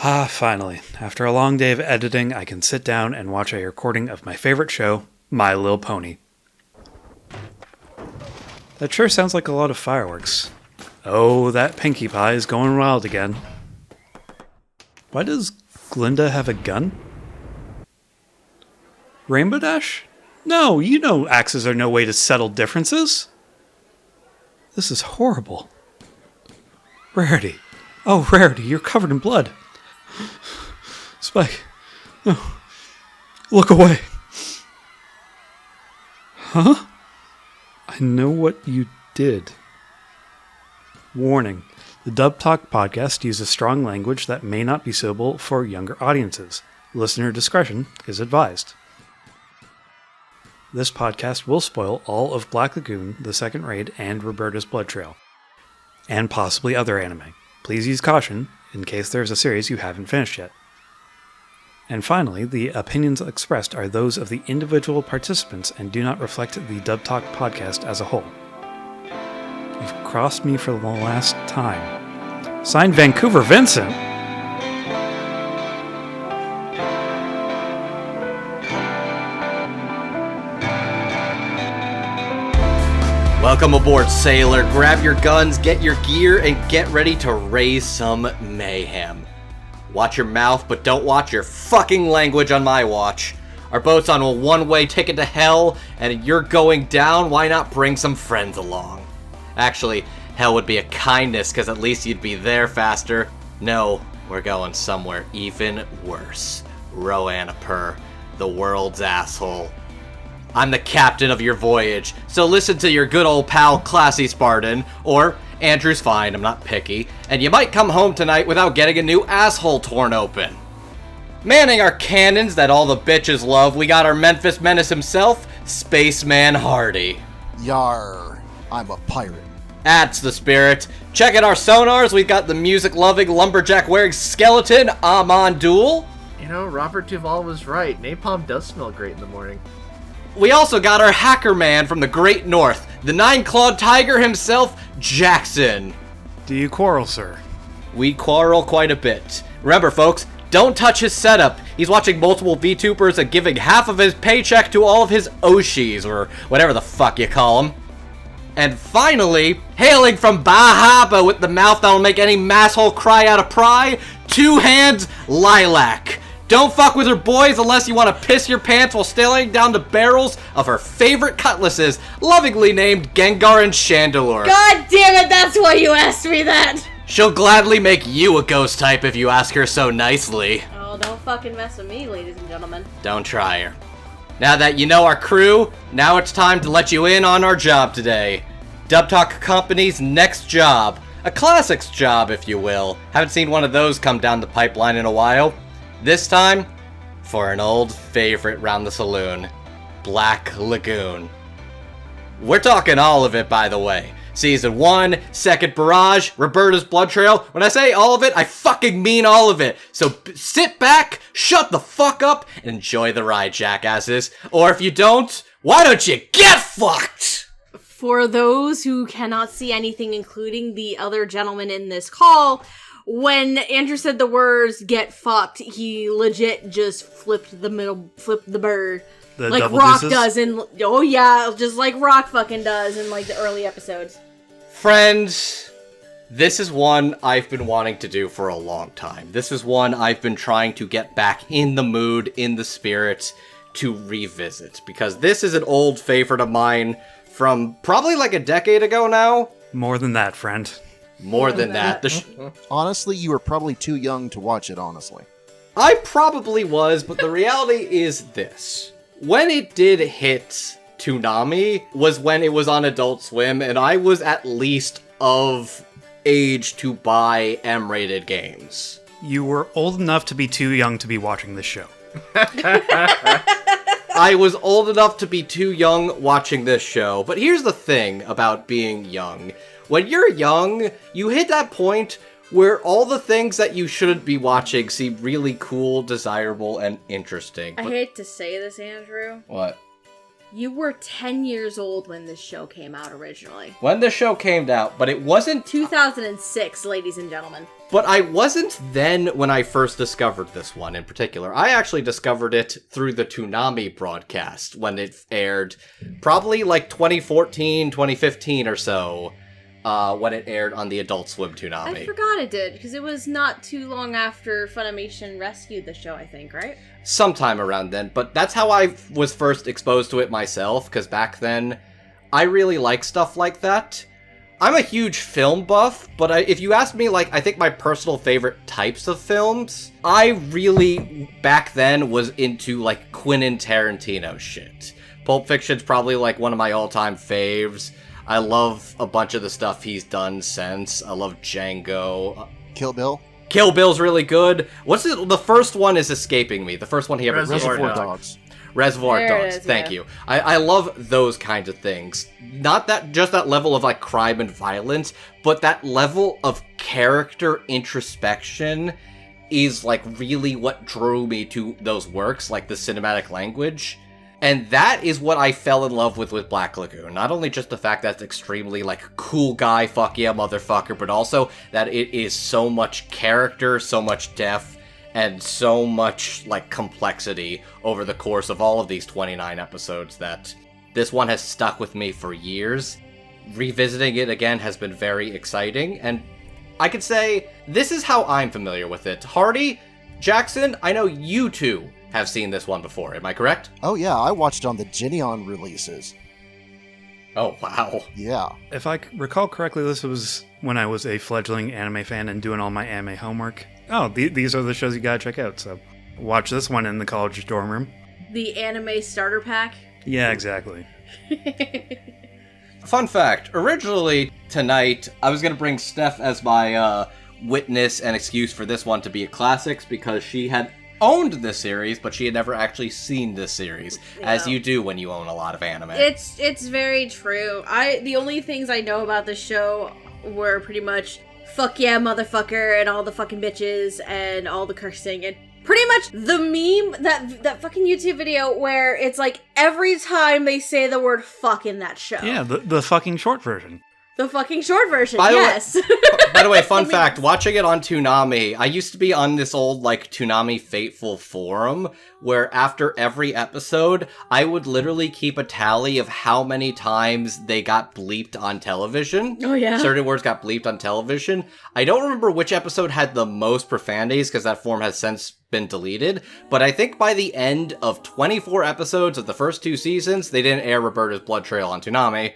Ah, finally. After a long day of editing, I can sit down and watch a recording of my favorite show, My Little Pony. That sure sounds like a lot of fireworks. Oh, that Pinkie Pie is going wild again. Why does Glinda have a gun? Rainbow Dash? No, you know axes are no way to settle differences. This is horrible. Rarity. Oh, Rarity, you're covered in blood. Spike. No. Look away. Huh? I know what you did. Warning. The Dub Talk podcast uses strong language that may not be suitable for younger audiences. Listener discretion is advised. This podcast will spoil all of Black Lagoon, The Second Raid, and Roberta's Blood Trail. And possibly other anime. Please use caution in case there's a series you haven't finished yet. And finally, the opinions expressed are those of the individual participants and do not reflect the Dub Talk podcast as a whole. You've crossed me for the last time. Signed, Vancouver Vincent. Welcome aboard, sailor. Grab your guns, get your gear, and get ready to raise some mayhem. Watch your mouth, but don't watch your fucking language on my watch. Our boat's on a one-way ticket to hell, and you're going down, why not bring some friends along? Actually, hell would be a kindness, because at least you'd be there faster. No, we're going somewhere even worse. Roanapur, the world's asshole. I'm the captain of your voyage, so listen to your good old pal Classy Spartan, or Andrew's fine, I'm not picky, and you might come home tonight without getting a new asshole torn open. Manning our cannons that all the bitches love, we got our Memphis Menace himself, Spaceman Hardy. Yar, I'm a pirate. That's the spirit. Checking our sonars, we've got the music-loving, lumberjack-wearing skeleton, Amon Duel. You know, Robert Duvall was right. Napalm does smell great in the morning. We also got our hacker man from the Great North, the nine-clawed tiger himself, Jackson. Do you quarrel, sir? We quarrel quite a bit. Remember, folks, don't touch his setup. He's watching multiple VTubers and giving half of his paycheck to all of his Oshis, or whatever the fuck you call them. And finally, hailing from Bahaba with the mouth that'll make any masshole cry out of pride, Two Hands Lilac. Don't fuck with her boys unless you want to piss your pants while staring down the barrels of her favorite cutlasses, lovingly named Gengar and Chandelure. God damn it, that's why you asked me that! She'll gladly make you a ghost type if you ask her so nicely. Oh, don't fucking mess with me, ladies and gentlemen. Don't try her. Now that you know our crew, now it's time to let you in on our job today. Dub Talk Company's next job. A classics job, if you will. Haven't seen one of those come down the pipeline in a while. This time, for an old favorite round the saloon, Black Lagoon. We're talking all of it, by the way. Season 1, Second Barrage, Roberta's Blood Trail. When I say all of it, I fucking mean all of it. So sit back, shut the fuck up, and enjoy the ride, jackasses. Or if you don't, why don't you get fucked? For those who cannot see anything, including the other gentleman in this call, when Andrew said the words "get fucked," he legit just flipped the bird. Like Rock does in, oh yeah, just like Rock fucking does in like the early episodes. Friends, this is one I've been wanting to do for a long time. This is one I've been trying to get back in the mood, in the spirit, to revisit. Because this is an old favorite of mine from probably like a decade ago now. More than that, friend. More than that. Honestly, you were probably too young to watch it, honestly. I probably was, but the reality is this. When it did hit Toonami was when it was on Adult Swim, and I was at least of age to buy M-rated games. You were old enough to be too young to be watching this show. I was old enough to be too young watching this show, but here's the thing about being young. When you're young, you hit that point where all the things that you shouldn't be watching seem really cool, desirable, and interesting. I hate to say this, Andrew. What? You were 10 years old when this show came out originally. When the show came out, but it wasn't... 2006, ladies and gentlemen. But I wasn't then when I first discovered this one in particular. I actually discovered it through the Toonami broadcast when it aired probably like 2014, 2015 or so, when it aired on the Adult Swim Toonami. I forgot it did, because it was not too long after Funimation rescued the show, I think, right? Sometime around then, but that's how I was first exposed to it myself, because back then, I really like stuff like that. I'm a huge film buff, but if you ask me, like, I think my personal favorite types of films, I really, back then, was into, like, Quentin Tarantino shit. Pulp Fiction's probably, like, one of my all-time faves. I love a bunch of the stuff he's done since. I love Django. Kill Bill? Kill Bill's really good. What's it? The first one is escaping me. The first one he ever Reservoir Dogs. Reservoir There it Dogs. is, Thank yeah. you. I love those kinds of things. Not that just that level of like crime and violence, but that level of character introspection is like really what drew me to those works, like the cinematic language. And that is what I fell in love with Black Lagoon. Not only just the fact that it's extremely, like, cool guy, fuck yeah, motherfucker, but also that it is so much character, so much depth, and so much, like, complexity over the course of all of these 29 episodes that this one has stuck with me for years. Revisiting it again has been very exciting, and I could say this is how I'm familiar with it. Hardy, Jackson, I know you two have seen this one before, am I correct? Oh yeah, I watched on the Geneon releases. Oh, wow. Yeah. If I recall correctly, this was when I was a fledgling anime fan and doing all my anime homework. Oh, these are the shows you gotta check out, so watch this one in the college dorm room. The anime starter pack. Yeah, exactly. Fun fact, originally tonight, I was going to bring Steph as my witness and excuse for this one to be a classics because she had owned this series, but she had never actually seen this series, as you do when you own a lot of anime. It's very true. The only things I know about the show were pretty much fuck yeah motherfucker and all the fucking bitches and all the cursing and pretty much the meme, that fucking YouTube video where it's like every time they say the word fuck in that show. Yeah, the fucking short version. The fucking short version, By the way- yes. By the way, fun fact, watching it on Toonami, I used to be on this old, like, Toonami Fateful forum, where after every episode, I would literally keep a tally of how many times they got bleeped on television. Oh, yeah? Certain words got bleeped on television. I don't remember which episode had the most profanities, because that forum has since been deleted, but I think by the end of 24 episodes of the first 2 seasons, they didn't air Roberta's Blood Trail on Toonami.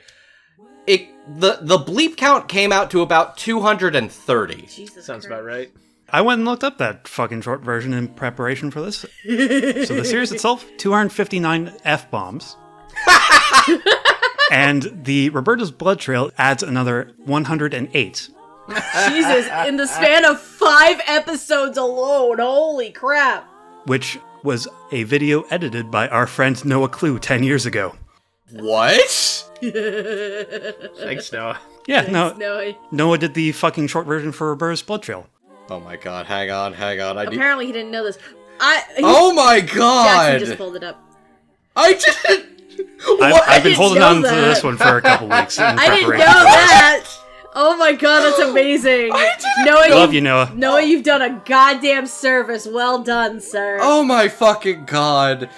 The bleep count came out to about 230. Jesus Sounds Christ. about right. I went and looked up that fucking short version in preparation for this. So the series itself, 259 F-bombs. And the Roberta's Blood Trail adds another 108. Jesus, in the span of 5 episodes alone, holy crap. Which was a video edited by our friend Noah Clue 10 years ago. What? Thanks, Noah. Yeah, No, Noah did the fucking short version for Roberta's Blood Trail. Oh my god, hang on. apparently he didn't know this. Oh my god! Jackson just pulled it up. I didn't! I've been didn't holding know on that. to this one for a couple weeks in I didn't know preparation. that! Oh my god, that's amazing. Love you, Noah. Noah, you've done a goddamn service. Well done, sir. Oh my fucking god.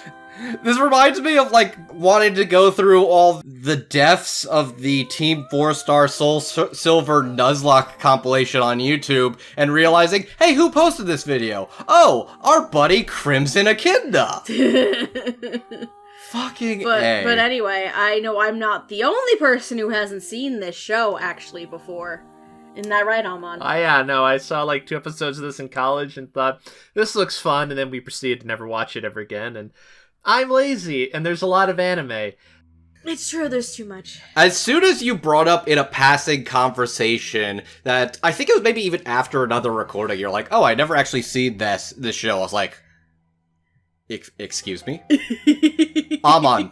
This reminds me of, like, wanting to go through all the deaths of the Team 4-Star Soul Silver Nuzlocke compilation on YouTube and realizing, hey, who posted this video? Oh, our buddy Crimson Echidna. Fucking But A. anyway, I know I'm not the only person who hasn't seen this show, actually, before. Isn't that right, Amon? Yeah, no, I saw like 2 episodes of this in college and thought, this looks fun, and then we proceeded to never watch it ever again, and I'm lazy, and there's a lot of anime. It's true, there's too much. As soon as you brought up in a passing conversation that, I think it was maybe even after another recording, you're like, oh, I never actually seen this show. I was like, excuse me? Amon,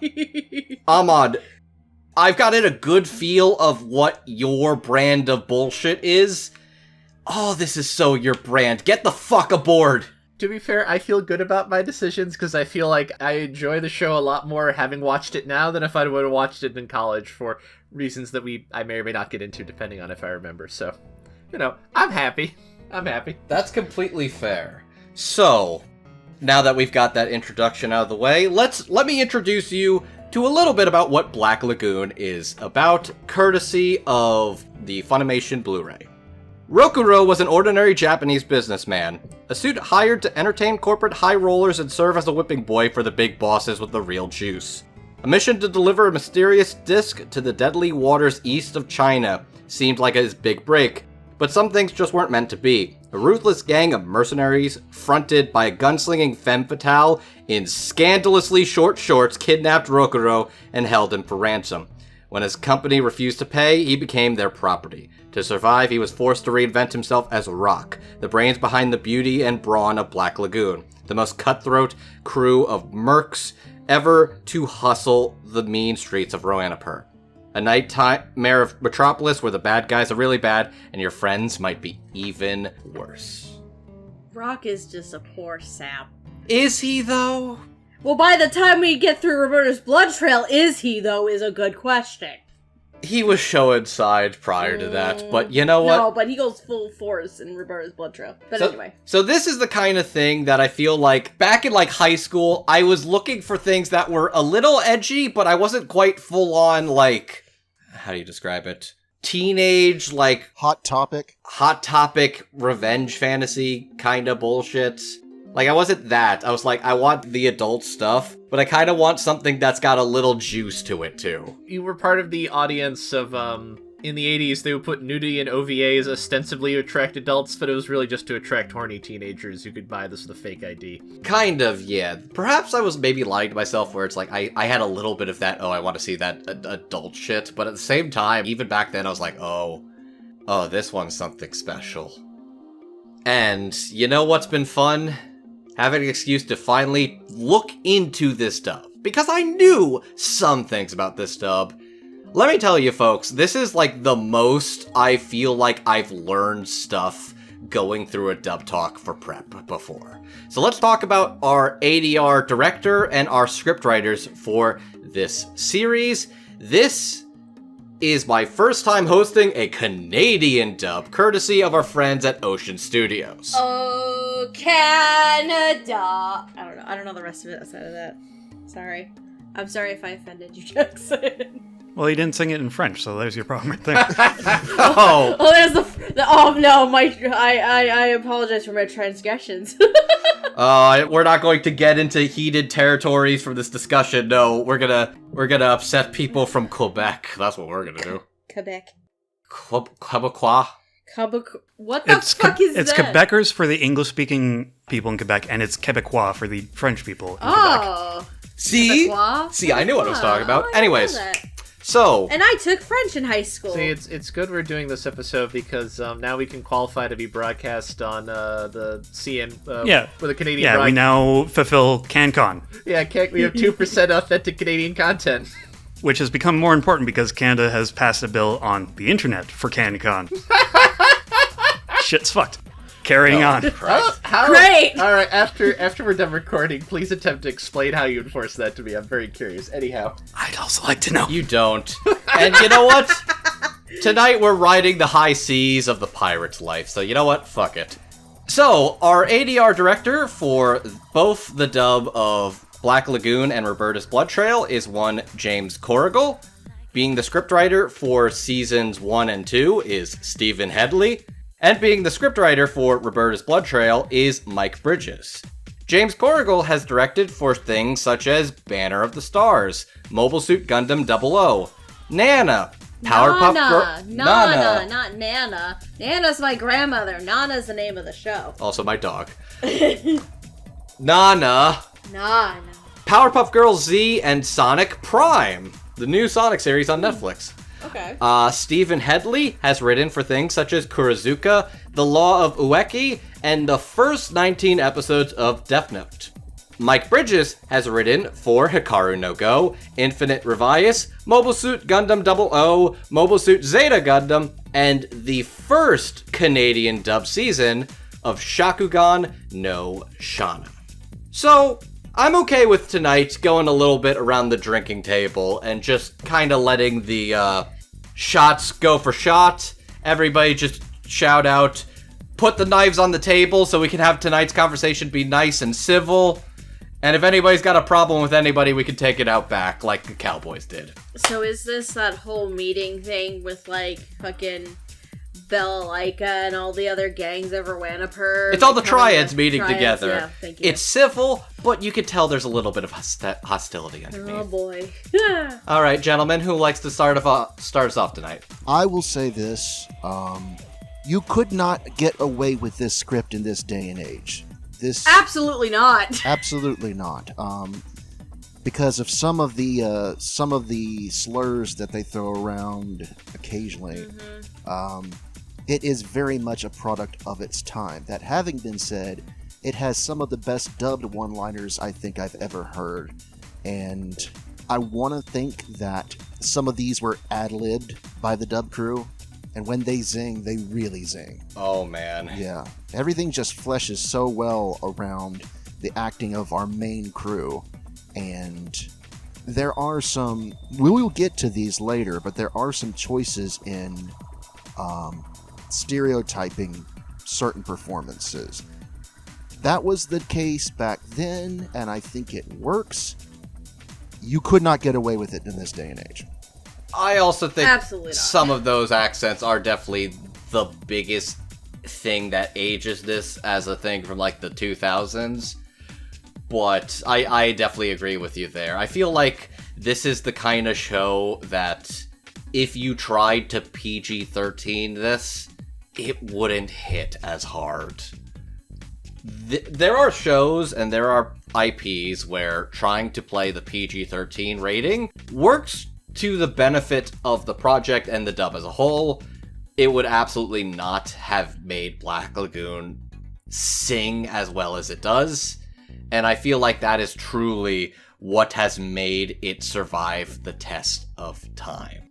I've gotten a good feel of what your brand of bullshit is. Oh, this is so your brand. Get the fuck aboard. To be fair, I feel good about my decisions because I feel like I enjoy the show a lot more having watched it now than if I would have watched it in college for reasons that I may or may not get into depending on if I remember. So, I'm happy. That's completely fair. So, now that we've got that introduction out of the way, let me introduce you to a little bit about what Black Lagoon is about, courtesy of the Funimation Blu-ray. Rokuro was an ordinary Japanese businessman, a suit hired to entertain corporate high rollers and serve as a whipping boy for the big bosses with the real juice. A mission to deliver a mysterious disc to the deadly waters east of China seemed like his big break, but some things just weren't meant to be. A ruthless gang of mercenaries, fronted by a gunslinging femme fatale in scandalously short shorts, kidnapped Rokuro and held him for ransom. When his company refused to pay, he became their property. To survive, he was forced to reinvent himself as Rock, the brains behind the beauty and brawn of Black Lagoon, the most cutthroat crew of mercs ever to hustle the mean streets of Roanapur. A nightmare of Metropolis where the bad guys are really bad and your friends might be even worse. Rock is just a poor sap. Is he, though? Well, by the time we get through Roberta's blood trail, is he, though, is a good question. He was showing side prior to that, but you know what? No, but he goes full force in Roberta's blood trail. But anyway. So this is the kind of thing that I feel like back in high school, I was looking for things that were a little edgy, but I wasn't quite full on how do you describe it? Teenage, Hot Topic revenge fantasy kind of bullshit. I wasn't that. I was I want the adult stuff, but I kind of want something that's got a little juice to it, too. You were part of the audience of, in the 80s, they would put nudity in OVAs ostensibly to attract adults, but it was really just to attract horny teenagers who could buy this with a fake ID. Kind of, yeah. Perhaps I was maybe lying to myself where it's I had a little bit of that, I want to see that adult shit, but at the same time, even back then, I was oh, this one's something special. And you know what's been fun? Having an excuse to finally look into this dub. Because I knew some things about this dub. Let me tell you folks, this is the most I feel like I've learned stuff going through a dub talk for prep before. So let's talk about our ADR director and our scriptwriters for this series. This is my first time hosting a Canadian dub, courtesy of our friends at Ocean Studios. Oh, Canada! I don't know the rest of it outside of that. Sorry. I'm sorry if I offended you, Jackson. Well, you didn't sing it in French, so there's your problem right there. Oh, there's oh no, I apologize for my transgressions. We're not going to get into heated territories from this discussion. No, we're gonna upset people from Quebec. That's what we're gonna do. Quebec. Quebecois. What the fuck is that? It's Quebecers for the English-speaking people in Quebec, and it's Quebecois for the French people in Quebec. See? Quebecois? See, I knew what I was talking about. Oh, I Anyways, know that. so... And I took French in high school. See, it's good we're doing this episode because now we can qualify to be broadcast on the CN for the Canadian Yeah, we now fulfill CanCon. Yeah, we have 2% authentic Canadian content. Which has become more important because Canada has passed a bill on the internet for CanCon. Shit's fucked. Carrying on. Great! Alright, after we're done recording, please attempt to explain how you enforce that to me. I'm very curious. Anyhow. I'd also like to know. You don't. And you know what? Tonight we're riding the high seas of the pirate's life, so you know what? Fuck it. So, our ADR director for both the dub of Black Lagoon and Roberta's Blood Trail is one James Corrigal. Being the scriptwriter for seasons 1 and 2 is Stephen Headley. And being the scriptwriter for Roberta's Blood Trail is Mike Bridges. James Corrigal has directed for things such as Banner of the Stars, Mobile Suit Gundam 00, Nana, Powerpuff Girls... Nana, not Nana. Nana's my grandmother. Nana's the name of the show. Also my dog. Nana, Nana. Powerpuff Girls Z, and Sonic Prime, the new Sonic series on Netflix. Okay. Stephen Headley has written for things such as Kurizuka, The Law of Ueki, and the first 19 episodes of Death Note. Mike Bridges has written for Hikaru no Go, Infinite Revius, Mobile Suit Gundam 00, Mobile Suit Zeta Gundam, and the first Canadian dub season of Shakugan no Shana. So, I'm okay with tonight going a little bit around the drinking table and just kind of letting the shots go for shot. Everybody just shout out, put the knives on the table so we can have tonight's conversation be nice and civil. And if anybody's got a problem with anybody, we can take it out back like the Cowboys did. So is this that whole meeting thing with, like, fucking Balalaika and all the other gangs over Wanapur? It's all the triads meeting together. Yeah, thank you. It's civil, but you can tell there's a little bit of hostility underneath. Oh boy. All right, gentlemen, who likes to start us off tonight? I will say this. You could not get away with this script in this day and age. Absolutely not. Absolutely not. Because of some of the slurs that they throw around occasionally, it is very much a product of its time. That having been said, it has some of the best dubbed one-liners I think I've ever heard, and I want to think that some of these were ad-libbed by the dub crew, and when they zing, they really zing. Oh, man. Yeah. Everything just fleshes so well around the acting of our main crew. And there are some... We will get to these later, but there are some choices in stereotyping certain performances. That was the case back then, and I think it works. You could not get away with it in this day and age. I also think Absolutely not. some of those accents are definitely the biggest thing that ages this as a thing from like the 2000s. But I definitely agree with you there. I feel like this is the kind of show that if you tried to PG-13 this, it wouldn't hit as hard. There are shows and there are IPs where trying to play the PG-13 rating works to the benefit of the project and the dub as a whole. It would absolutely not have made Black Lagoon sing as well as it does. And I feel like that is truly what has made it survive the test of time.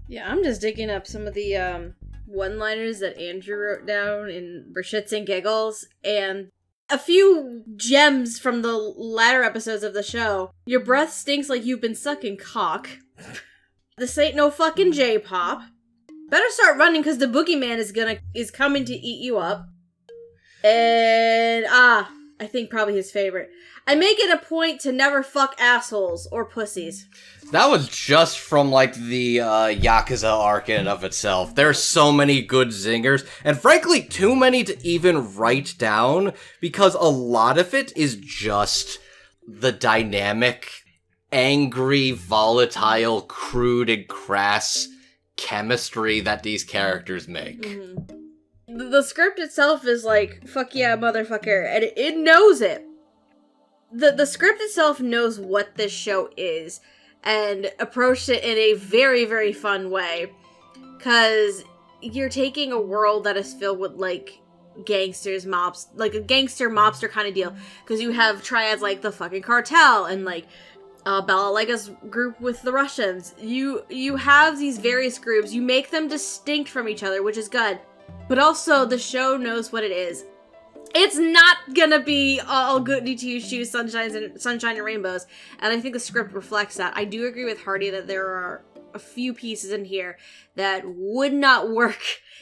Yeah, I'm just digging up some of the one-liners that Andrew wrote down for shits and giggles, and a few gems from the latter episodes of the show. Your breath stinks like you've been sucking cock. This ain't no fucking J-pop. Better start running because the boogeyman is coming to eat you up. And I think probably his favorite. I make it a point to never fuck assholes or pussies. That was just from, like, the Yakuza arc in and of itself. There's so many good zingers, and frankly, too many to even write down, because a lot of it is just the dynamic, angry, volatile, crude, and crass chemistry that these characters make. Mm-hmm. The script itself is like, fuck yeah, motherfucker, and it knows it. The script itself knows what this show is, and approached it in a very, very fun way. Because you're taking a world that is filled with, like, gangsters, mobs, like a gangster mobster kind of deal. Because you have triads like the fucking cartel, and, like, Balalaika's group with the Russians. You have these various groups, you make them distinct from each other, which is good. But also, the show knows what it is. It's not gonna be all goody two-shoes, sunshine and rainbows, and I think the script reflects that. I do agree with Hardy that there are a few pieces in here that would not work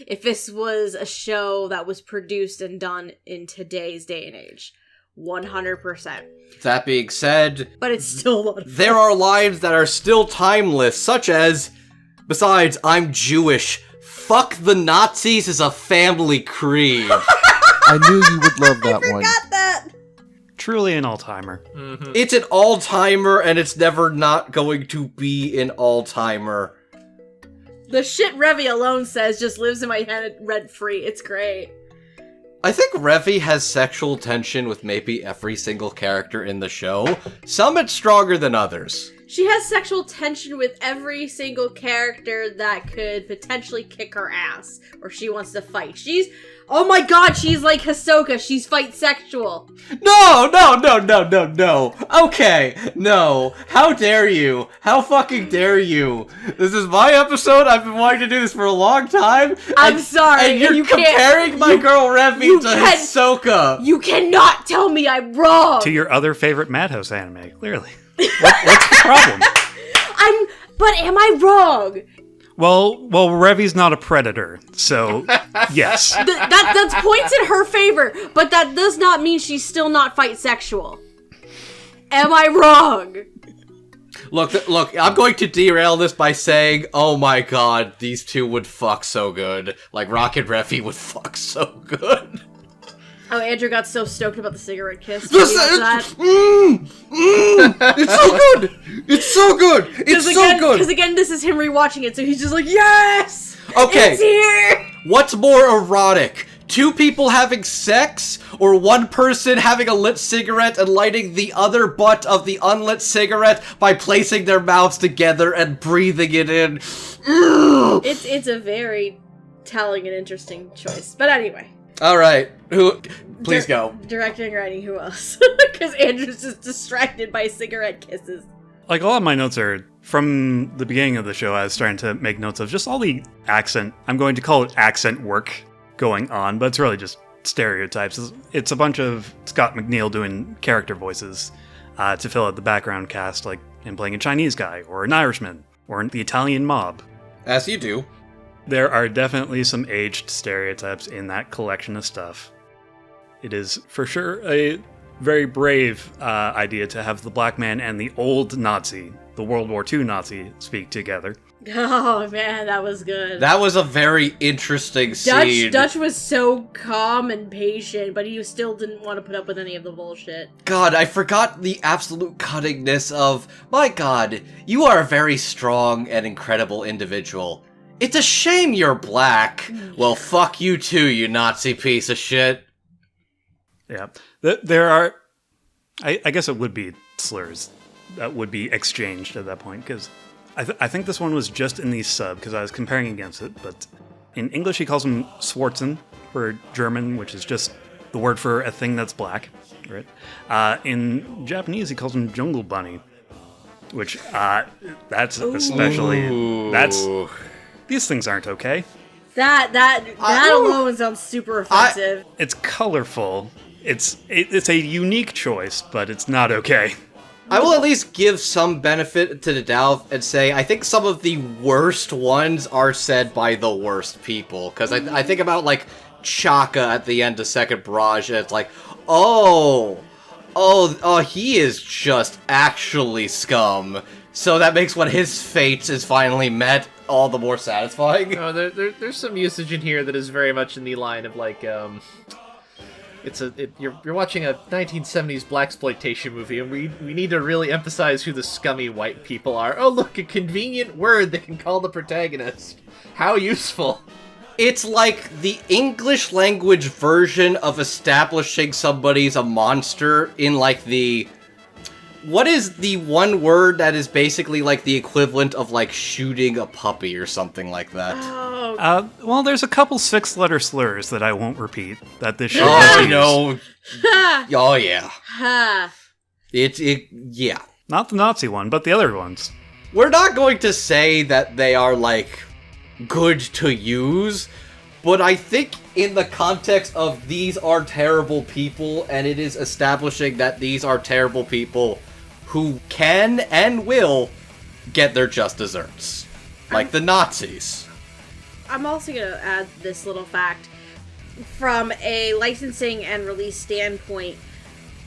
if this was a show that was produced and done in today's day and age. 100%. That being said, but it's still a lot of fun. There are lines that are still timeless, such as, besides, I'm Jewish, fuck the Nazis is a family creed. I knew you would love that one. I forgot that. Truly an all-timer. Mm-hmm. It's an all-timer, and it's never not going to be an all-timer. The shit Revy alone says just lives in my head rent-free. It's great. I think Revy has sexual tension with maybe every single character in the show. Some it's stronger than others. She has sexual tension with every single character that could potentially kick her ass, or she wants to fight. Oh my god, she's like Hisoka. She's fight sexual. No. Okay, no. How dare you? How fucking dare you? This is my episode. I've been wanting to do this for a long time. I'm sorry. And you're you comparing my girl Revi to Hisoka. You cannot tell me I'm wrong. To your other favorite Madhouse anime, clearly. What's the problem? But am I wrong? Well, Revi's not a predator, so yes. That's points in her favor, but that does not mean she's still not fight sexual. Am I wrong? Look, I'm going to derail this by saying, oh my god, these two would fuck so good. Like, Rock and Revi would fuck so good. Oh, Andrew got so stoked about the cigarette kiss. It's so good! It's so good! It's so good! Because again, this is him rewatching it, so he's just like, yes! Okay. It's here! What's more erotic? Two people having sex, or one person having a lit cigarette and lighting the other butt of the unlit cigarette by placing their mouths together and breathing it in? It's a very telling and interesting choice. But anyway. Alright, please go. Directing and writing, who else? Because Andrew's just distracted by cigarette kisses. Like, a lot of my notes are from the beginning of the show. I was starting to make notes of just all the accent, I'm going to call it accent work going on, but it's really just stereotypes. It's a bunch of Scott McNeil doing character voices to fill out the background cast, like him playing a Chinese guy, or an Irishman, or the Italian mob. As you do. There are definitely some aged stereotypes in that collection of stuff. It is for sure a very brave idea to have the black man and the old Nazi, the World War II Nazi, speak together. Oh man, that was good. That was a very interesting scene. Dutch was so calm and patient, but he still didn't want to put up with any of the bullshit. God, I forgot the absolute cuttingness of, my god, you are a very strong and incredible individual. It's a shame you're black. Well, fuck you too, you Nazi piece of shit. Yeah. There are... I guess it would be slurs that would be exchanged at that point, because I think this one was just in the sub, because I was comparing against it, but in English he calls them Schwarzen, for German, which is just the word for a thing that's black, right? In Japanese he calls them Jungle Bunny, which, that's especially... Ooh. That's... These things aren't okay. That alone sounds super offensive. It's colorful. It's a unique choice, but it's not okay. I will at least give some benefit to the doubt and say I think some of the worst ones are said by the worst people. Because I think about, like, Chaka at the end of Second Barrage, and it's like, oh, he is just actually scum. So that makes when his fate is finally met all the more satisfying. Oh, there's some usage in here that is very much in the line of like, you're watching a 1970s blaxploitation movie, and we need to really emphasize who the scummy white people are. Oh, look, a convenient word that can call the protagonist. How useful. It's like the English language version of establishing somebody's a monster in like the... What is the one word that is basically like the equivalent of like shooting a puppy or something like that? Oh. Well, there's a couple 6-letter slurs that I won't repeat that this show Oh has no! used. Oh yeah! Ha. Yeah. Not the Nazi one, but the other ones. We're not going to say that they are like good to use, but I think in the context of these are terrible people, and it is establishing that these are terrible people who can and will get their just desserts. Like the Nazis. I'm also going to add this little fact. From a licensing and release standpoint,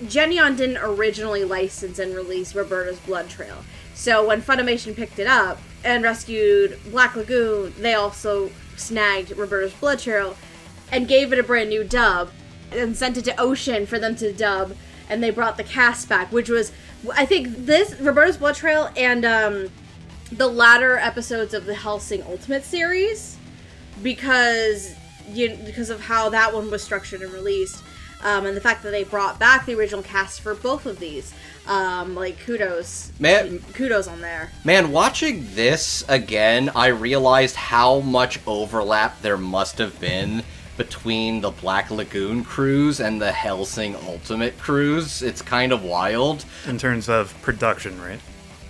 Geneon didn't originally license and release Roberta's Blood Trail. So when Funimation picked it up and rescued Black Lagoon, they also snagged Roberta's Blood Trail and gave it a brand new dub and sent it to Ocean for them to dub, and they brought the cast back, which was, I think, this Roberta's Blood Trail and the latter episodes of the Hellsing Ultimate series, because of how that one was structured and released. And the fact that they brought back the original cast for both of these, kudos. Man, Kudos on there. Man, watching this again, I realized how much overlap there must have been between the Black Lagoon cruise and the Hellsing Ultimate cruise. It's kind of wild. In terms of production, right?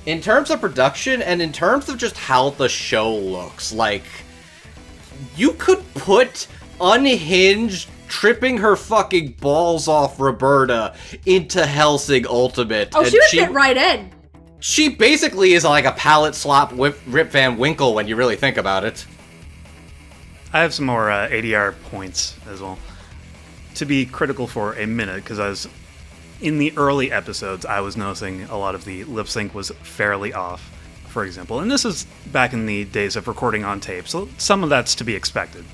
In terms of production, and in terms of just how the show looks, like, you could put unhinged, tripping her fucking balls off Roberta into Hellsing Ultimate. Oh, and she would fit right in. She basically is like a palette slap Rip Van Winkle when you really think about it. I have some more ADR points as well. To be critical for a minute, because in the early episodes, I was noticing a lot of the lip sync was fairly off, for example. And this is back in the days of recording on tape, so some of that's to be expected.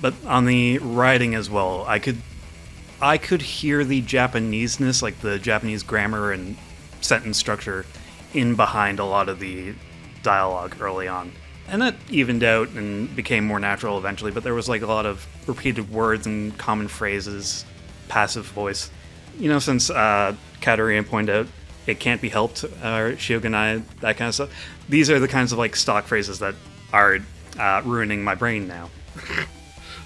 But on the writing as well, I could hear the Japaneseness, like the Japanese grammar and sentence structure, in behind a lot of the dialogue early on. And that evened out and became more natural eventually, but there was like a lot of repeated words and common phrases, passive voice. You know, since Katarina pointed out, it can't be helped, Shioganai, that kind of stuff. These are the kinds of like stock phrases that are ruining my brain now.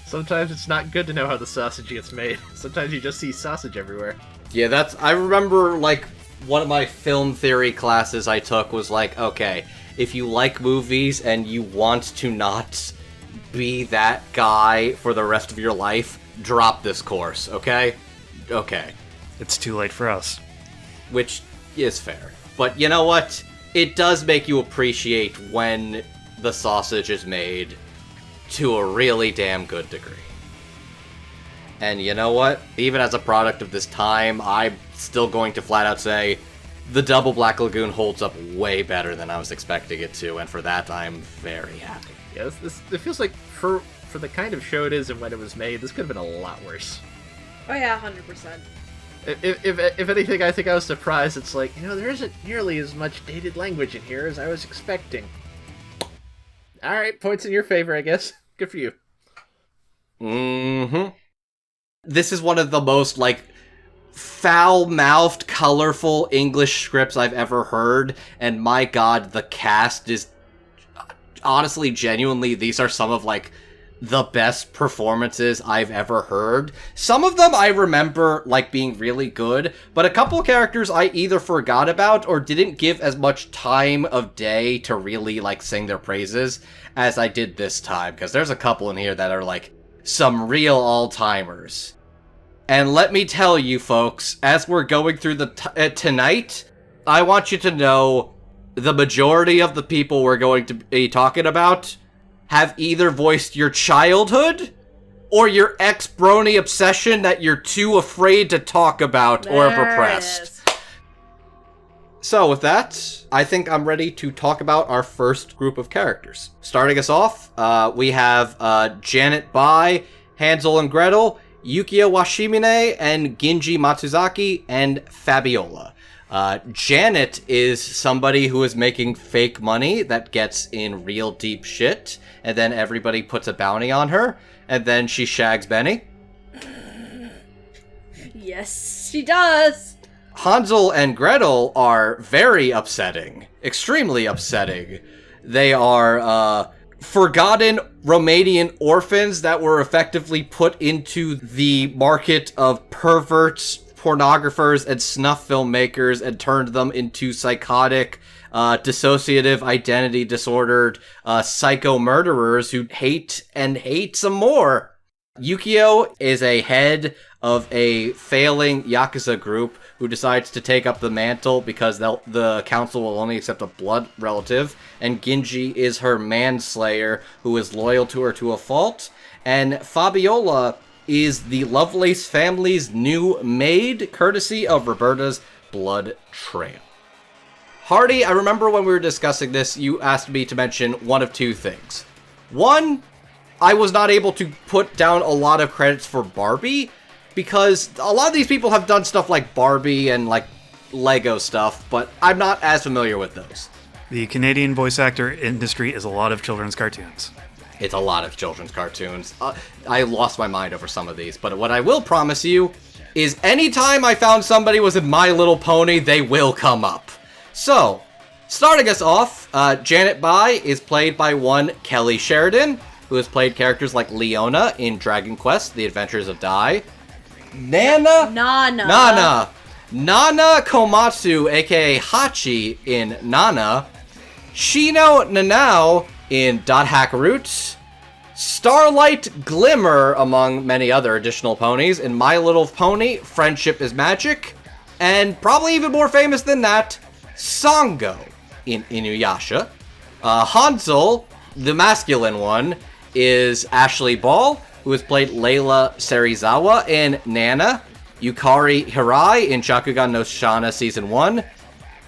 Sometimes it's not good to know how the sausage gets made. Sometimes you just see sausage everywhere. Yeah, I remember, like, one of my film theory classes I took was like, okay, if you like movies and you want to not be that guy for the rest of your life, drop this course, okay? Okay. It's too late for us. Which is fair. But you know what? It does make you appreciate when the sausage is made to a really damn good degree. And you know what? Even as a product of this time, I'm still going to flat out say the double Black Lagoon holds up way better than I was expecting it to, and for that I'm very happy. Yeah, it feels like for the kind of show it is and when it was made, this could have been a lot worse. Oh yeah, 100%. If anything, I think I was surprised. It's like, there isn't nearly as much dated language in here as I was expecting. Alright, points in your favor, I guess. Good for you. Mm-hmm. This is one of the most, like, foul-mouthed, colorful English scripts I've ever heard, and my god, the cast is... Honestly, genuinely, these are some of, like, the best performances I've ever heard. Some of them I remember, like, being really good, but a couple characters I either forgot about or didn't give as much time of day to really, like, sing their praises as I did this time, because there's a couple in here that are, like, some real all-timers. And let me tell you, folks, as we're going through tonight, I want you to know the majority of the people we're going to be talking about have either voiced your childhood or your ex-brony obsession that you're too afraid to talk about or repressed. So with that, I think I'm ready to talk about our first group of characters. Starting us off, we have Janet Bai, Hansel and Gretel, Yukio Washimine, and Ginji Matsuzaki, and Fabiola. Janet is somebody who is making fake money that gets in real deep shit, and then everybody puts a bounty on her, and then she shags Benny. Yes, she does. Hansel and Gretel are very upsetting. Extremely upsetting. They are, forgotten Romanian orphans that were effectively put into the market of perverts, pornographers, and snuff filmmakers and turned them into psychotic, dissociative, identity disordered, psycho murderers who hate and hate some more. Yukio is a head of a failing Yakuza group who decides to take up the mantle because the council will only accept a blood relative, and Ginji is her manslayer who is loyal to her to a fault, and Fabiola is the Lovelace family's new maid, courtesy of Roberta's blood trail. Hardy, I remember when we were discussing this, you asked me to mention one of two things. One, I was not able to put down a lot of credits for Barbie, because a lot of these people have done stuff like Barbie and, like, Lego stuff, but I'm not as familiar with those. The Canadian voice actor industry is a lot of children's cartoons. It's a lot of children's cartoons. I lost my mind over some of these, but what I will promise you is anytime I found somebody was in My Little Pony, they will come up. So, starting us off, Janet Bai is played by one Kelly Sheridan, who has played characters like Leona in Dragon Quest: The Adventures of Dai. Nana Komatsu, aka Hachi in Nana. Shino Nanao in Dot Hack Roots. Starlight Glimmer, among many other additional ponies, in My Little Pony: Friendship is Magic. And probably even more famous than that, Sango in Inuyasha. Hansel, the masculine one, is Ashley Ball, who has played Layla Serizawa in Nana. Yukari Hirai in Shakugan no Shana Season 1.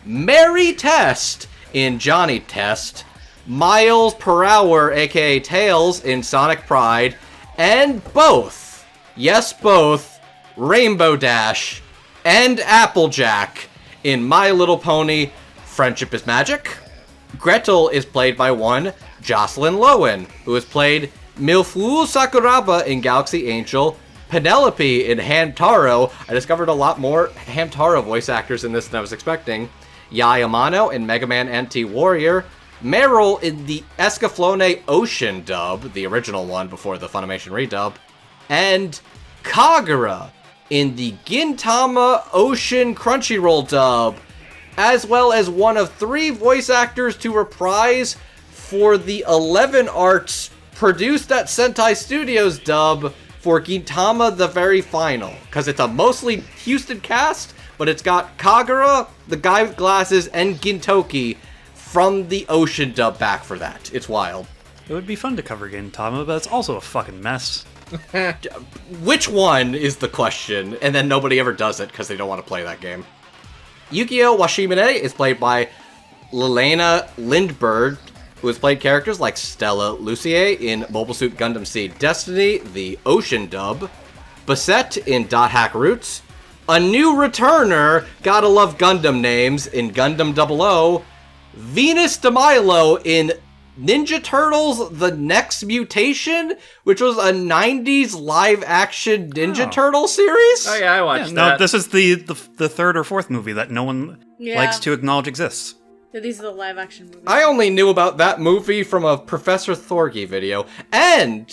Mary Test in Johnny Test. Miles per hour, aka Tails, in Sonic Pride. And both, yes both, Rainbow Dash and Applejack in My Little Pony: Friendship is Magic. Gretel is played by one Jocelyn Lowen, who has played Milfu Sakuraba in Galaxy Angel. Penelope in Hamtaro. I discovered a lot more Hamtaro voice actors in this than I was expecting. Yai Amano in Mega Man NT Warrior. Meryl in the Escaflowne Ocean dub, the original one before the Funimation redub. And Kagura in the Gintama Ocean Crunchyroll dub, as well as one of 3 voice actors to reprise for the 11 Arts produced at Sentai Studios dub for Gintama The Very Final, because it's a mostly Houston cast, but it's got Kagura, the guy with glasses, and Gintoki from the Ocean dub back for that. It's wild. It would be fun to cover Gintama, but it's also a fucking mess. Which one is the question, and then nobody ever does it because they don't want to play that game. Yukio Washimine is played by Lelena Lindbergh, who has played characters like Stella Lucier in Mobile Suit Gundam Seed Destiny, the Ocean dub, Basette in Dot Hack Roots, a new returner, gotta love Gundam names, in Gundam 00, Venus de Milo in Ninja Turtles The Next Mutation, which was a 90s live-action Ninja Turtle series? Oh yeah, I watched No, that. this is the third or fourth movie that no one likes to acknowledge exists. Yeah, these are the live action movies. I only knew about that movie from a Professor Thorgy video, and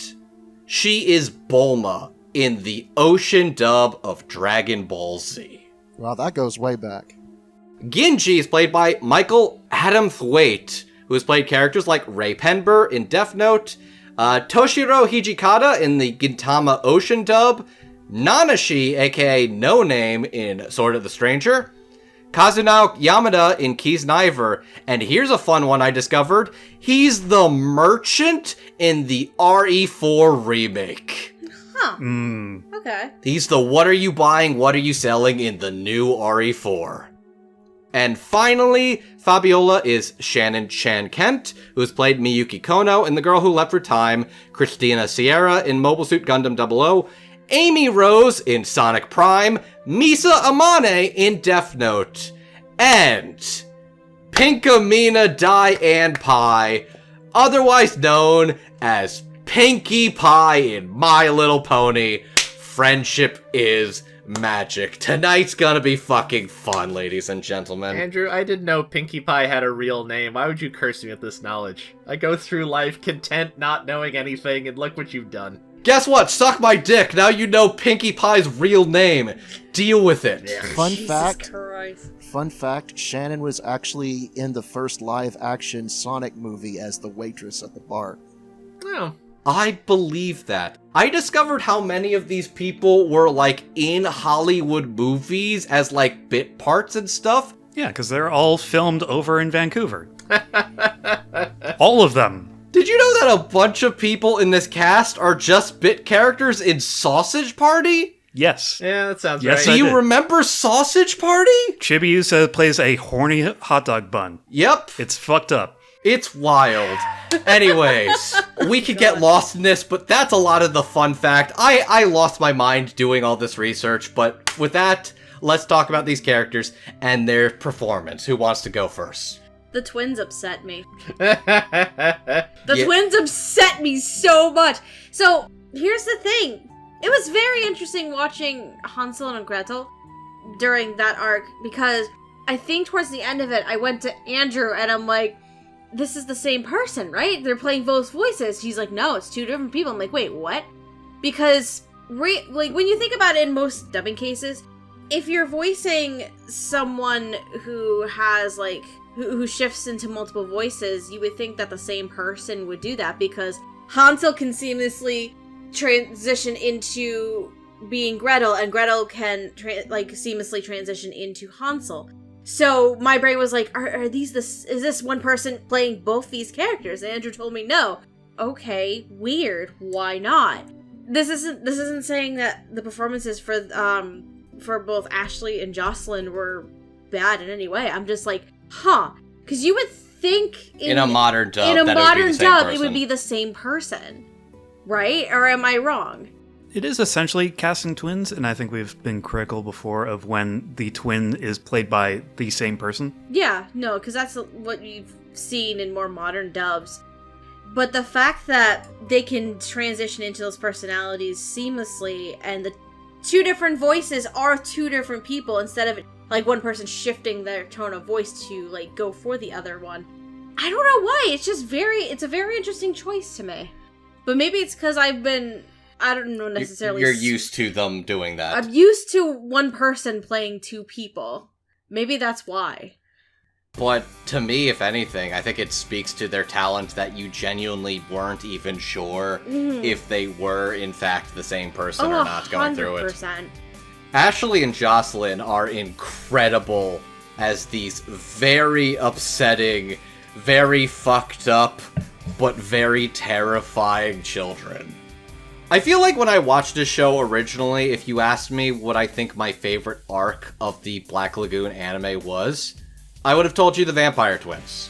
she is Bulma in the Ocean dub of Dragon Ball Z. Wow, that goes way back. Ginji is played by Michael Adamthwaite, who has played characters like Ray Penber in Death Note, Toshiro Hijikata in the Gintama Ocean dub, Nanashi, aka No Name, in Sword of the Stranger, Kazunao Yamada in Keys Niver, and here's a fun one I discovered. He's the Merchant in the RE4 remake. Huh. Okay. He's the what are you buying, what are you selling in the new RE4. And finally, Fabiola is Shannon Chan Kent, who has played Miyuki Kono in The Girl Who Left for Time, Christina Sierra in Mobile Suit Gundam 00, Amy Rose in Sonic Prime, Misa Amane in Death Note, and Pinkamena Diane Pie, otherwise known as Pinkie Pie in My Little Pony: Friendship is Magic. Tonight's gonna be fucking fun, ladies and gentlemen. Andrew, I didn't know Pinkie Pie had a real name. Why would you curse me with this knowledge? I go through life content not knowing anything, and look what you've done. Guess what? Suck my dick. Now you know Pinkie Pie's real name. Deal with it. Fun fact, Shannon was actually in the first live-action Sonic movie as the waitress at the bar. Oh. I believe that. I discovered how many of these people were, like, in Hollywood movies as, like, bit parts and stuff. Yeah, because they're all filmed over in Vancouver. All of them. Did you know that a bunch of people in this cast are just bit characters in Sausage Party? Yes. Yeah, that sounds Yes, right. Do you did. remember Sausage Party? Chibiusa plays a horny hot dog bun. Yep. It's fucked up. It's wild. Anyways, we could get lost in this, but that's a lot of the fun fact. I lost my mind doing all this research, but with that, let's talk about these characters and their performance. Who wants to go first? The twins upset me. Yeah. The twins upset me so much. So, here's the thing. It was very interesting watching Hansel and Gretel during that arc, because I think towards the end of it, I went to Andrew and I'm like, this is the same person, right? They're playing both voices. He's like, no, it's two different people. I'm like, wait, what? Because, like, when you think about it in most dubbing cases, if you're voicing someone who has, like, who shifts into multiple voices, you would think that the same person would do that, because Hansel can seamlessly transition into being Gretel, and Gretel can, seamlessly transition into Hansel. So my brain was like, are these is this one person playing both these characters? And Andrew told me no. Okay, weird. Why not? This isn't saying that the performances for both Ashley and Jocelyn were bad in any way. I'm just like, huh? Because you would think in a modern dub, it would be the same person, right? Or am I wrong? It is essentially casting twins, and I think we've been critical before of when the twin is played by the same person. Yeah, no, because that's what you've seen in more modern dubs. But the fact that they can transition into those personalities seamlessly, and the two different voices are two different people, instead of like one person shifting their tone of voice to like go for the other one. I don't know why. It's a very interesting choice to me. But maybe it's because I don't know necessarily. You're used to them doing that. I'm used to one person playing two people. Maybe that's why. But to me, if anything, I think it speaks to their talent that you genuinely weren't even sure if they were, in fact, the same person or not going through it. 100%. Ashley and Jocelyn are incredible as these very upsetting, very fucked up, but very terrifying children. I feel like when I watched this show originally, if you asked me what I think my favorite arc of the Black Lagoon anime was, I would have told you the Vampire Twins.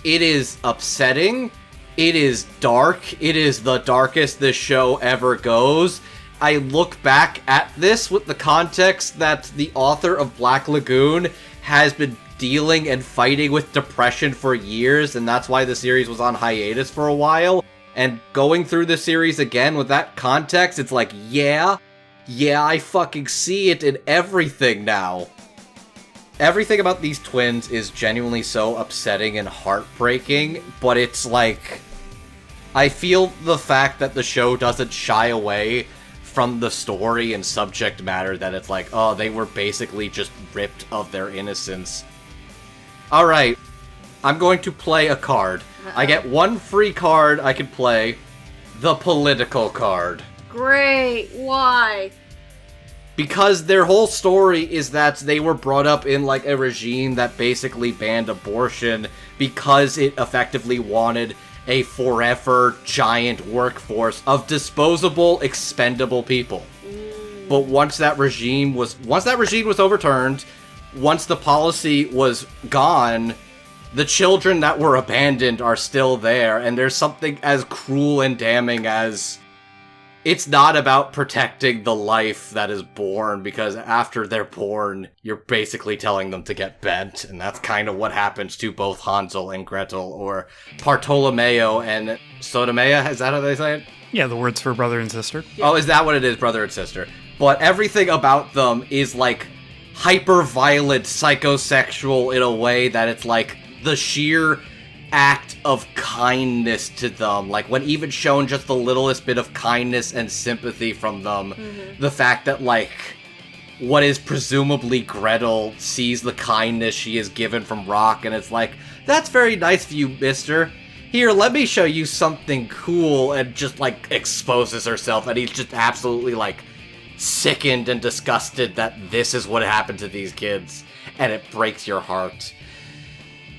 It is upsetting, it is dark, it is the darkest this show ever goes. I look back at this with the context that the author of Black Lagoon has been dealing and fighting with depression for years, and that's why the series was on hiatus for a while. And going through the series again with that context, it's like, yeah, I fucking see it in everything now. Everything about these twins is genuinely so upsetting and heartbreaking, but it's like, I feel the fact that the show doesn't shy away from the story and subject matter, that it's like, oh, they were basically just ripped of their innocence. Alright, I'm going to play a card. I get one free card I can play. The political card. Great. Why? Because their whole story is that they were brought up in like a regime that basically banned abortion because it effectively wanted a forever giant workforce of disposable, expendable people. But once that regime was overturned, once the policy was gone, the children that were abandoned are still there, and there's something as cruel and damning as it's not about protecting the life that is born, because after they're born, you're basically telling them to get bent, and that's kind of what happens to both Hansel and Gretel, or Bartolomeo and Sotomea, is that how they say it? Yeah, the words for brother and sister. Yeah. Oh, is that what it is, brother and sister? But everything about them is like hyper-violent, psychosexual in a way that it's like the sheer act of kindness to them, like when even shown just the littlest bit of kindness and sympathy from them, the fact that like what is presumably Gretel sees the kindness she is given from Rock, and it's like, that's very nice of you, mister. Here, let me show you something cool, and just like exposes herself, and he's just absolutely like sickened and disgusted that this is what happened to these kids, and it breaks your heart.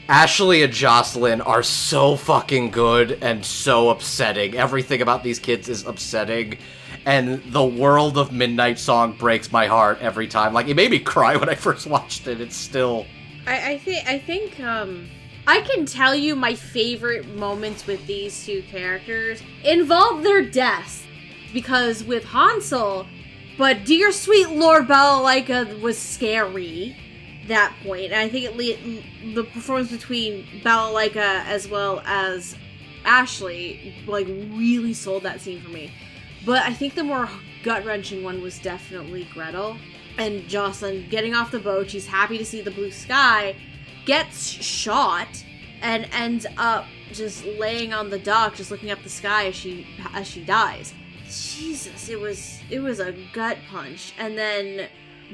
Ashley and Jocelyn are so fucking good and so upsetting. Everything about these kids is upsetting, and the world of Midnight Song breaks my heart every time. Like, it made me cry when I first watched it. It's still... I think I can tell you my favorite moments with these two characters involve their deaths. Because with Hansel, but dear sweet Lord Balalaika was scary. that point. And I think the performance between Balalaika as well as Ashley, like, really sold that scene for me. But I think the more gut-wrenching one was definitely Gretel. And Jocelyn getting off the boat, she's happy to see the blue sky, gets shot, and ends up just laying on the dock, just looking up the sky as she dies. Jesus, it was a gut punch. And then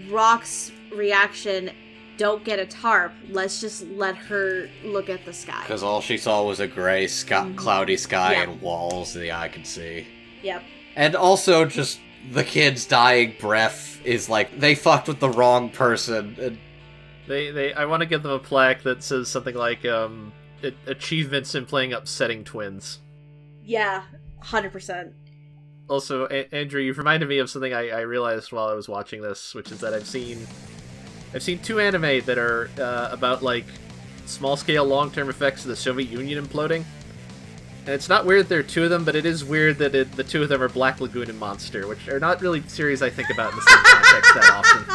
Rock's reaction, don't get a tarp, let's just let her look at the sky. Because all she saw was a gray, cloudy sky Yeah. and walls the eye could see. Yep. And also, just the kid's dying breath is like, they fucked with the wrong person. And I want to give them a plaque that says something like, achievements in playing upsetting twins. Yeah, 100%. Also, Andrew, you've reminded me of something I realized while I was watching this, which is that I've seen 2 anime that are about, like, small-scale long-term effects of the Soviet Union imploding. And it's not weird there are 2 of them, but it is weird that the 2 of them are Black Lagoon and Monster, which are not really series I think about in the same context that often.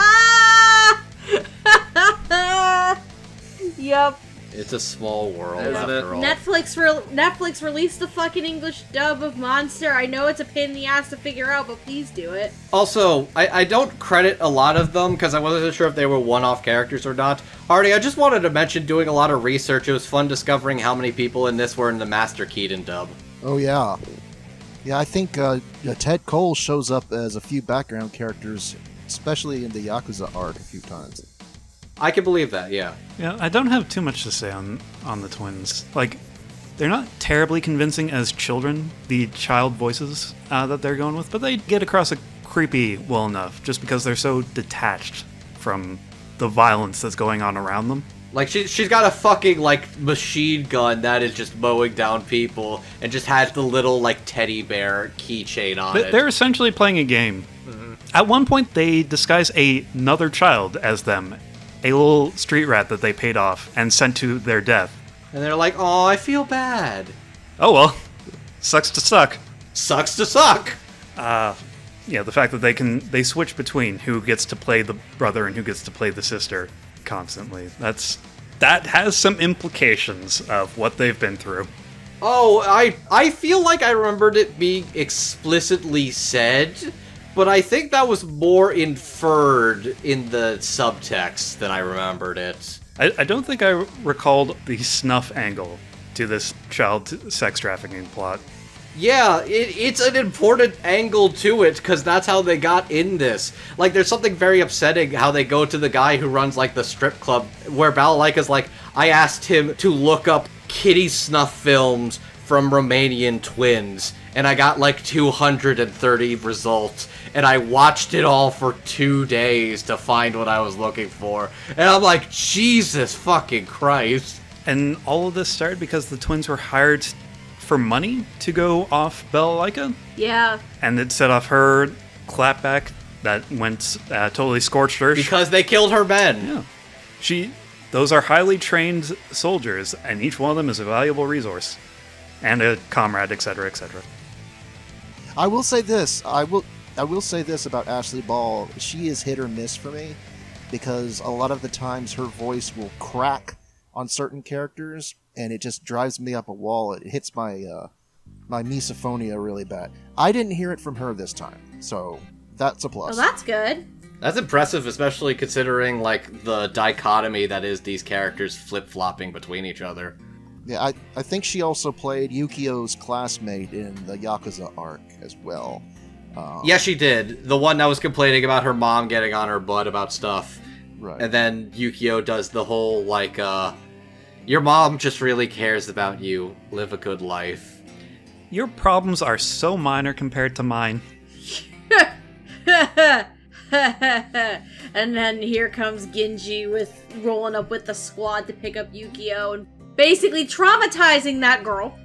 Yep. it's a small world, Isn't after it? all. Netflix released the fucking English dub of Monster. I know it's a pain in the ass to figure out, but please do it. Also, I don't credit a lot of them, because I wasn't sure if they were one-off characters or not. Hardy, I just wanted to mention doing a lot of research. It was fun discovering how many people in this were in the Master Keaton dub. Oh, yeah. Yeah, I think Ted Cole shows up as a few background characters, especially in the Yakuza arc a few times. I can believe that, yeah. Yeah, I don't have too much to say on the twins. Like, they're not terribly convincing as children, the child voices that they're going with, but they get across a creepy well enough just because they're so detached from the violence that's going on around them. Like, she's got a fucking, like, machine gun that is just mowing down people and just has the little, like, teddy bear keychain on it. They're essentially playing a game. Mm-hmm. At one point, they disguise another child as them, a little street rat that they paid off and sent to their death. And they're like, oh, I feel bad. Oh well, sucks to suck. Sucks to suck! Yeah, the fact that they switch between who gets to play the brother and who gets to play the sister constantly. That has some implications of what they've been through. Oh, I feel like I remembered it being explicitly said, but I think that was more inferred in the subtext than I remembered it. I don't think I recalled the snuff angle to this child sex trafficking plot. Yeah, it's an important angle to it, because that's how they got in this. Like, there's something very upsetting how they go to the guy who runs, like, the strip club, where Balalaika's like, I asked him to look up kitty snuff films from Romanian twins, and I got, like, 230 results, and I watched it all for 2 days to find what I was looking for. And I'm like, Jesus fucking Christ. And all of this started because the twins were hired for money to go off Balalaika, Yeah. and it set off her clapback that went totally scorched earth. Because they killed her men. Yeah, those are highly trained soldiers, and each one of them is a valuable resource, and a comrade, etc., etc. I will say this. I will say this about Ashley Ball. She is hit or miss for me, because a lot of the times her voice will crack on certain characters, and it just drives me up a wall. It hits my my misophonia really bad. I didn't hear it from her this time, so that's a plus. Well, that's good. That's impressive, especially considering, like, the dichotomy that is these characters flip-flopping between each other. Yeah, I think she also played Yukio's classmate in the Yakuza arc as well. Yeah, she did. The one that was complaining about her mom getting on her butt about stuff. Right. And then Yukio does the whole, like, your mom just really cares about you. Live a good life. Your problems are so minor compared to mine. And then here comes Genji with rolling up with the squad to pick up Yukio and basically traumatizing that girl.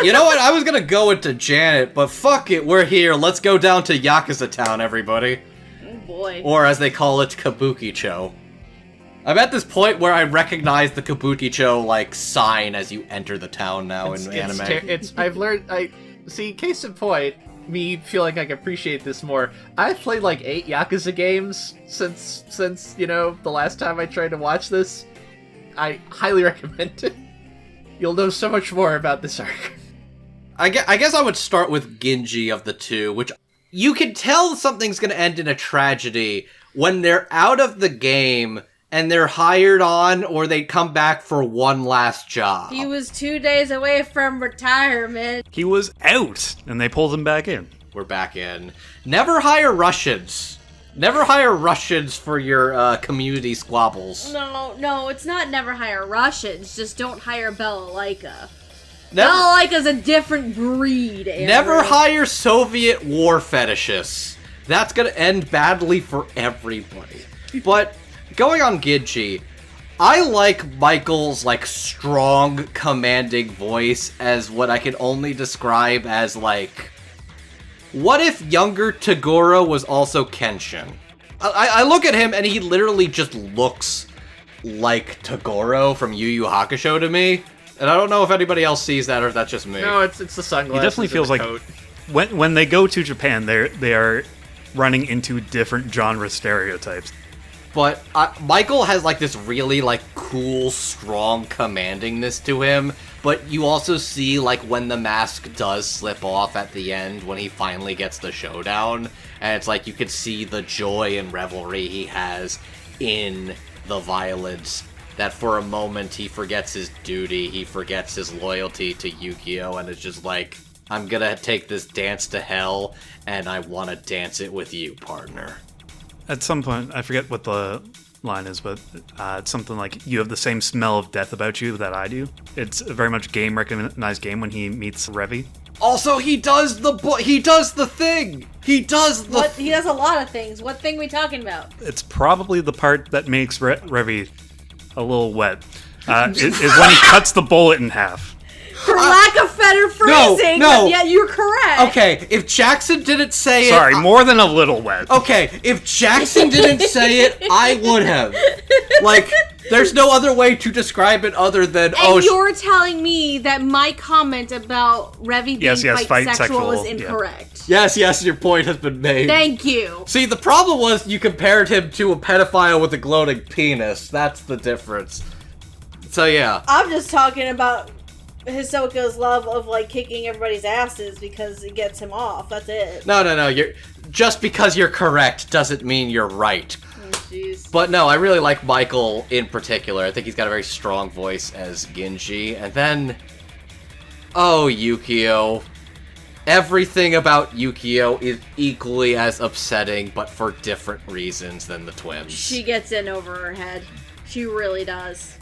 You know what? I was gonna go into Janet, but fuck it, we're here. Let's go down to Yakuza Town, everybody. Oh boy. Or as they call it, Kabukicho. I'm at this point where I recognize the Kabukicho, like, sign as you enter the town now in anime. I've learned, see, case in point, me feel like I can appreciate this more, I've played like 8 Yakuza games since the last time I tried to watch this. I highly recommend it. You'll know so much more about this arc. I guess I would start with Genji of the two, which you can tell something's going to end in a tragedy when they're out of the game and they're hired on or they come back for one last job. He was 2 days away from retirement. He was out, and they pulled him back in. We're back in. Never hire Russians. Never hire Russians for your community squabbles. No, it's not never hire Russians. Just don't hire Balalaika. Never, Balalaika's a different breed, Andrew. never hire Soviet war fetishists. That's gonna end badly for everybody. But going on Genji, I like Michael's strong, commanding voice as what I can only describe as what if younger Toguro was also Kenshin? I look at him and he literally just looks like Toguro from Yu Yu Hakusho to me. And I don't know if anybody else sees that or if that's just me. No, it's the sunglasses. He definitely feels and like the coat. when they go to Japan, they are running into different genre stereotypes. But Michael has this really cool, strong commandingness to him. But you also see when the mask does slip off at the end when he finally gets the showdown. And it's you can see the joy and revelry he has in the violence. That for a moment he forgets his duty, he forgets his loyalty to Yukio, and it's just I'm gonna take this dance to hell, and I want to dance it with you, partner. At some point, I forget what the line is, but it's something like, you have the same smell of death about you that I do. It's very much game recognized game when he meets Revi. Also, he does the thing! He does He does a lot of things. What thing we talking about? It's probably the part that makes Revi a little wet. Is when he cuts the bullet in half. For lack of better phrasing, no. but yeah, you're correct. Okay, if Jackson didn't say Sorry, more than a little wet. Okay, if Jackson didn't say it, I would have. There's no other way to describe it other than, And you're telling me that my comment about Revi being fight bisexual sexual, is incorrect. Yes, your point has been made. Thank you. See, the problem was you compared him to a pedophile with a gloating penis. That's the difference. So, yeah. I'm just talking about Hisoka's love of kicking everybody's asses because it gets him off. That's it. No. Just because you're correct doesn't mean you're right. Jeez. But no, I really like Michael in particular. I think he's got a very strong voice as Genji. And then, Yukio. Everything about Yukio is equally as upsetting, but for different reasons than the twins. She gets in over her head. She really does.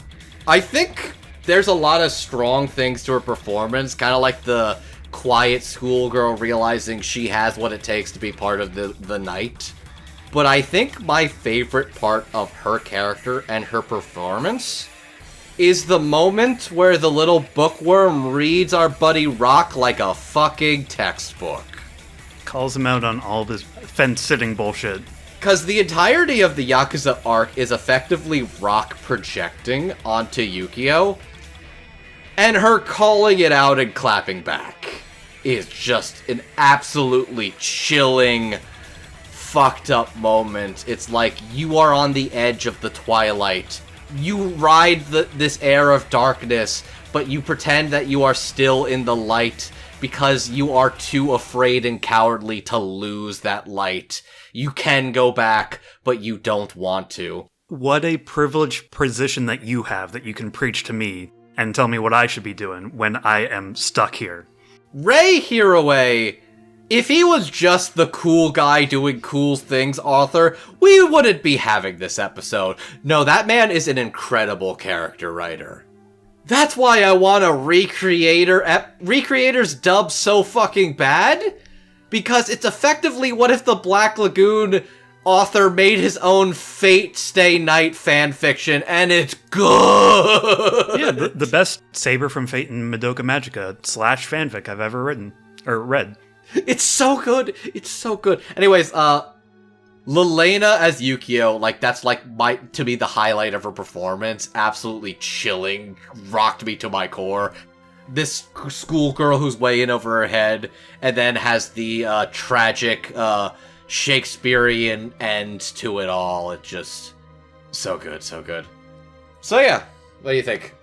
I think there's a lot of strong things to her performance, kind of like the quiet schoolgirl realizing she has what it takes to be part of the night. But I think my favorite part of her character and her performance is the moment where the little bookworm reads our buddy Rock like a fucking textbook. Calls him out on all of his fence-sitting bullshit. Because the entirety of the Yakuza arc is effectively Rock projecting onto Yukio, and her calling it out and clapping back is just an absolutely chilling, fucked up moment. It's like you are on the edge of the twilight. You ride this air of darkness, but you pretend that you are still in the light because you are too afraid and cowardly to lose that light. You can go back, but you don't want to. What a privileged position that you have, that you can preach to me and tell me what I should be doing when I am stuck here. Rei Hiroe, if he was just the cool guy doing cool things author, we wouldn't be having this episode. No, that man is an incredible character writer. That's why I want a Recreator's dub so fucking bad, because it's effectively what if the Black Lagoon author made his own Fate Stay Night fanfiction, and it's good! Yeah, the best Saber from Fate and Madoka Magica / fanfic I've ever written, or read. It's so good! It's so good. Anyways, Lelena as Yukio, that's to be the highlight of her performance. Absolutely chilling, rocked me to my core. this schoolgirl who's way in over her head, and then has the tragic Shakespearean end to it all. It just so good, so good. So yeah, what do you think?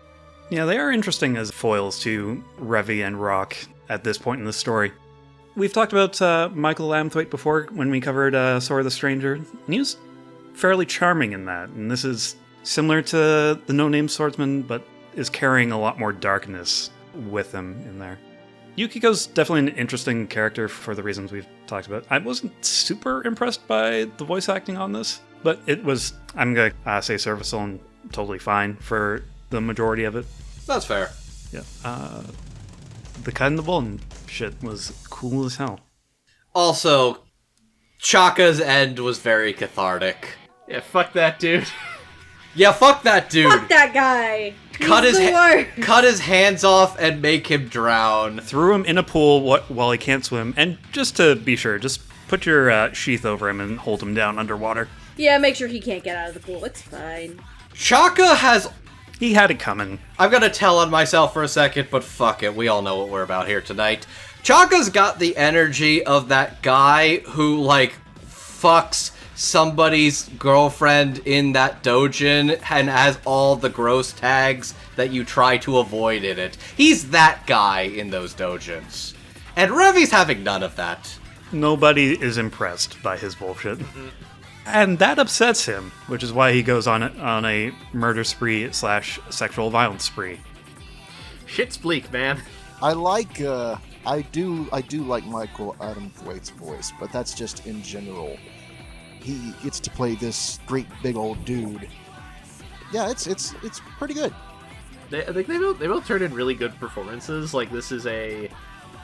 Yeah, they are interesting as foils to Revy and Rock at this point in the story. We've talked about Michael Lamthwaite before when we covered Sora the Stranger, and he was fairly charming in that, and this is similar to the No Name Swordsman, but is carrying a lot more darkness with him in there. Yukiko's definitely an interesting character for the reasons we've talked about. I wasn't super impressed by the voice acting on this, but it was, I'm going to say serviceable and totally fine for the majority of it. That's fair. Yeah. The cut in the bull and shit was cool as hell. Also, Chaka's end was very cathartic. Yeah, fuck that dude. Yeah, fuck that dude. Fuck that guy. Cut He's the worst. cut his hands off and make him drown. Threw him in a pool while he can't swim, and just to be sure, just put your sheath over him and hold him down underwater. Yeah, make sure he can't get out of the pool. It's fine. Chaka has... He had it coming. I'm gonna tell on myself for a second, but fuck it, we all know what we're about here tonight. Chaka's got the energy of that guy who, like, fucks somebody's girlfriend in that dojin and has all the gross tags that you try to avoid in it. He's that guy in those dojins. And Revy's having none of that. Nobody is impressed by his bullshit. And that upsets him, which is why he goes on a murder spree / sexual violence spree. Shit's bleak, man. I like I do like Michael Adamthwaite's voice, but that's just in general. He gets to play this great big old dude. Yeah, it's pretty good. They both turn in really good performances. Like, this is a...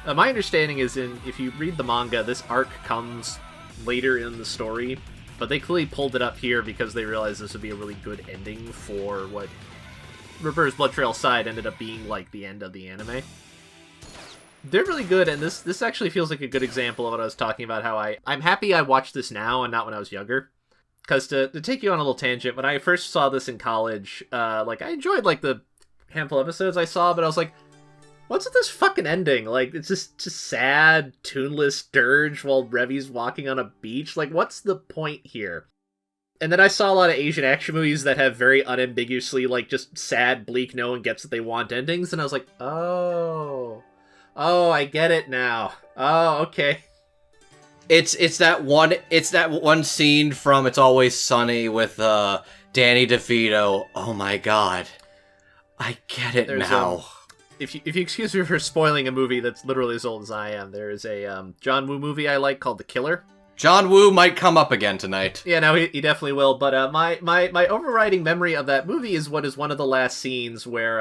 my understanding is, if you read the manga, this arc comes later in the story, but they clearly pulled it up here because they realized this would be a really good ending for what Reverse Blood Trail Side ended up being like the end of the anime. They're really good, and this actually feels like a good example of what I was talking about, how I'm happy I watched this now and not when I was younger. Because to take you on a little tangent, when I first saw this in college, like, I enjoyed, like, the handful of episodes I saw, but I was like, what's with this fucking ending? Like, it's just sad, tuneless dirge while Revy's walking on a beach. Like, what's the point here? And then I saw a lot of Asian action movies that have very unambiguously, like, just sad, bleak, no one gets what they want endings, and I was like, Oh, I get it now. Oh, okay. It's that one scene from It's Always Sunny with Danny DeVito. Oh my god. I get it now. If you excuse me for spoiling a movie that's literally as old as I am, there is a John Woo movie I like called The Killer. John Woo might come up again tonight. Yeah, no, he definitely will. But my overriding memory of that movie is what is one of the last scenes where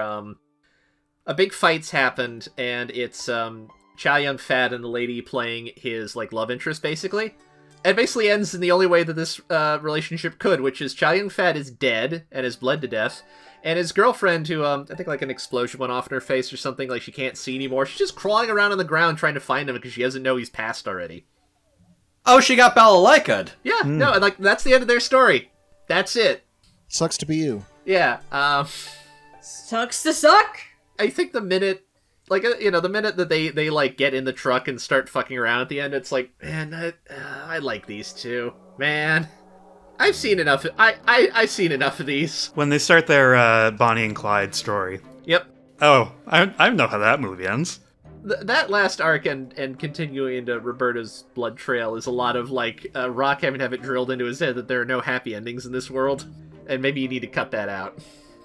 a big fight's happened, and it's Chow Yun-fat and the lady playing his, like, love interest, basically. It basically ends in the only way that this relationship could, which is Chow Yun-fat is dead and is bled to death, and his girlfriend, who, I think, like, an explosion went off in her face or something, like, she can't see anymore, she's just crawling around on the ground trying to find him because she doesn't know he's passed already. Oh, she got balalaicaed. Yeah, no, and, like, that's the end of their story. That's it. Sucks to be you. Yeah, Sucks to suck. I think the minute, like, the minute that they like, get in the truck and start fucking around at the end, it's like, man, I like these two. Man, I've seen enough. I've seen enough of these. When they start their Bonnie and Clyde story. Yep. Oh, I know how that movie ends. That last arc and continuing into Roberta's Blood Trail is a lot of, like, Rock having to have it drilled into his head that there are no happy endings in this world. And maybe you need to cut that out.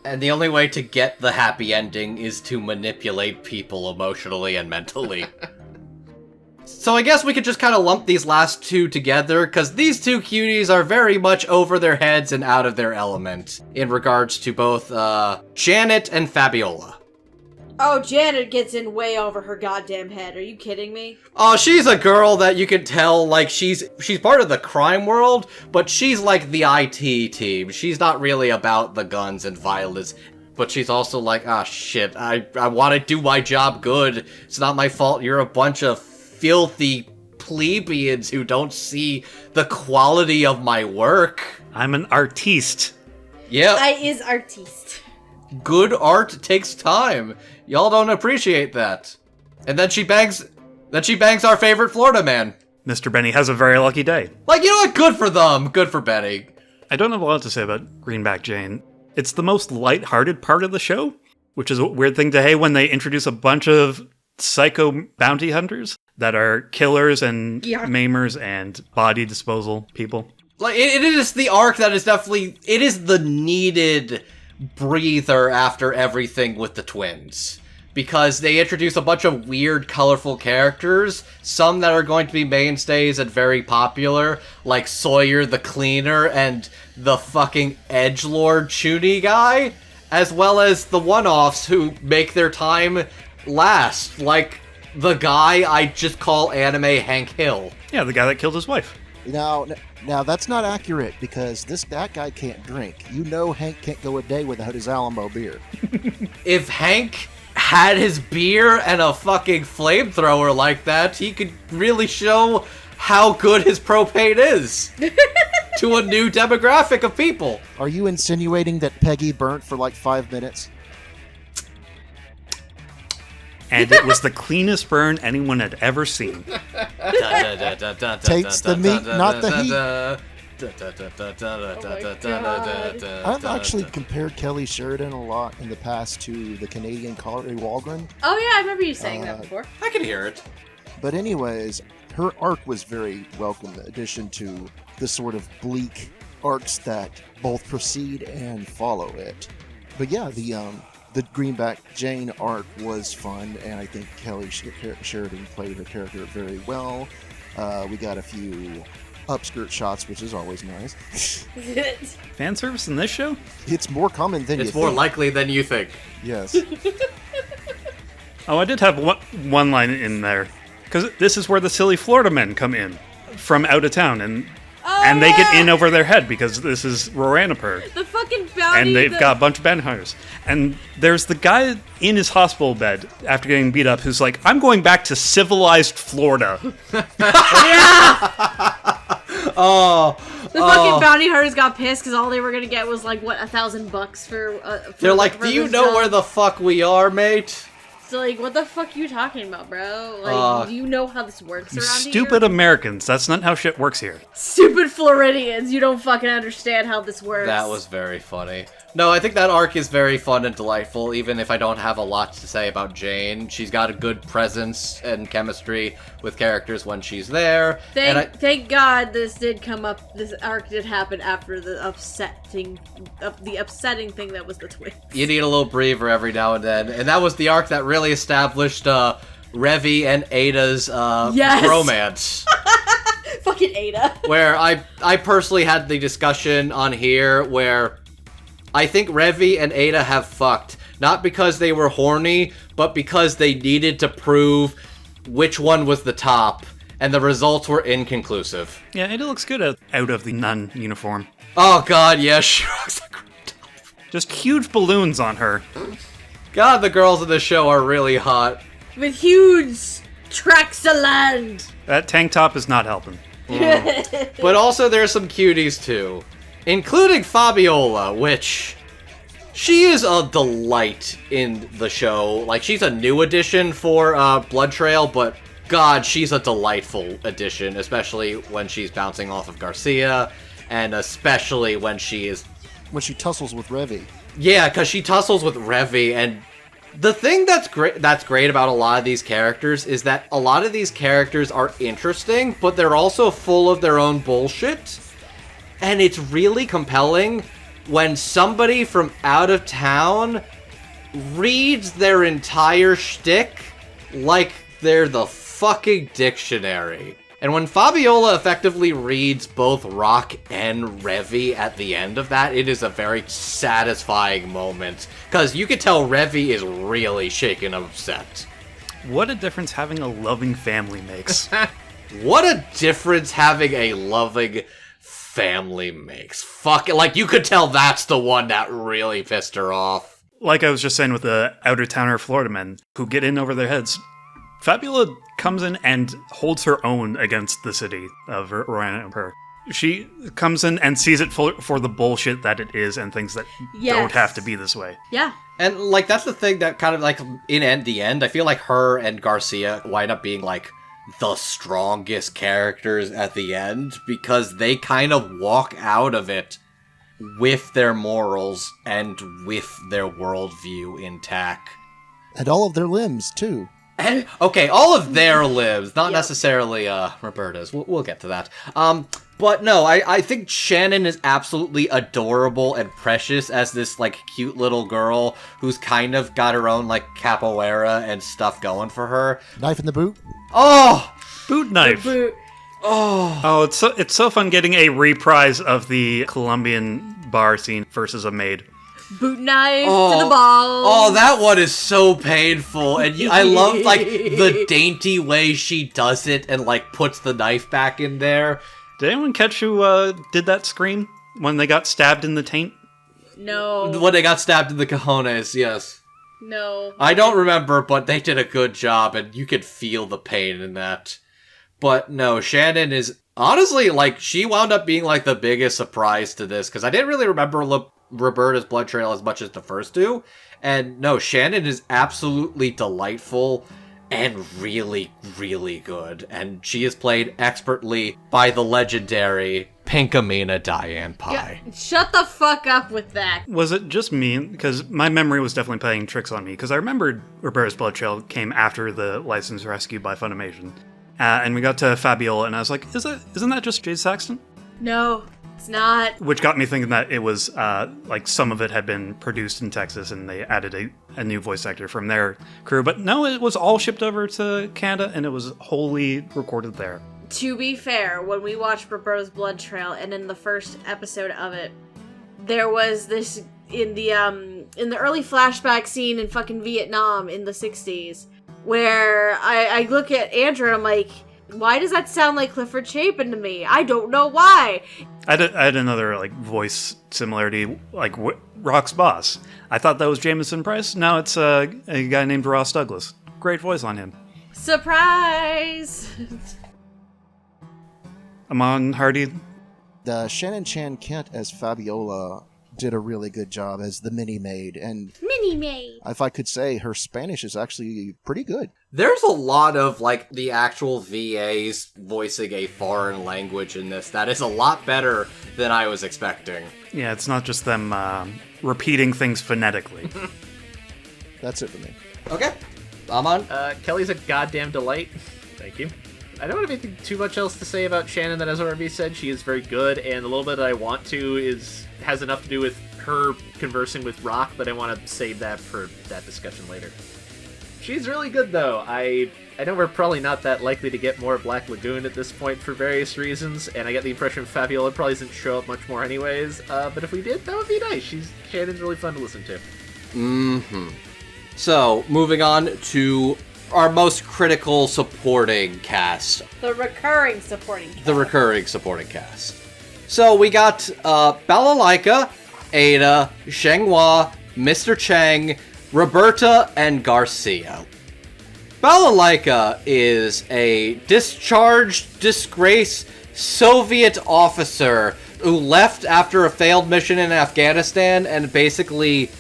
And the only way to get the happy ending is to manipulate people emotionally and mentally. So I guess we could just kind of lump these last two together, because these two cuties are very much over their heads and out of their element, in regards to both Janet and Fabiola. Oh, Janet gets in way over her goddamn head. Are you kidding me? Oh, she's a girl that you can tell, like, she's part of the crime world, but she's like the IT team. She's not really about the guns and violence, but she's also like, ah, shit, I want to do my job good. It's not my fault. You're a bunch of filthy plebeians who don't see the quality of my work. I'm an artiste. Yep. I is artiste. good art takes time. Y'all don't appreciate that. And then she bangs our favorite Florida man. Mr. Benny has a very lucky day. Like, you know what? Good for them. Good for Benny. I don't have a lot to say about Greenback Jane. It's the most light-hearted part of the show, which is a weird thing to say when they introduce a bunch of psycho bounty hunters that are killers and maimers and body disposal people. Like, it is the arc that is definitely... It is the needed breather after everything with the twins. Because they introduce a bunch of weird, colorful characters, some that are going to be mainstays and very popular, like Sawyer the Cleaner and the fucking edgelord Chuny guy, as well as the one-offs who make their time last, like the guy I just call anime Hank Hill. Yeah, the guy that killed his wife. Now that's not accurate because that guy can't drink. You know Hank can't go a day without his Alamo beer. If Hank had his beer and a fucking flamethrower like that, he could really show how good his propane is to a new demographic of people. Are you insinuating that Peggy burnt for like 5 minutes? And it was the cleanest burn anyone had ever seen. Takes the meat, not the heat. I've actually compared Kelly Sheridan a lot in the past to the Canadian Carly Walgren. Oh yeah, I remember you saying that before. I can hear it. But anyways, her arc was very welcome addition to the sort of bleak arcs that both precede and follow it. But yeah, the Greenback Jane arc was fun, and I think Kelly Sheridan played her character very well. We got a few upskirt shots, which is always nice. Fan service in this show? It's more common than you think. It's more likely than you think. Yes. Oh, I did have one line in there. Because this is where the silly Florida men come in from out of town, and they get in over their head because this is Roranapur. The fucking bounty. And they've got a bunch of bounty hunters. And there's the guy in his hospital bed after getting beat up who's like, I'm going back to civilized Florida. Yeah! Oh, the fucking bounty hunters got pissed because all they were gonna get was like what, $1,000 for they're like, do you know where the fuck we are, mate? So like, what the fuck are you talking about, bro? Like, do you know how this works You around stupid here? Americans. That's not how shit works here. Stupid Floridians. You don't fucking understand how this works. That was very funny. No, I think that arc is very fun and delightful, even if I don't have a lot to say about Jane. She's got a good presence and chemistry with characters when she's there. Thank God this did come up. This arc did happen after the upsetting thing that was the twins. You need a little breather every now and then, and that was the arc that really established Revy and Ada's romance. Fucking Ada. Where I personally had the discussion on here where I think Revy and Ada have fucked. Not because they were horny, but because they needed to prove which one was the top, and the results were inconclusive. Yeah, Ada looks good out of the nun uniform. Oh god, yes, she looks like just huge balloons on her. God, the girls in the show are really hot. With huge tracts of land. That tank top is not helping. But also there's some cuties too. Including Fabiola, which... she is a delight in the show. Like, she's a new addition for Blood Trail, but god, she's a delightful addition, especially when she's bouncing off of Garcia, and especially when she tussles with Revy. Yeah, because she tussles with Revy, and the thing that's great about a lot of these characters is that a lot of these characters are interesting, but they're also full of their own bullshit. And it's really compelling when somebody from out of town reads their entire shtick like they're the fucking dictionary. And when Fabiola effectively reads both Rock and Revy at the end of that, it is a very satisfying moment. Because you can tell Revy is really shaken upset. What a difference having a loving family makes. What a difference having a loving family makes. Fuck it, like you could tell that's the one that really pissed her off. Like I was just saying with the outer towner Florida men who get in over their heads, Fabiola comes in and holds her own against the city of Roranapur. She comes in and sees it for the bullshit that it is and things that don't have to be this way. Yeah. And, like, that's the thing that kind of, like, in the end, I feel like her and Garcia wind up being, like, the strongest characters at the end, because they kind of walk out of it with their morals and with their worldview intact. And all of their limbs, too. And, okay, all of their limbs, not necessarily Roberta's. We'll get to that. But no, I think Shannon is absolutely adorable and precious as this, like, cute little girl who's kind of got her own, like, capoeira and stuff going for her. Knife in the boot? Oh! Boot knife. Oh, it's so fun getting a reprise of the Colombian bar scene versus a maid. Boot knife to the balls. Oh, that one is so painful. And I love, like, the dainty way she does it and, like, puts the knife back in there. Did anyone catch who did that scream when they got stabbed in the taint? No. When they got stabbed in the cojones, yes. No. I don't remember, but they did a good job, and you could feel the pain in that. But no, Shannon is... Honestly, like, she wound up being, like, the biggest surprise to this, because I didn't really remember Roberta's Blood Trail as much as the first two. And no, Shannon is absolutely delightful and really, really good. And she is played expertly by the legendary Pinkamena Diane Pye. Yeah, shut the fuck up with that. Was it just me? Because my memory was definitely playing tricks on me. Because I remembered Roberta's Blood Trail came after the License Rescue by Funimation. And we got to Fabiola, and I was like, isn't that just Jade Saxton? No, it's not. Which got me thinking that it was, like, some of it had been produced in Texas, and they added a new voice actor from their crew. But no, it was all shipped over to Canada, and it was wholly recorded there. To be fair, when we watched Roberta's Blood Trail, and in the first episode of it, there was this, in the early flashback scene in fucking Vietnam in the 60s, where I look at Andrew and I'm like, why does that sound like Clifford Chapin to me? I don't know why. I had another, like, voice similarity, like Rock's boss. I thought that was Jameson Price. No, it's a guy named Ross Douglas. Great voice on him. Surprise! Amon Hardy. Shannon Chan Kent as Fabiola did a really good job as the mini-maid, and Mini-maid! if I could say, her Spanish is actually pretty good. There's a lot of, like, the actual VAs voicing a foreign language in this. That is a lot better than I was expecting. Yeah, it's not just them repeating things phonetically. That's it for me. Okay. Amon? Kelly's a goddamn delight. Thank you. I don't have anything too much else to say about Shannon that hasn't already been said. She is very good, and the little bit that I want to has enough to do with her conversing with Rock, but I want to save that for that discussion later. She's really good, though. I know we're probably not that likely to get more Black Lagoon at this point for various reasons, and I get the impression Fabiola probably doesn't show up much more anyways, but if we did, that would be nice. Shannon's really fun to listen to. Mm-hmm. So, moving on to our most critical supporting cast. The recurring supporting cast. The recurring supporting cast. So we got Balalaika, Ada, Shenghua, Mr. Cheng, Roberta, and Garcia. Balalaika is a discharged, disgraced Soviet officer who left after a failed mission in Afghanistan and basically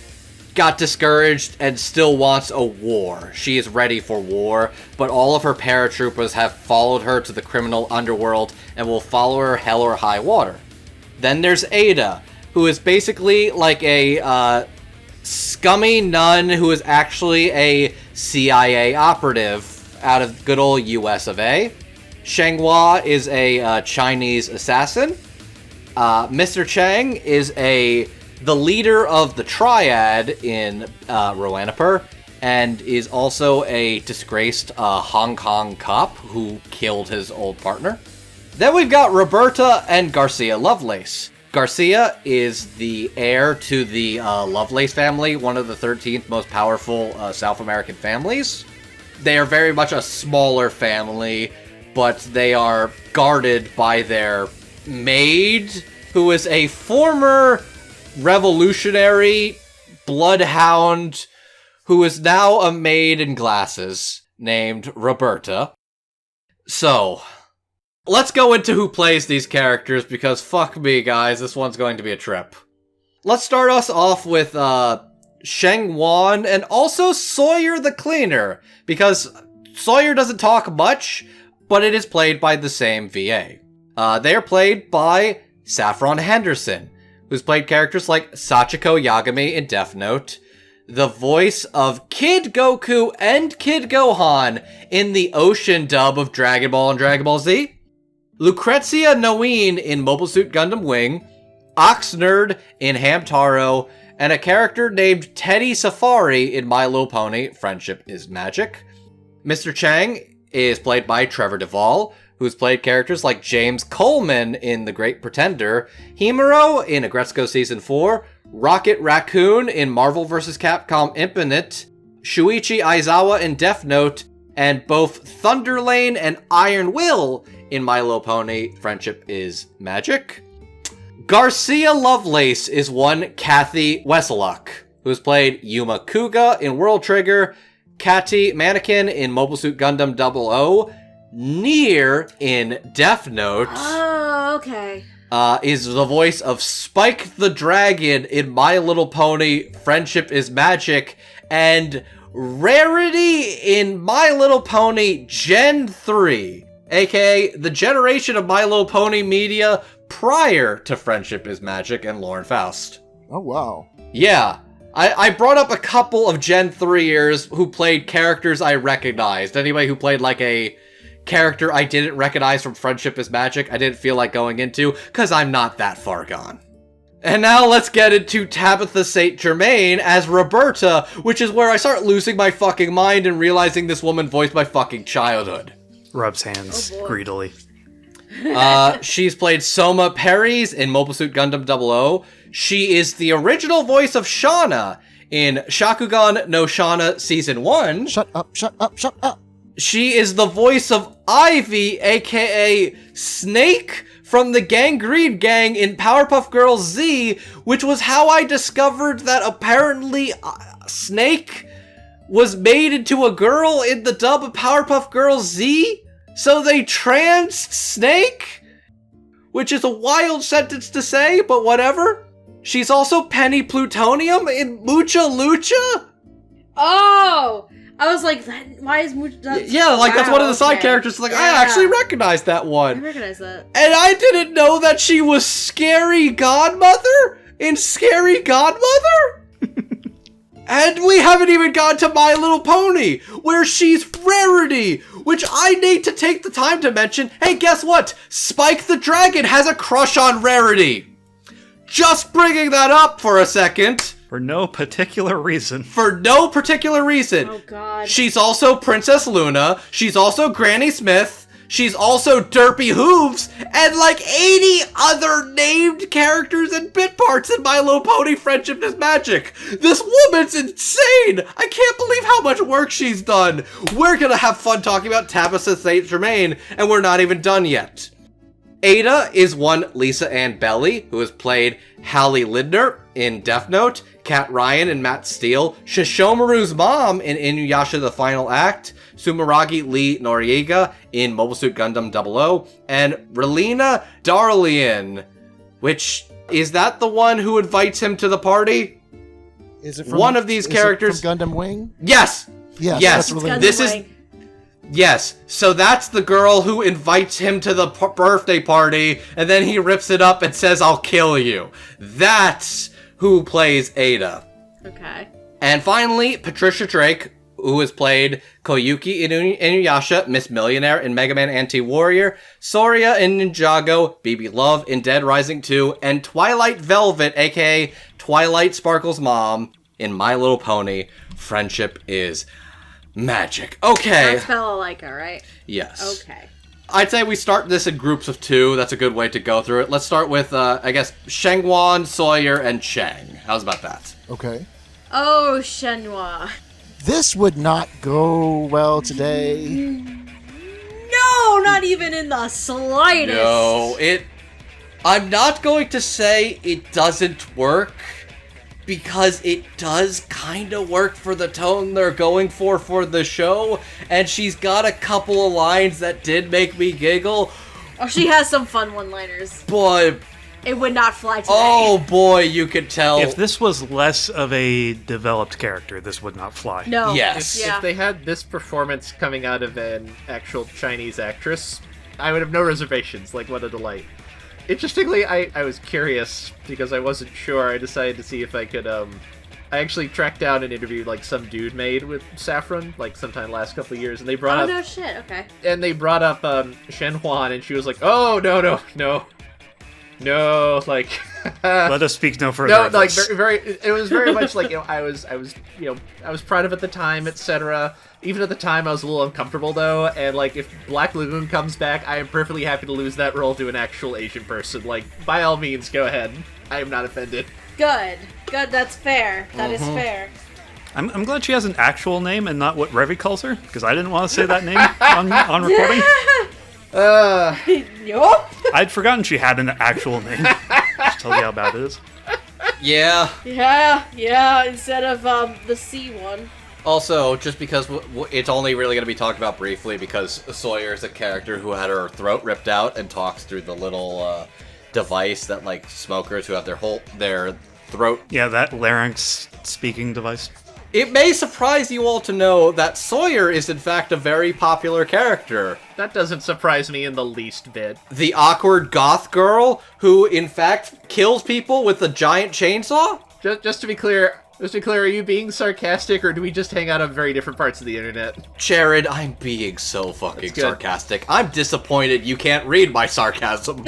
got discouraged and still wants a war. She is ready for war, but all of her paratroopers have followed her to the criminal underworld and will follow her hell or high water. Then there's Ada, who is basically like a scummy nun who is actually a CIA operative out of good old US of A. Shenghua is a Chinese assassin. Mr. Cheng is the leader of the Triad in Roanapur, and is also a disgraced Hong Kong cop who killed his old partner. Then we've got Roberta and Garcia Lovelace. Garcia is the heir to the Lovelace family, one of the 13th most powerful South American families. They are very much a smaller family, but they are guarded by their maid, who is a former revolutionary bloodhound who is now a maid in glasses named Roberta. So, let's go into who plays these characters, because fuck me, guys, this one's going to be a trip. Let's start us off with Sheng Wan and also Sawyer the Cleaner, because Sawyer doesn't talk much, but it is played by the same VA. They are played by Saffron Henderson, who's played characters like Sachiko Yagami in Death Note, the voice of Kid Goku and Kid Gohan in the Ocean dub of Dragon Ball and Dragon Ball Z, Lucrezia Noine in Mobile Suit Gundam Wing, Oxnard in Hamtaro, and a character named Teddy Safari in My Little Pony, Friendship is Magic. Mr. Chang is played by Trevor Duvall, who's played characters like James Coleman in The Great Pretender, Himuro in Agretsuko Season 4, Rocket Raccoon in Marvel vs. Capcom Infinite, Shuichi Aizawa in Death Note, and both Thunderlane and Iron Will in My Little Pony, Friendship is Magic. Garcia Lovelace is one Kathy Wesseluk, who's played Yuma Kuga in World Trigger, Catty Mannequin in Mobile Suit Gundam 00, Nier in Death Note. Oh, okay. Is the voice of Spike the Dragon in My Little Pony, Friendship is Magic, and Rarity in My Little Pony Gen 3, aka the generation of My Little Pony media prior to Friendship is Magic and Lauren Faust. Oh, wow. Yeah. I brought up a couple of Gen 3ers who played characters I recognized. Anybody who played like a character I didn't recognize from Friendship is Magic, I didn't feel like going into, because I'm not that far gone. And now let's get into Tabitha St. Germain as Roberta, which is where I start losing my fucking mind and realizing this woman voiced my fucking childhood. Rubs hands greedily. She's played Soma Perry's in Mobile Suit Gundam 00. She is the original voice of Shauna in Shakugan no Shauna Season 1. Shut up, shut up, shut up. She is the voice of Ivy, aka Snake, from the Gangrene Gang in Powerpuff Girls Z, which was how I discovered that apparently Snake was made into a girl in the dub of Powerpuff Girls Z. So they trans Snake? Which is a wild sentence to say, but whatever. She's also Penny Plutonium in Mucha Lucha? Oh! I was like, why is Mucha... Yeah, like that's one of the side characters. Like, I actually recognize that one. I recognize that. And I didn't know that she was Scary Godmother in Scary Godmother? And we haven't even gotten to My Little Pony, where she's Rarity, which I need to take the time to mention. Hey, guess what? Spike the Dragon has a crush on Rarity. Just bringing that up for a second. For no particular reason. For no particular reason. Oh, God. She's also Princess Luna. She's also Granny Smith. She's also Derpy Hooves, and like 80 other named characters and bit parts in My Little Pony Friendship is Magic. This woman's insane! I can't believe how much work she's done. We're gonna have fun talking about Tabitha St. Germain, and we're not even done yet. Ada is one Lisa Ann Belly, who has played Hallie Lindner in Death Note, Kat Ryan and Matt Steele, Shishomaru's mom in Inuyasha The Final Act, Sumeragi Lee Noriega in Mobile Suit Gundam 00, and Relina Darlian, which, is that the one who invites him to the party? Is it from one of these characters? From Gundam Wing? Yes! Yes. Yes, That's really this is... Yes, so that's the girl who invites him to the birthday party, and then he rips it up and says, I'll kill you. That's who plays Ada. Okay. And finally, Patricia Drake, who has played Koyuki in Inuyasha, Miss Millionaire in Mega Man Anti-Warrior, Soria in Ninjago, BB Love in Dead Rising 2, and Twilight Velvet, aka Twilight Sparkle's mom, in My Little Pony, Friendship is Magic. Okay. That's Bella-Laika, right? Yes. Okay. I'd say we start this in groups of 2. That's a good way to go through it. Let's start with, I guess, Shengwan, Sawyer, and Chang. How's about that? Okay. Oh, Shenhua. This would not go well today. No, not even in the slightest. No, I'm not going to say it doesn't work, because it does kind of work for the tone they're going for the show, and she's got a couple of lines that did make me giggle, Oh, she has some fun one-liners. Boy, It would not fly today. oh boy, you could tell. If this was less of a developed character, this would not fly. No. Yes. Yeah. If they had this performance coming out of an actual Chinese actress, I would have no reservations. Like, what a delight. Interestingly, I was curious because I wasn't sure. I decided to see if I could, I actually tracked down an interview like some dude made with Saffron, like sometime last couple of years, and they brought Oh, up no shit. Okay. and they brought up Shen Huan, and she was like, "Oh no, like Let us speak no further. no, of like this. very, it was very much like I was proud of it at the time, etc. Even at the time, I was a little uncomfortable though, and like if Black Lagoon comes back, I am perfectly happy to lose that role to an actual Asian person. Like by all means, go ahead. I am not offended. Good. That's fair. That is fair. I'm glad she has an actual name and not what Revy calls her, because I didn't want to say that name on recording. Yup. I'd forgotten she had an actual name. Just tell you how bad it is. Yeah. Yeah, instead of the C one. Also, just because it's only really going to be talked about briefly, because Sawyer is a character who had her throat ripped out and talks through the little device that like smokers who have their throat. Yeah, that larynx speaking device. It may surprise you all to know that Sawyer is in fact a very popular character. That doesn't surprise me in the least bit. The awkward goth girl who in fact kills people with a giant chainsaw? Just to be clear, are you being sarcastic, or do we just hang out on very different parts of the internet? Jared, I'm being so fucking That's good. sarcastic. I'm disappointed you can't read my sarcasm.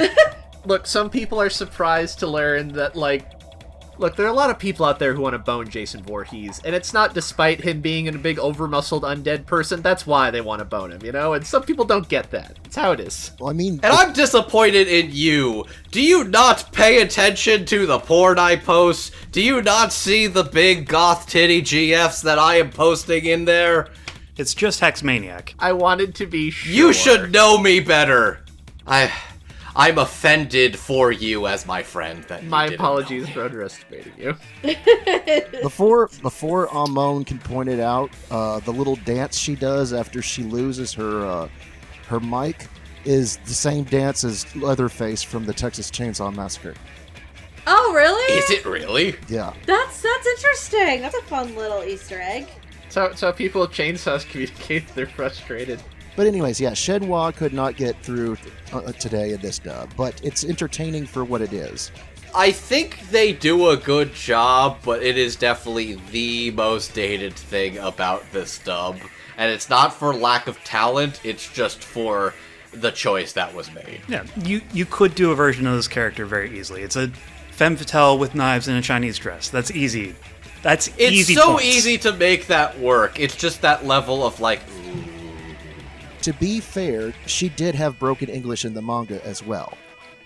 Look, some people are surprised to learn that, look, there are a lot of people out there who want to bone Jason Voorhees, and it's not despite him being a big over-muscled undead person. That's why they want to bone him, you know? And some people don't get that. It's how it is. Well, I mean, And I'm disappointed in you. Do you not pay attention to the porn I post? Do you not see the big goth titty GFs that I am posting in there? It's just Hexmaniac. I wanted to be sure. You should know me better. I'm offended for you as my friend. That you My didn't apologies know. for underestimating you. before Amon can point it out, the little dance she does after she loses her mic is the same dance as Leatherface from the Texas Chainsaw Massacre. Oh, really? Is it really? Yeah. That's interesting. That's a fun little Easter egg. So people with chainsaws communicate they're frustrated. But anyways, yeah, Shenhua could not get through today in this dub, but it's entertaining for what it is. I think they do a good job, but it is definitely the most dated thing about this dub. And it's not for lack of talent, it's just for the choice that was made. Yeah, you could do a version of this character very easily. It's a femme fatale with knives in a Chinese dress. That's easy. That's It's easy so points. easy to make that work. It's just that level of like, To be fair, she did have broken English in the manga as well.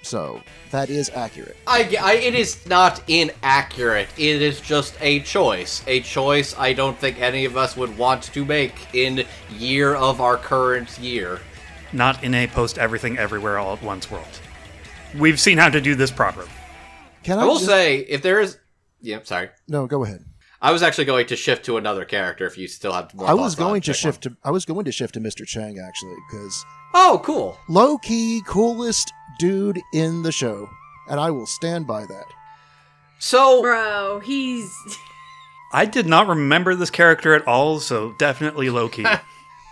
So, that is accurate. it is not inaccurate. It is just a choice. A choice I don't think any of us would want to make in year of our current year. Not in a post everything everywhere all at once world. We've seen how to do this properly. Can I will just- say, if there is... Yeah, sorry. No, go ahead. I was actually going to shift to another character if you still have more I was thoughts on going to Chick shift to Mr. Chang actually, because Oh, cool. low key coolest dude in the show, and I will stand by that. So, Bro, he's... I did not remember this character at all, so definitely low key.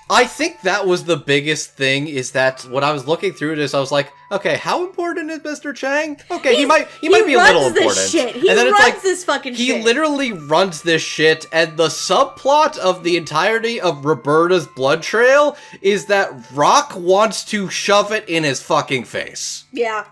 I think that was the biggest thing, is that when I was looking through this, I was like, okay, how important is Mr. Chang? Okay, he might be a little runs this important. shit. He and then runs this fucking he shit. literally runs this shit, and the subplot of the entirety of Roberta's blood trail is that Rock wants to shove it in his fucking face. Yeah.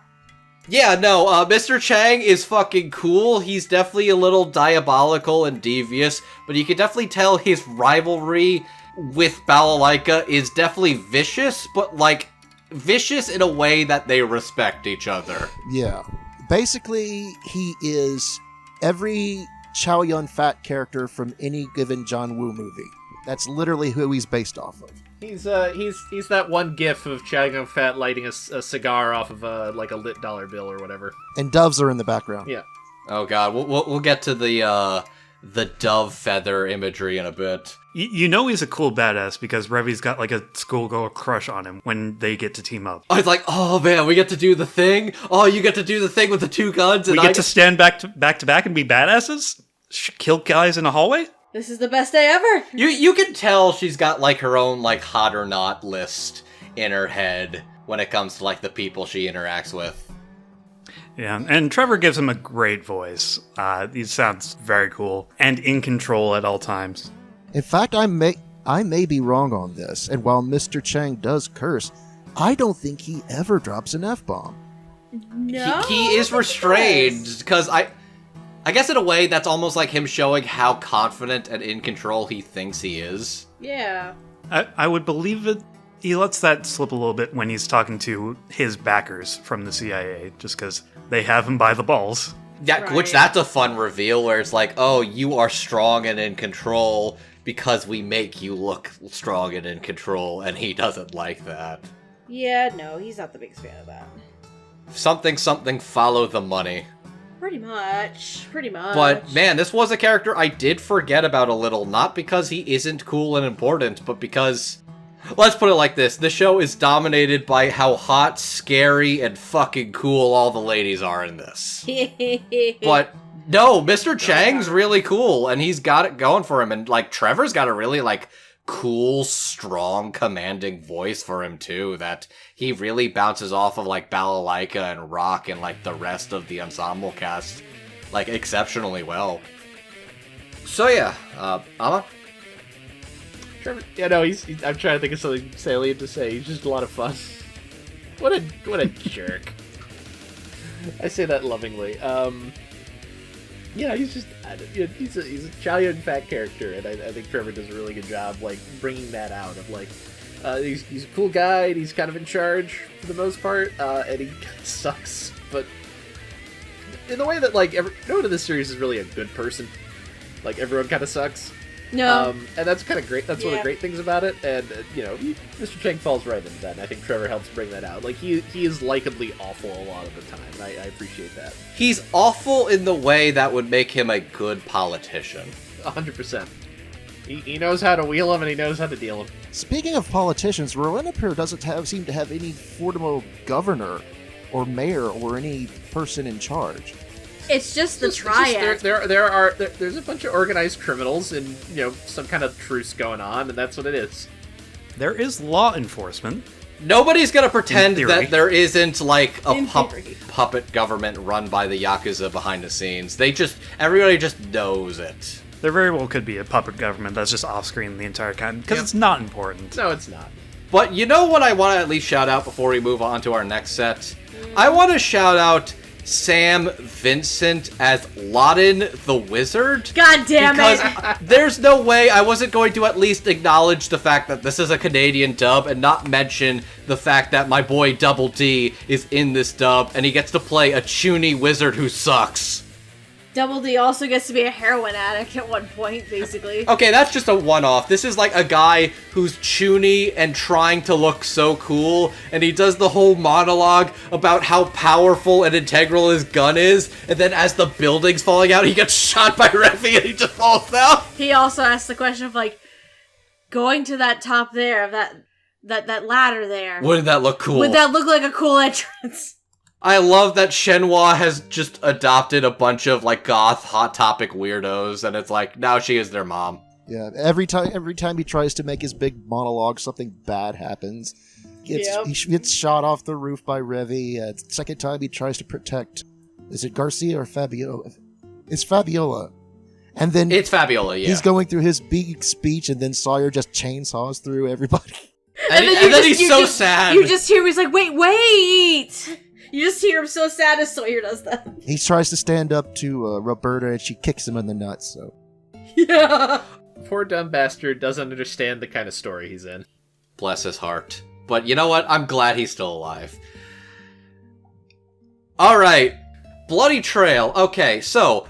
Yeah, no, Mr. Chang is fucking cool. He's definitely a little diabolical and devious, but you can definitely tell his rivalry with Balalaika is definitely vicious, but like vicious in a way that they respect each other. Yeah. Basically, he is every Chow Yun Fat character from any given John Woo movie. That's literally who he's based off of. He's that one gif of Chow Yun Fat lighting a cigar off of a lit dollar bill or whatever. And doves are in the background. Yeah. Oh god, we'll get to the dove feather imagery in a bit. You know he's a cool badass because Revi's got like a schoolgirl crush on him when they get to team up. I was like, oh man, we get to do the thing. Oh, you get to do the thing with the 2 guns, and We get to stand back to back and be badasses? Kill guys in a hallway? This is the best day ever. You can tell she's got like her own like hot or not list in her head when it comes to like the people she interacts with. Yeah, and Trevor gives him a great voice. He sounds very cool and in control at all times. In fact, I may be wrong on this, and while Mr. Chang does curse, I don't think he ever drops an F-bomb. No, He is restrained because I guess in a way that's almost like him showing how confident and in control he thinks he is. Yeah. I would believe it. He lets that slip a little bit when he's talking to his backers from the CIA, just because they have him by the balls. Yeah, Right. which that's a fun reveal where it's like, oh, you are strong and in control because we make you look strong and in control, and he doesn't like that. Yeah, no, he's not the biggest fan of that. Something, follow the money. Pretty much. But man, this was a character I did forget about a little, not because he isn't cool and important, but because... Let's put it like this, the show is dominated by how hot, scary, and fucking cool all the ladies are in this. But no, Mr. Chang's really cool, and he's got it going for him, and like Trevor's got a really like cool, strong, commanding voice for him too, that he really bounces off of like Balalaika and Rock and like the rest of the ensemble cast like exceptionally well. So yeah, Amon? Trevor, yeah, no, he's I'm trying to think of something salient to say. He's just a lot of fun. What a jerk. I say that lovingly. Yeah, he's just he's a jolly and fat character, and I think Trevor does a really good job like bringing that out of like he's a cool guy and he's kind of in charge for the most part, and he kind of sucks, but in the way that like no one in this series is really a good person. Like everyone kind of sucks. No. And that's kind of great. That's one of the great things about it. And, Mr. Chang falls right into that. And I think Trevor helps bring that out. Like, he is likably awful a lot of the time. I appreciate that. He's awful in the way that would make him a good politician. 100%. He knows how to wheel them and he knows how to deal them. Speaking of politicians, Rolenapur doesn't seem to have any formal governor or mayor or any person in charge. It's just the triad. There's a bunch of organized criminals and, some kind of truce going on, and that's what it is. There is law enforcement. Nobody's gonna pretend theory. that there isn't, like, a theory. puppet government run by the Yakuza behind the scenes. Everybody just knows it. There very well could be a puppet government that's just off-screen the entire time, because it's not important. No, it's not. But you know what I want to at least shout out before we move on to our next set? I want to shout out Sam Vincent as Loudon the Wizard. God damn because it! there's no way I wasn't going to at least acknowledge the fact that this is a Canadian dub and not mention the fact that my boy Double D is in this dub and he gets to play a chuny wizard who sucks. Double D also gets to be a heroin addict at one point, basically. Okay, that's just a one-off. This is like a guy who's chuny and trying to look so cool, and he does the whole monologue about how powerful and integral his gun is, and then as the building's falling out, he gets shot by Reffy and he just falls down. He also asks the question of, like, going to that top there, of that ladder there. Wouldn't that look cool? Would that look like a cool entrance? I love that Shenhua has just adopted a bunch of, like, goth, Hot Topic weirdos, and it's like, now she is their mom. Yeah, every time he tries to make his big monologue, something bad happens. He gets shot off the roof by Revy. Second time he tries to protect... Is it Garcia or Fabiola? It's Fabiola. And then... It's Fabiola, yeah. He's going through his big speech, and then Sawyer just chainsaws through everybody. And then he's so sad. You just hear him, he's like, wait! You just hear him so sad as Sawyer does that. He tries to stand up to Roberta, and she kicks him in the nuts, so... Yeah! Poor dumb bastard doesn't understand the kind of story he's in. Bless his heart. But you know what? I'm glad he's still alive. Alright. Bloody Trail. Okay, so...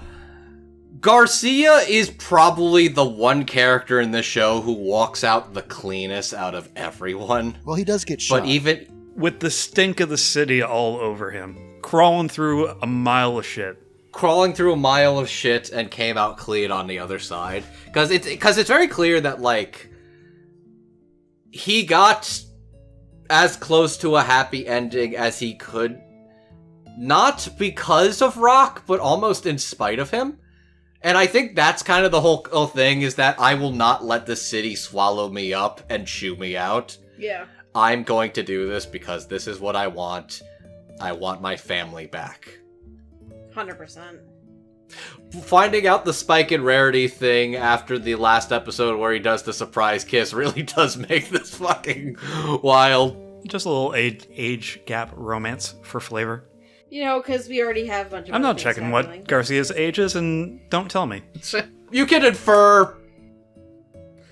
Garcia is probably the one character in this show who walks out the cleanest out of everyone. Well, he does get shot. But even... With the stink of the city all over him, crawling through a mile of shit. crawling through a mile of shit and came out clean on the other side. Because it's very clear that, like, he got as close to a happy ending as he could. Not because of Rock, but almost in spite of him. And I think that's kind of the whole thing, is that I will not let the city swallow me up and chew me out. Yeah. I'm going to do this because this is what I want. I want my family back. 100%. Finding out the spike in rarity thing after the last episode where he does the surprise kiss really does make this fucking wild. Just a little age gap romance for flavor. You know, because we already have a bunch of I'm other not things checking happening. what Garcia's age is, and don't tell me. You can infer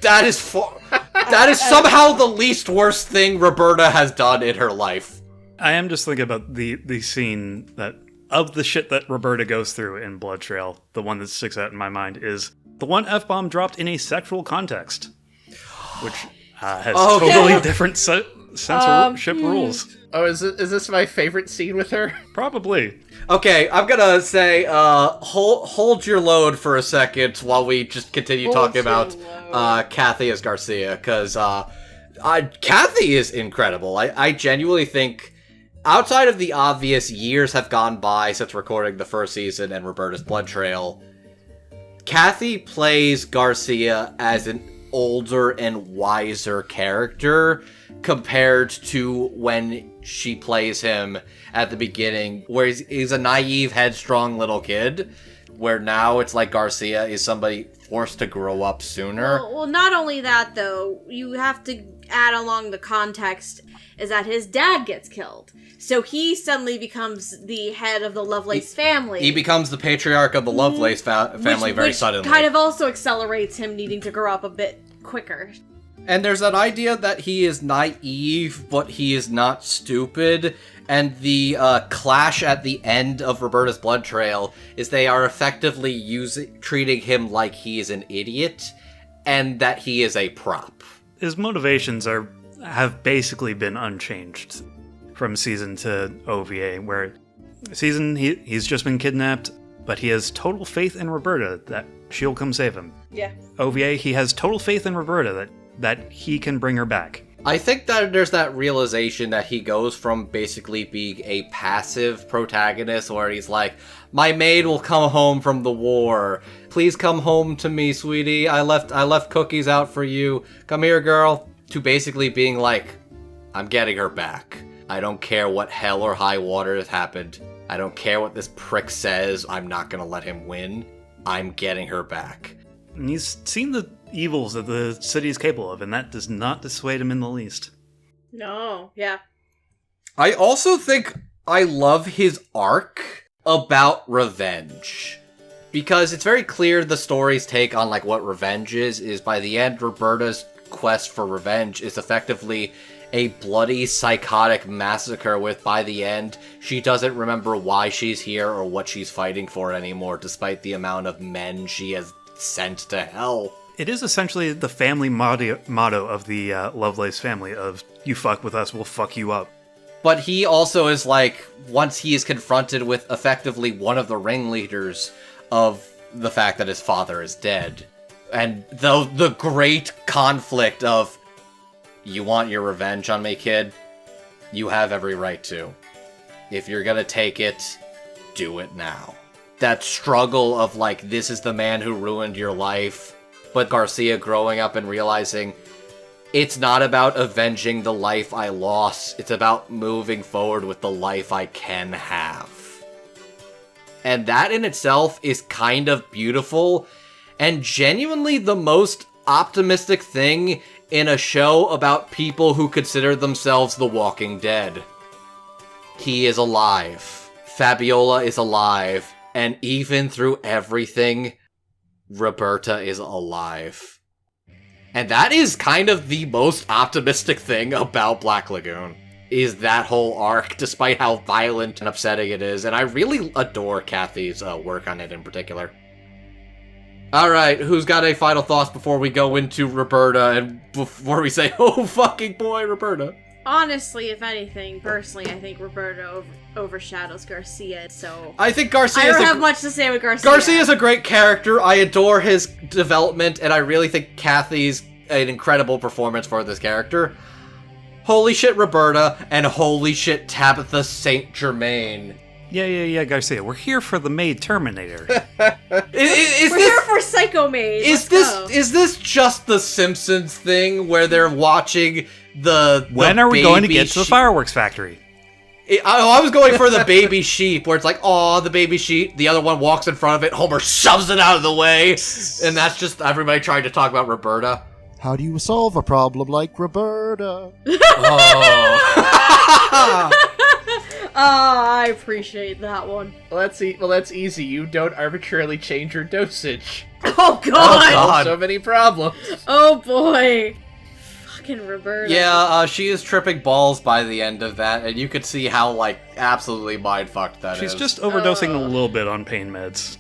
that is somehow the least worst thing Roberta has done in her life. I am just thinking about the scene that, of the shit that Roberta goes through in Blood Trail, the one that sticks out in my mind is the one F-bomb dropped in a sexual context, which has totally different censorship rules. Oh, is this my favorite scene with her? Probably. Okay, I'm gonna say, hold your load for a second while we just continue talking about Kathy as Garcia, because Kathy is incredible. I genuinely think, outside of the obvious years have gone by since recording the first season and Roberta's Blood Trail, Kathy plays Garcia as an older and wiser character compared to when she plays him at the beginning, where he's a naive, headstrong little kid, where now it's like Garcia is somebody forced to grow up sooner. Well, not only that, though, you have to add along the context is that his dad gets killed. So he suddenly becomes the head of the Lovelace family. He becomes the patriarch of the Lovelace family very suddenly. Kind of also accelerates him needing to grow up a bit quicker. And there's that idea that he is naive, but he is not stupid. And the clash at the end of Roberta's Blood Trail is they are effectively treating him like he is an idiot, and that he is a prop. His motivations have basically been unchanged from season to OVA, where season he's just been kidnapped, but he has total faith in Roberta that she'll come save him. Yeah. OVA, he has total faith in Roberta that he can bring her back. I think that there's that realization that he goes from basically being a passive protagonist where he's like, my maid will come home from the war. Please come home to me, sweetie. I left cookies out for you. Come here, girl. To basically being like, I'm getting her back. I don't care what hell or high water has happened. I don't care what this prick says. I'm not gonna let him win. I'm getting her back. And he's seen the evils that the city is capable of, and that does not dissuade him in the least. No, yeah. I also think I love his arc about revenge. Because it's very clear the story's take on like what revenge is by the end, Roberta's quest for revenge is effectively a bloody, psychotic massacre with, by the end, she doesn't remember why she's here or what she's fighting for anymore, despite the amount of men she has sent to hell. It is essentially the family motto of the Lovelace family of, you fuck with us, we'll fuck you up. But he also is like, once he is confronted with effectively one of the ringleaders of the fact that his father is dead, and the great conflict of, you want your revenge on me, kid? You have every right to. If you're gonna take it, do it now. That struggle of like, this is the man who ruined your life, but Garcia growing up and realizing it's not about avenging the life I lost, it's about moving forward with the life I can have. And that in itself is kind of beautiful, and genuinely the most optimistic thing in a show about people who consider themselves the Walking Dead. He is alive. Fabiola is alive. And even through everything, Roberta is alive. And that is kind of the most optimistic thing about Black Lagoon, is that whole arc, despite how violent and upsetting it is. And I really adore Kathy's work on it in particular. Alright, who's got any final thoughts before we go into Roberta and before we say, oh fucking boy, Roberta? Honestly, if anything, personally, I think Roberta overshadows Garcia, so... I think Garcia I don't have much to say with Garcia. Garcia's a great character. I adore his development, and I really think Kathy's an incredible performance for this character. Holy shit, Roberta, and holy shit, Tabitha St. Germain. Yeah, Garcia. We're here for the maid Terminator. We're here for Psycho Maid. Is this just the Simpsons thing where they're watching when are we going to get to the fireworks factory? I was going for the baby sheep, where it's like, aw, the baby sheep. The other one walks in front of it. Homer shoves it out of the way. And that's just everybody trying to talk about Roberta. How do you solve a problem like Roberta? I appreciate that one. Well, that's easy. You don't arbitrarily change your dosage. Oh god! So many problems. Oh boy. Fucking Roberta. Yeah, she is tripping balls by the end of that, and you could see how, like, absolutely mind-fucked that is. She's just overdosing a little bit on pain meds.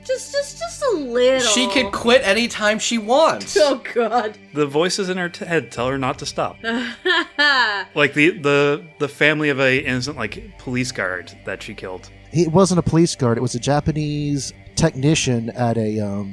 Just a little. She can quit anytime she wants. Oh god. The voices in her head tell her not to stop. Like the family of a innocent like police guard that she killed. It wasn't a police guard. It was a Japanese technician at a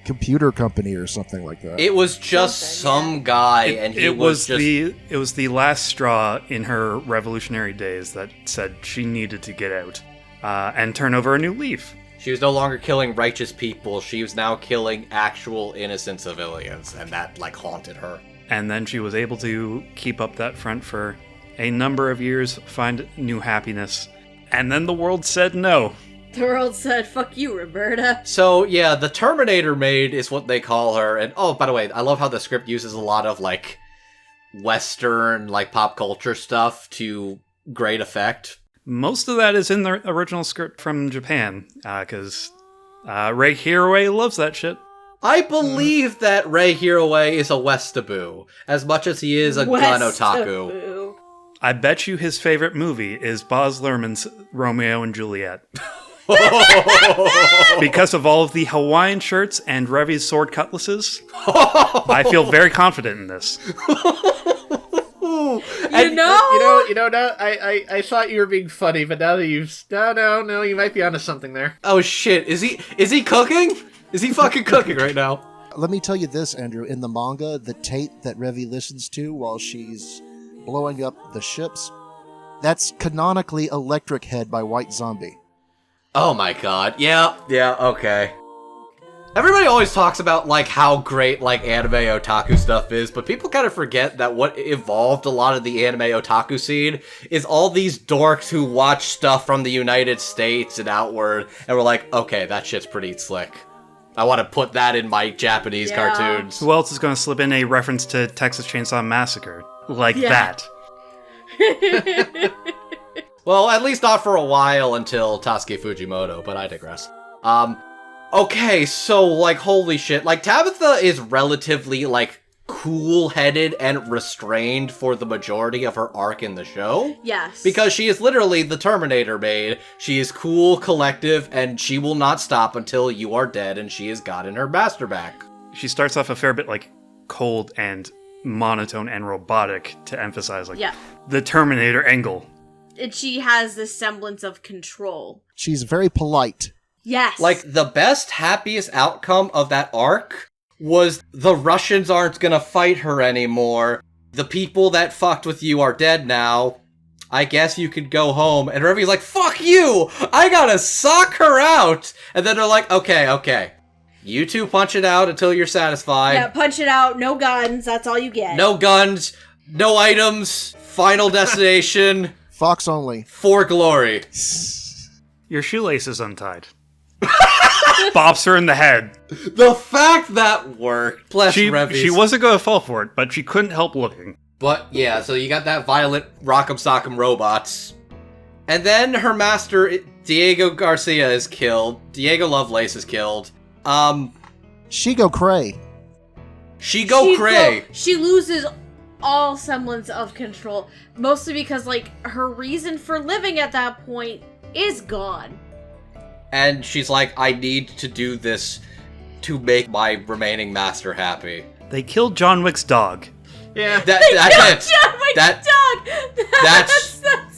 computer company or something like that. It was just some guy, and he was just... It was the last straw in her revolutionary days that said she needed to get out and turn over a new leaf. She was no longer killing righteous people. She was now killing actual innocent civilians, and that, like, haunted her. And then she was able to keep up that front for a number of years, find new happiness, and then the world said no. The world said, fuck you, Roberta. So, yeah, the Terminator maid is what they call her, and, oh, by the way, I love how the script uses a lot of, like, Western, like, pop culture stuff to great effect. Most of that is in the original script from Japan, because Ray Hiroe loves that shit. I believe that Ray Hiroe is a Westaboo, as much as he is a gun otaku. I bet you his favorite movie is Baz Luhrmann's Romeo and Juliet. Because of all of the Hawaiian shirts and Revi's sword cutlasses, I feel very confident in this. I thought you were being funny, but now that you've... No, you might be onto something there. Oh shit, is he cooking? Is he fucking cooking right now? Let me tell you this, Andrew. In the manga, the tape that Revi listens to while she's blowing up the ships, that's canonically Electric Head by White Zombie. Oh my god. Yeah, okay. Everybody always talks about, like, how great, like, anime otaku stuff is, but people kind of forget that what evolved a lot of the anime otaku scene is all these dorks who watch stuff from the United States and outward, and were like, okay, that shit's pretty slick. I want to put that in my Japanese cartoons. Who else is going to slip in a reference to Texas Chainsaw Massacre? Like that. Well, at least not for a while until Tasuke Fujimoto, but I digress. Okay, so, like, holy shit. Like, Tabitha is relatively, like, cool-headed and restrained for the majority of her arc in the show. Yes. Because she is literally the Terminator maid. She is cool, collective, and she will not stop until you are dead and she has gotten her master back. She starts off a fair bit, like, cold and monotone and robotic to emphasize, like, the Terminator angle. And she has this semblance of control. She's very polite. Yes. Like, the best, happiest outcome of that arc was the Russians aren't gonna fight her anymore. The people that fucked with you are dead now. I guess you could go home. And Revi's like, fuck you! I gotta sock her out! And then they're like, okay. You two punch it out until you're satisfied. Yeah, punch it out. No guns. That's all you get. No guns. No items. Final destination. Fox only. For glory. Your shoelace is untied. Bops her in the head. The fact that worked. Bless Revis. She wasn't going to fall for it, but she couldn't help looking. But yeah, so you got that violent Rock'em Sock'em Robots. And then her master, Diego Garcia, is killed. Diego Lovelace is killed. Shigo Cray. Shigo Cray. She loses all semblance of control. Mostly because, like, her reason for living at that point is gone. And she's like, I need to do this to make my remaining master happy. They killed John Wick's dog. Yeah. That's it. John my That- dog!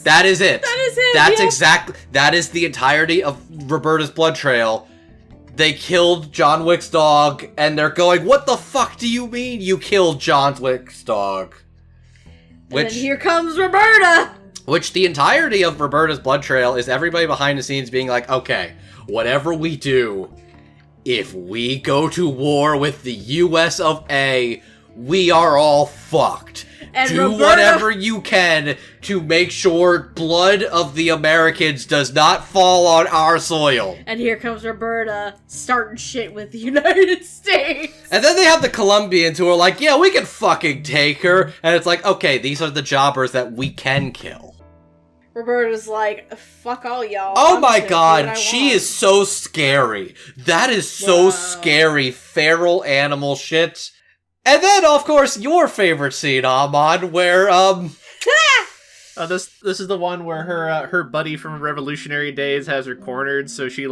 That is it. That is it, That's yeah. exactly. That is the entirety of Roberta's blood trail. They killed John Wick's dog, and they're going, "What the fuck do you mean you killed John Wick's dog?" And then here comes Roberta! Which the entirety of Roberta's blood trail is everybody behind the scenes being like, "Okay, whatever we do, if we go to war with the US of A, we are all fucked. And Do Roberta- whatever you can to make sure blood of the Americans does not fall on our soil." And here comes Roberta starting shit with the United States. And then they have the Colombians who are like, "Yeah, we can fucking take her." And it's like, okay, these are the jobbers that we can kill. Roberta's like, fuck all y'all. Oh I'm my just gonna do what god, I she want. is so scary. That is so Wow. scary, feral animal shit. And then, of course, your favorite scene, Amon, where, This is the one where her buddy from Revolutionary Days has her cornered, so she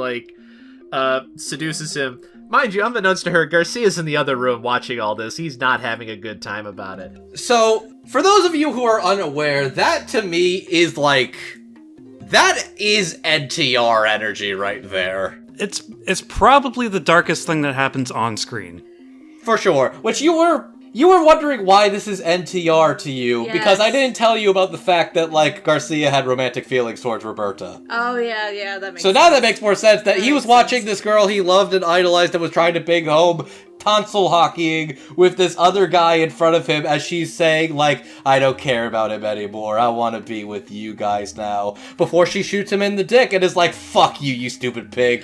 seduces him. Mind you, unbeknownst to her, Garcia's in the other room watching all this. He's not having a good time about it. So, for those of you who are unaware, that to me is that is NTR energy right there. It's probably the darkest thing that happens on screen. For sure. Which you were wondering why this is NTR to you, because I Yes. didn't tell you about the fact that, Garcia had romantic feelings towards Roberta. Oh, yeah, that makes So sense. now that makes more sense that he That was makes watching sense. this girl he loved and idolized and was trying to bring home tonsil hockeying with this other guy in front of him as she's saying, "I don't care about him anymore. I want to be with you guys now." Before she shoots him in the dick and is like, "Fuck you, you stupid pig."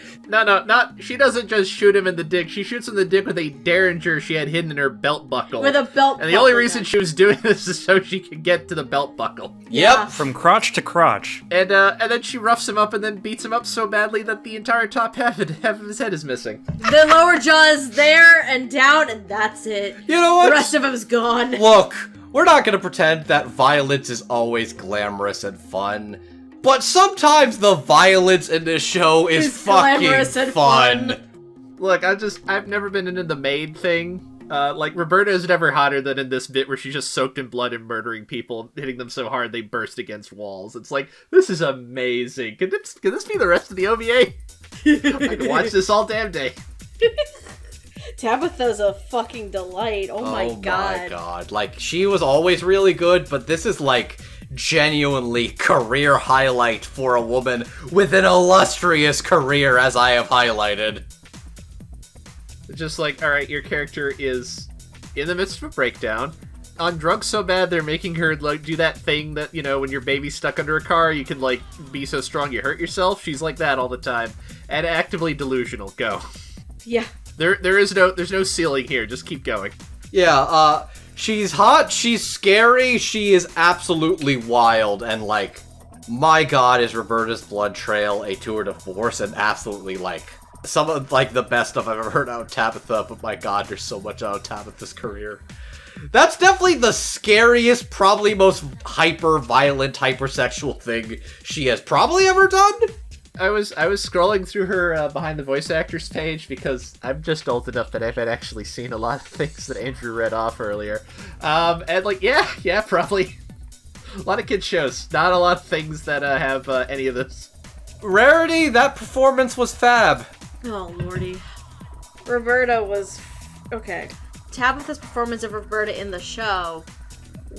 She doesn't just shoot him in the dick. She shoots him in the dick with a derringer she had hidden in her belt buckle. With a belt And the only buckle, reason then. she was doing this is so she could get to the belt buckle. Yeah. From crotch to crotch. And then she roughs him up and then beats him up so badly that the entire top half of his head is missing. The lower jaw is there and down, and that's it. You know what? The rest of him's gone. Look, we're not gonna pretend that violence is always glamorous and fun, but sometimes the violence in this show is It's fucking glamorous and fun. fun. Look, I've never been into the maid thing. Roberta is never hotter than in this bit where she's just soaked in blood and murdering people, hitting them so hard they burst against walls. It's like, this is amazing. Can this be the rest of the OVA? I can watch this all damn day. Tabitha's a fucking delight. Oh my Oh god. my god. She was always really good, but this is genuinely career highlight for a woman with an illustrious career, as I have highlighted. Just alright, your character is in the midst of a breakdown, on drugs so bad they're making her do that thing that, when your baby's stuck under a car, you can be so strong you hurt yourself. She's like that all the time. And actively delusional. Go. Yeah. There's no ceiling here, just keep going. Yeah, she's hot, she's scary, she is absolutely wild, and my god, is Roberta's blood trail a tour de force, and absolutely some of the best stuff I've ever heard out of Tabitha, but my god, there's so much out of Tabitha's career. That's definitely the scariest, probably most hyper-violent, hypersexual thing she has probably ever done. I was scrolling through her behind the voice actors page because I'm just old enough that I've actually seen a lot of things that Andrew read off earlier. Yeah, probably a lot of kids shows, not a lot of things that have any of this. Rarity, that performance was fab. Oh lordy. Roberta was okay. Tabitha's performance of Roberta in the show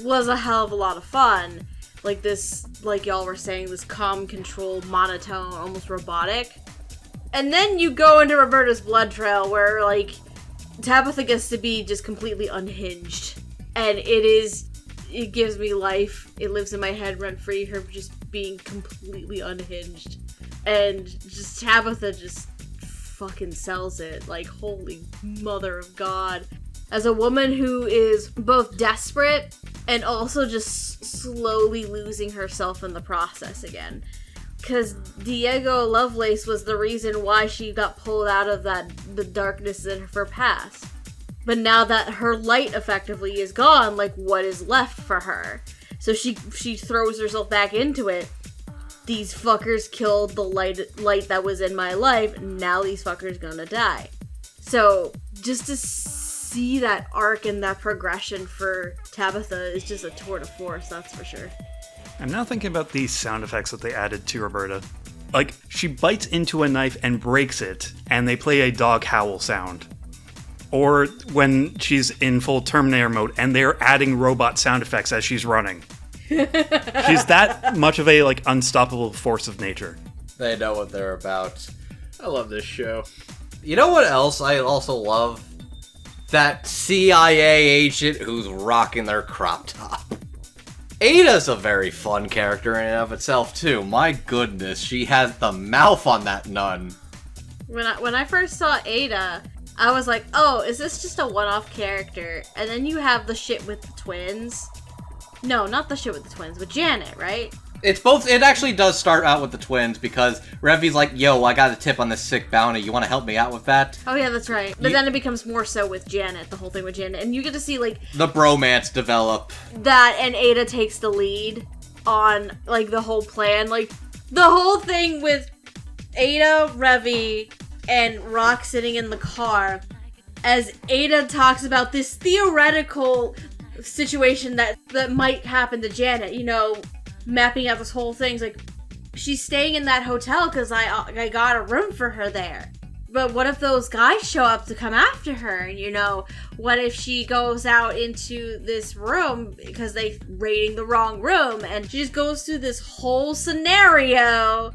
was a hell of a lot of fun. Like y'all were saying, this calm, controlled, monotone, almost robotic. And then you go into Roberta's blood trail where, Tabitha gets to be just completely unhinged. And it gives me life. It lives in my head rent-free, her just being completely unhinged. And just Tabitha just fucking sells it. Holy mother of God. As a woman who is both desperate and also just slowly losing herself in the process again. Because Diego Lovelace was the reason why she got pulled out of the darkness in her past. But now that her light effectively is gone, what is left for her? So she throws herself back into it. These fuckers killed the light that was in my life, now these fuckers gonna die. So, just to see that arc and that progression for Tabitha is just a tour de force, that's for sure. I'm now thinking about the sound effects that they added to Roberta. Like, she bites into a knife and breaks it, and they play a dog howl sound. Or when she's in full Terminator mode, and they're adding robot sound effects as she's running. She's that much of a, like, unstoppable force of nature. They know what they're about. I love this show. You know what else I also love? That CIA agent who's rocking their crop top. Ada's a very fun character in and of itself, too. My goodness, she has the mouth on that nun. When I first saw Ada, I was like, oh, is this just a one-off character? And then you have the shit with the twins. No, not the shit with the twins, with Janet, right? It's both. It actually does start out with the twins because Revi's like, yo, I got a tip on this sick bounty. You want to help me out with that? Oh yeah, that's right. But then it becomes more so with Janet, the whole thing with Janet. And you get to see, like... the bromance develop. That, and Ada takes the lead on, like, the whole plan. Like, the whole thing with Ada, Revi, and Rock sitting in the car, as Ada talks about this theoretical situation that might happen to Janet, you know, mapping out this whole thing. It's like, she's staying in that hotel because I got a room for her there. But what if those guys show up to come after her? You know, what if she goes out into this room because they raiding the wrong room, and she just goes through this whole scenario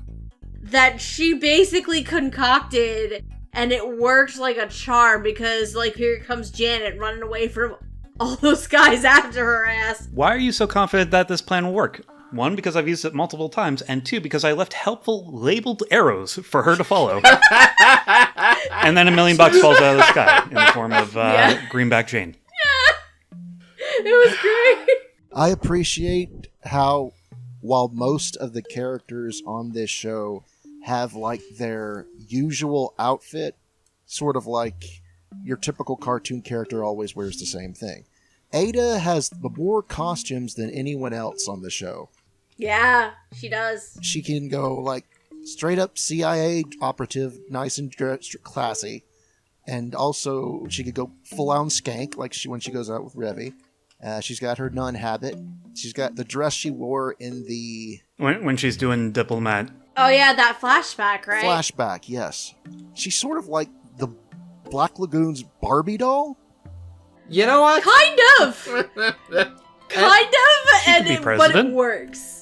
that she basically concocted, and it worked like a charm because, like, here comes Janet running away from all those guys after her ass. Why are you so confident that this plan will work? One, because I've used it multiple times, and two, because I left helpful labeled arrows for her to follow. And then $1 million falls out of the sky in the form of Greenback Jane. Yeah. It was great. I appreciate how, while most of the characters on this show have, like, their usual outfit, sort of like your typical cartoon character always wears the same thing, Ada has more costumes than anyone else on the show. Yeah, she does. She can go, like, straight up CIA operative, nice and classy. And also, she could go full-on skank, like when she goes out with Revi. She's got her nun habit. She's got the dress she wore in the... When she's doing Diplomat. Oh yeah, that flashback, right? Flashback, yes. She's sort of like the Black Lagoon's Barbie doll. You know what? Kind of! Kind of, She could be but it works.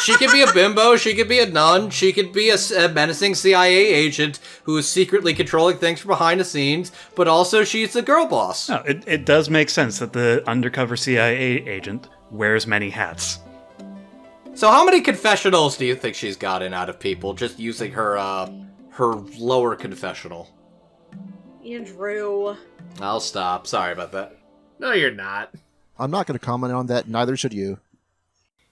she could be a bimbo, she could be a nun, she could be a menacing CIA agent who is secretly controlling things from behind the scenes, but also she's the girl boss. No, it does make sense that the undercover CIA agent wears many hats. So how many confessionals do you think she's gotten out of people just using her lower confessional? Andrew. I'll stop. Sorry about that. No, you're not. I'm not going to comment on that, neither should you.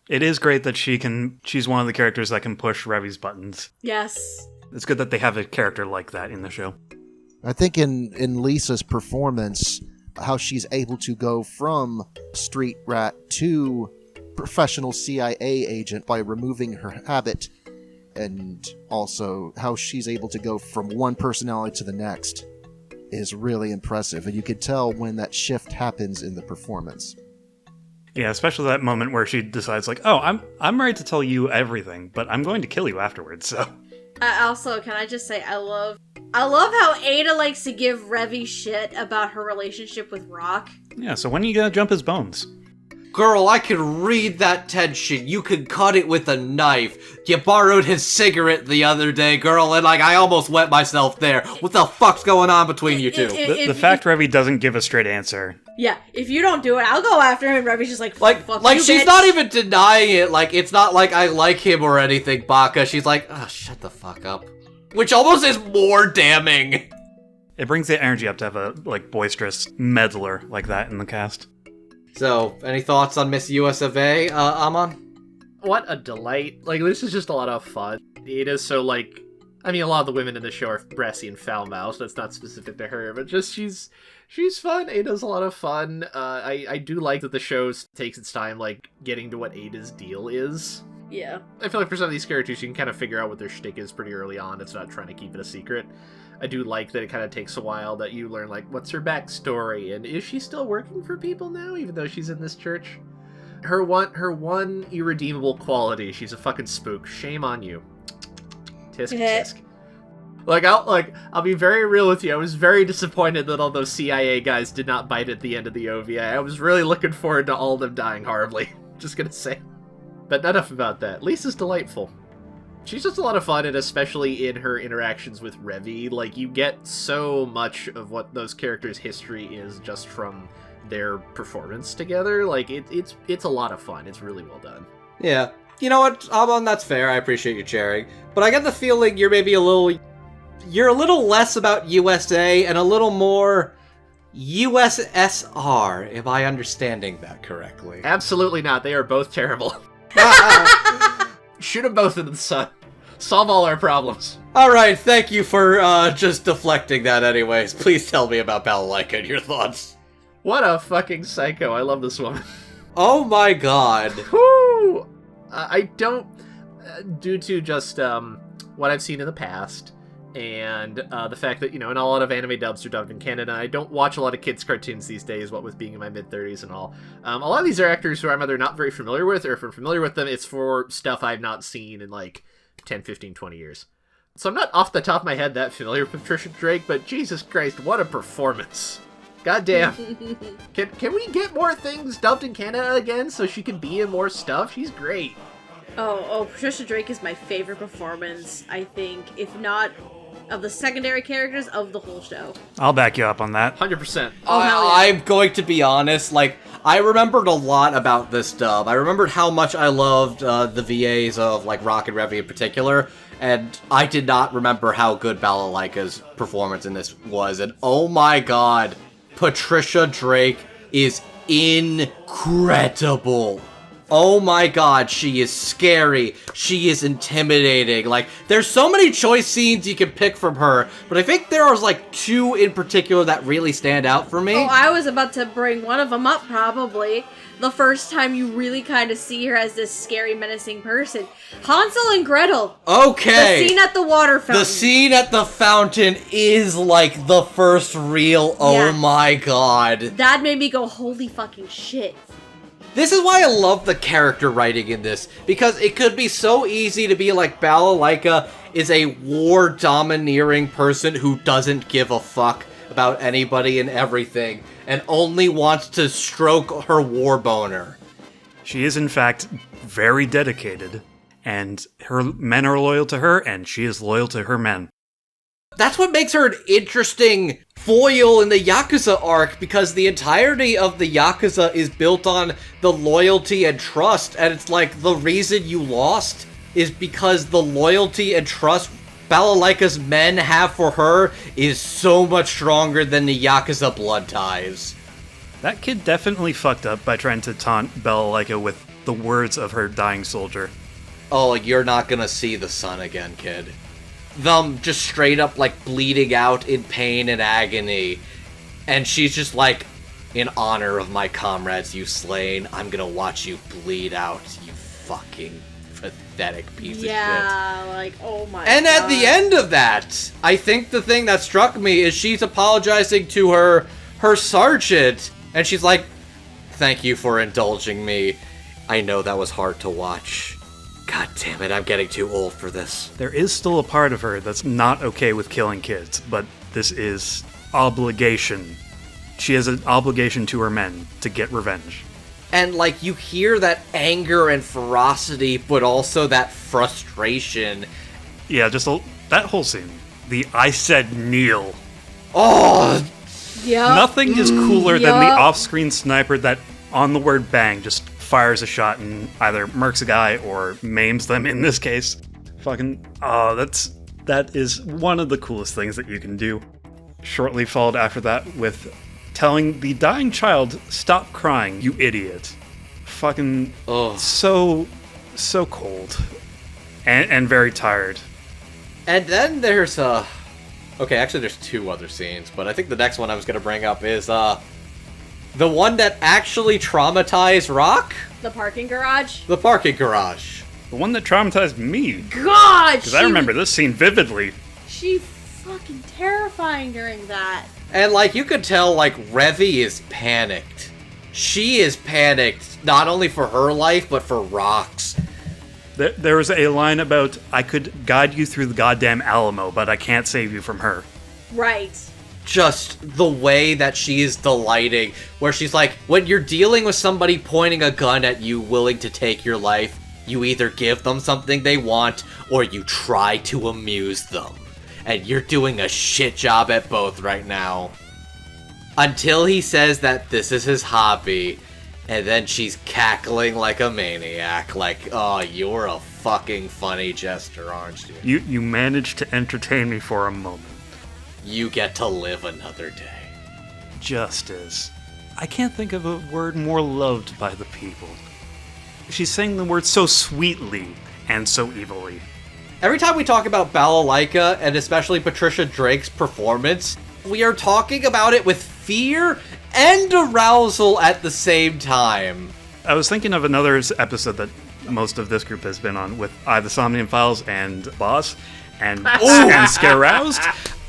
It is great that she's one of the characters that can push Revi's buttons. Yes. It's good that they have a character like that in the show. I think in Lisa's performance, how she's able to go from street rat to professional CIA agent by removing her habit, and also how she's able to go from one personality to the next, is really impressive. And you can tell when that shift happens in the performance. Yeah, especially that moment where she decides, like, oh, I'm ready to tell you everything, but I'm going to kill you afterwards, so... Also, can I just say, I love how Ada likes to give Revi shit about her relationship with Rock. Yeah, so when are you gonna jump his bones? Girl, I can read that tension. You could cut it with a knife. You borrowed his cigarette the other day, girl, and, like, I almost wet myself there. What the fuck's going on between you two? The fact Revi doesn't give a straight answer. Yeah, if you don't do it, I'll go after him. And Revi's just like, fuck you, she's bitch. not even denying it. Like, it's not like I like him or anything, Baka. She's like, oh, shut the fuck up. Which almost is more damning. It brings the energy up to have a, like, boisterous meddler like that in the cast. So, any thoughts on Miss US of A, Amon? What a delight. Like, this is just a lot of fun. Ada's so, like... I mean, a lot of the women in the show are brassy and foul-mouthed. That's not specific to her, but just she's fun. Ada's a lot of fun. I do like that the show takes its time, like, getting to what Ada's deal is. Yeah. I feel like for some of these characters, you can kind of figure out what their shtick is pretty early on. It's not trying to keep it a secret. I do like that it kind of takes a while that you learn, like, what's her backstory, and is she still working for people now, even though she's in this church? Her one irredeemable quality, she's a fucking spook. Shame on you. Tisk tisk. I'll be very real with you. I was very disappointed that all those CIA guys did not bite at the end of the OVA. I was really looking forward to all of them dying horribly. Just gonna say. But enough about that. Lisa's delightful. She's just a lot of fun, and especially in her interactions with Revy, like, you get so much of what those characters' history is just from their performance together. Like, it's a lot of fun. It's really well done. Yeah. You know what, Amon, that's fair. I appreciate you sharing. But I get the feeling you're maybe a little less about USA and a little more USSR, if I understanding that correctly. Absolutely not. They are both terrible. Shoot them both into the sun. Solve all our problems. Alright, thank you for just deflecting that anyways. Please tell me about Balalaika and your thoughts. What a fucking psycho. I love this woman. Oh my god. Whoo! I don't... due to just what I've seen in the past, and the fact that, not a lot of anime dubs are dubbed in Canada, I don't watch a lot of kids' cartoons these days, what with being in my mid-30s and all. A lot of these are actors who I'm either not very familiar with, or if I'm familiar with them, it's for stuff I've not seen in, 10, 15, 20 years. So I'm not off the top of my head that familiar with Patricia Drake, but Jesus Christ, what a performance. God damn. Can we get more things dubbed in Canada again so she can be in more stuff? She's great. Oh, Patricia Drake is my favorite performance, I think, if not of the secondary characters, of the whole show. I'll back you up on that. 100%. Oh, hell yeah. I'm going to be honest, I remembered a lot about this dub. I remembered how much I loved the VAs of, Rock and Revy in particular, and I did not remember how good Balalaika's performance in this was, and oh my god, Patricia Drake is incredible. Oh my god, she is scary. She is intimidating. There's so many choice scenes you can pick from her, but I think there are, two in particular that really stand out for me. Oh, I was about to bring one of them up, probably. The first time you really kind of see her as this scary, menacing person. Hansel and Gretel. Okay. The scene at the water fountain. The scene at the fountain is, the first real, oh my god. That made me go, holy fucking shit. This is why I love the character writing in this, because it could be so easy to be like Balalaika is a war-domineering person who doesn't give a fuck about anybody and everything, and only wants to stroke her war boner. She is, in fact, very dedicated, and her men are loyal to her, and she is loyal to her men. That's what makes her an interesting foil in the Yakuza arc, because the entirety of the Yakuza is built on the loyalty and trust, and it's the reason you lost is because the loyalty and trust Balalaika's men have for her is so much stronger than the Yakuza blood ties. That kid definitely fucked up by trying to taunt Balalaika with the words of her dying soldier. Oh, you're not gonna see the sun again, kid. Them just straight up bleeding out in pain and agony, and she's just in honor of my comrades you slain, I'm gonna watch you bleed out, you fucking pathetic piece of shit. Yeah, oh my and god. At the end of that, I think the thing that struck me is she's apologizing to her sergeant, and she's like, thank you for indulging me. I know that was hard to watch. God damn it, I'm getting too old for this. There is still a part of her that's not okay with killing kids, but this is obligation. She has an obligation to her men to get revenge. And, you hear that anger and ferocity, but also that frustration. Yeah, just that whole scene. The I said kneel. Oh! Yeah. Nothing is cooler than the off-screen sniper that, on the word bang, just fires a shot and either murks a guy or maims them in this case. That is one of the coolest things that you can do. Shortly followed after that with telling the dying child, stop crying, you idiot. So cold. And very tired. And then there's okay, actually there's two other scenes, but I think the next one I was gonna bring up is the one that actually traumatized Rock? The parking garage? The parking garage. The one that traumatized me. God! Because I remember this scene vividly. She fucking terrifying during that. And, like, you could tell, like, Revy is panicked. She is panicked, not only for her life, but for Rock's. There was a line about, I could guide you through the goddamn Alamo, but I can't save you from her. Right. Just the way that she is delighting, where she's like, when you're dealing with somebody pointing a gun at you, willing to take your life, you either give them something they want, or you try to amuse them. And you're doing a shit job at both right now. Until he says that this is his hobby, and then she's cackling like a maniac, like, oh, you're a fucking funny jester, aren't you? You managed to entertain me for a moment. You get to live another day. Justice. I can't think of a word more loved by the people. She's saying the word so sweetly and so evilly. Every time we talk about Balalaika, and especially Patricia Drake's performance, we are talking about it with fear and arousal at the same time. I was thinking of another episode that most of this group has been on with the Somnium Files and Boss and Scare Roused.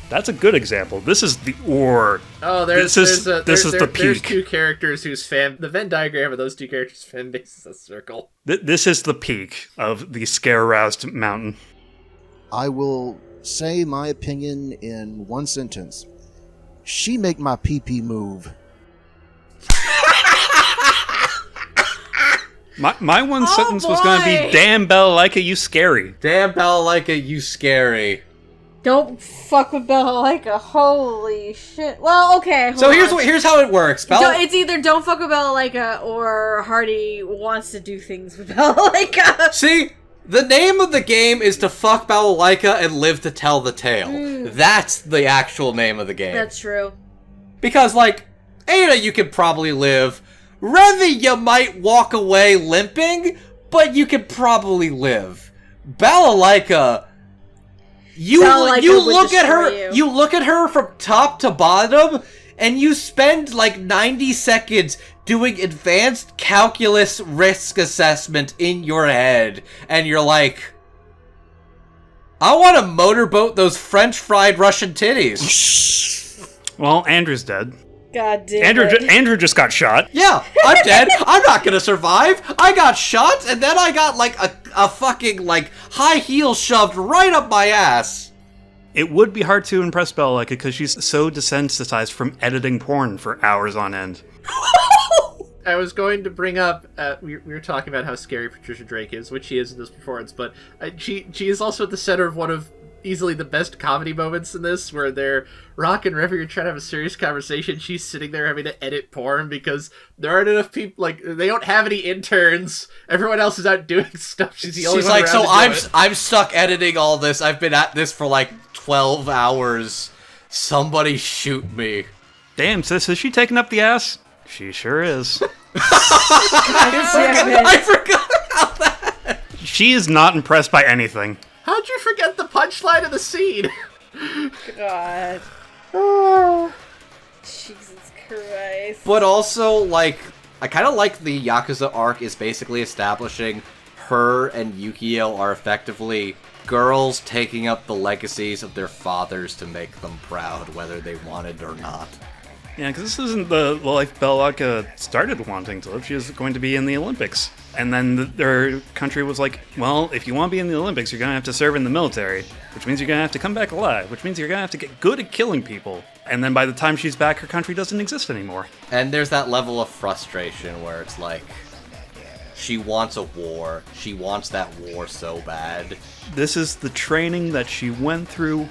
That's a good example. This is the ore. Oh, this is the peak. There's two characters whose the Venn diagram of those two characters' fan base is a circle. This is the peak of the Scare Roused mountain. I will say my opinion in one sentence. She make my pee-pee move. My one sentence was going to be, damn Balalaika, you scary. Damn Balalaika, you scary. Don't fuck with Balalaika. Holy shit. Well, okay. So here's how it works. It's either don't fuck with Balalaika or Hardy wants to do things with Balalaika. See, the name of the game is to fuck Balalaika and live to tell the tale. That's the actual name of the game. That's true. Because, like, Ada, you could probably live. Revy, you might walk away limping, but you could probably live. Balalaika, you look at her from top to bottom, and you spend like 90 seconds doing advanced calculus risk assessment in your head, and you're like, I want to motorboat those French fried Russian titties. Well, Andrew's dead. God damn Andrew just got shot. Yeah, I'm dead. I'm not gonna survive. I got shot, and then I got, like, a fucking, like, high heel shoved right up my ass. It would be hard to impress Balalaika because she's so desensitized from editing porn for hours on end. I was going to bring up, we were talking about how scary Patricia Drake is, which she is in this performance, but she is also at the center of one of easily the best comedy moments in this, where Rock and Revy are trying to have a serious conversation. She's sitting there having to edit porn because there aren't enough people, like, they don't have any interns. Everyone else is out doing stuff. She's the only one like, around so I'm stuck editing all this. I've been at this for like 12 hours. Somebody shoot me. Damn, sis, is she taking up the ass? She sure is. I forgot about that. She is not impressed by anything. How'd you forget the punchline of the scene? God. Oh, Jesus Christ. But also, like, I kind of like the Yakuza arc is basically establishing her and Yukio are effectively girls taking up the legacies of their fathers to make them proud, whether they wanted or not. Yeah, because this isn't the life Balalaika started wanting to live. She was going to be in the Olympics. And then their country was like, well, if you want to be in the Olympics, you're going to have to serve in the military, which means you're going to have to come back alive, which means you're going to have to get good at killing people. And then by the time she's back, her country doesn't exist anymore. And there's that level of frustration where it's like, she wants a war. She wants that war so bad. This is the training that she went through,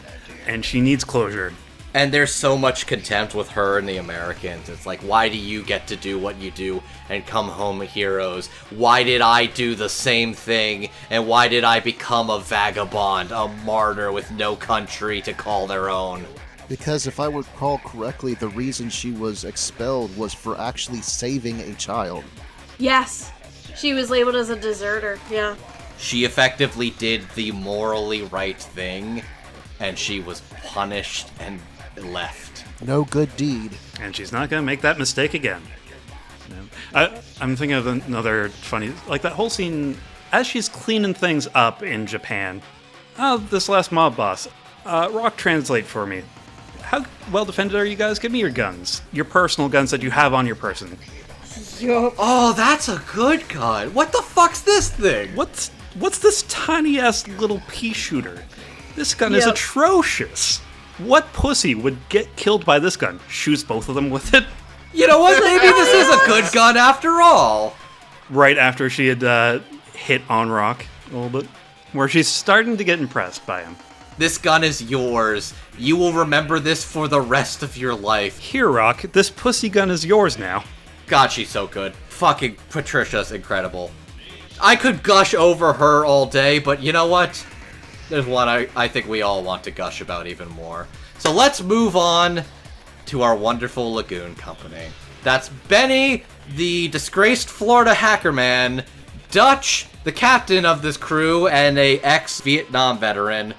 and she needs closure. And there's so much contempt with her and the Americans. It's like, why do you get to do what you do and come home heroes? Why did I do the same thing? And why did I become a vagabond, a martyr with no country to call their own? Because if I recall correctly, the reason she was expelled was for actually saving a child. Yes. She was labeled as a deserter, yeah. She effectively did the morally right thing, and she was punished and left. No good deed. And she's not going to make that mistake again. I'm thinking of another funny, like that whole scene as she's cleaning things up in Japan. Oh, this last mob boss. Rock, translate for me. How well defended are you guys? Give me your guns. Your personal guns that you have on your person. Yup. Oh, that's a good gun. What the fuck's this thing? What's this tiny-ass little pea shooter? This gun is Yep. atrocious. What pussy would get killed by this gun? Shoots both of them with it? You know what? Maybe this is a good gun after all. Right after she had hit on Rock a little bit. Where she's starting to get impressed by him. This gun is yours. You will remember this for the rest of your life. Here, Rock, this pussy gun is yours now. God, she's so good. Fucking Patricia's incredible. I could gush over her all day, but you know what? There's one I think we all want to gush about even more. So let's move on to our wonderful Lagoon company. That's Benny, the disgraced Florida hacker man, Dutch, the captain of this crew and a ex-Vietnam veteran,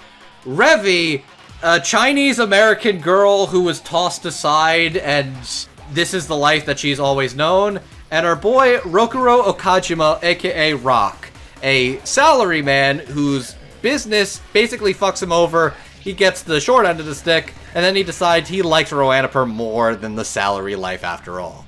Revy, a Chinese-American girl who was tossed aside and this is the life that she's always known, and our boy Rokuro Okajima, aka Rock, a salaryman whose business basically fucks him over. He gets the short end of the stick, and then he decides he likes Roanapur more than the salary life after all.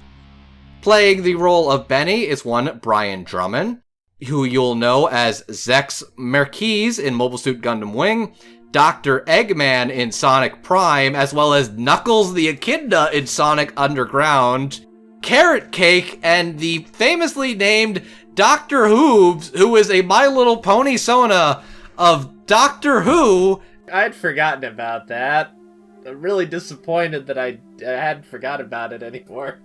Playing the role of Benny is one Brian Drummond, who you'll know as Zex Merquise in Mobile Suit Gundam Wing, Dr. Eggman in Sonic Prime, as well as Knuckles the Echidna in Sonic Underground, Carrot Cake, and the famously named Dr. Hooves, who is a My Little Pony Sona of Doctor Who. I'd forgotten about that. I'm really disappointed that I hadn't forgot about it anymore.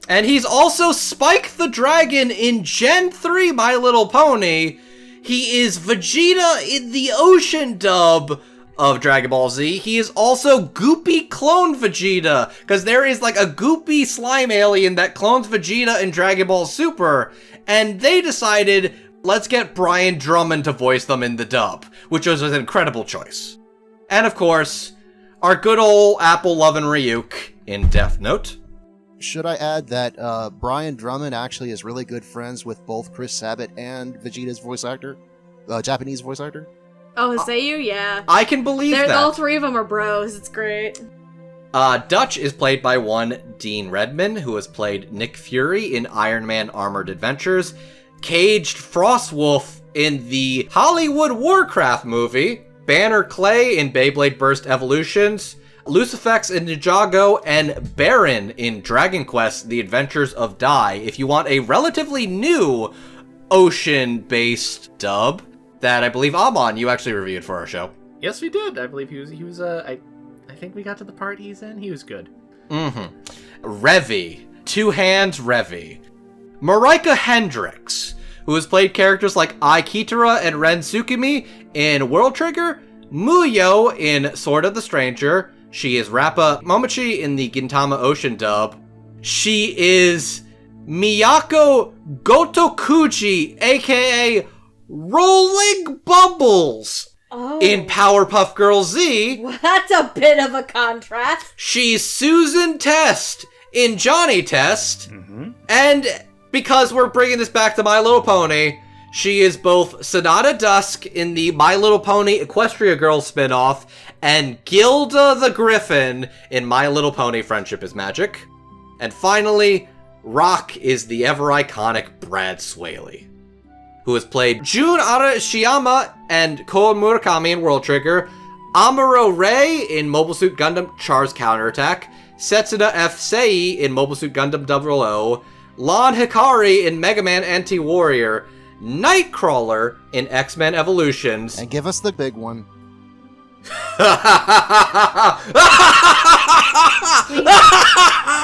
And he's also Spike the Dragon in Gen 3 My Little Pony. He is Vegeta in the Ocean dub of Dragon Ball Z. He is also Goopy Clone Vegeta, because there is like a Goopy slime alien that clones Vegeta in Dragon Ball Super, and they decided, let's get Brian Drummond to voice them in the dub, which was an incredible choice. And of course, our good old apple-loving Ryuk in Death Note. Should I add that Brian Drummond actually is really good friends with both Chris Sabat and Vegeta's voice actor? Japanese voice actor? Oh, Seiyu, yeah. I can believe that. All three of them are bros. It's great. Dutch is played by one Dean Redmond, who has played Nick Fury in Iron Man Armored Adventures, Caged Frostwolf in the Hollywood Warcraft movie, Banner Clay in Beyblade Burst Evolutions, Lucifex in Ninjago, and Baron in Dragon Quest The Adventures of Dai. If you want a relatively new ocean-based dub that I believe Amon, you actually reviewed for our show. Yes, we did. I believe he was I think we got to the part he's in. He was good. Revy. Two Hands Revy. Marika Hendricks, who has played characters like Ai Kitara and Ren Tsukimi in World Trigger, Muyo in Sword of the Stranger. She is Rappa Momochi in the Gintama Ocean dub. She is Miyako Gotokuji, aka Rolling Bubbles, in Powerpuff Girls Z. Well, that's a bit of a contrast. She's Susan Test in Johnny Test. And because we're bringing this back to My Little Pony, she is both Sonata Dusk in the My Little Pony Equestria Girls spinoff and Gilda the Griffin in My Little Pony Friendship is Magic. And finally, Rock is the ever-iconic Brad Swaley, who has played Jun Arashiyama and Ko Murakami in World Trigger, Amuro Ray in Mobile Suit Gundam Char's Counterattack, Setsuna F. Sei in Mobile Suit Gundam 00, Lon Hikari in Mega Man Anti-Warrior, Nightcrawler in X-Men Evolutions. And give us the big one.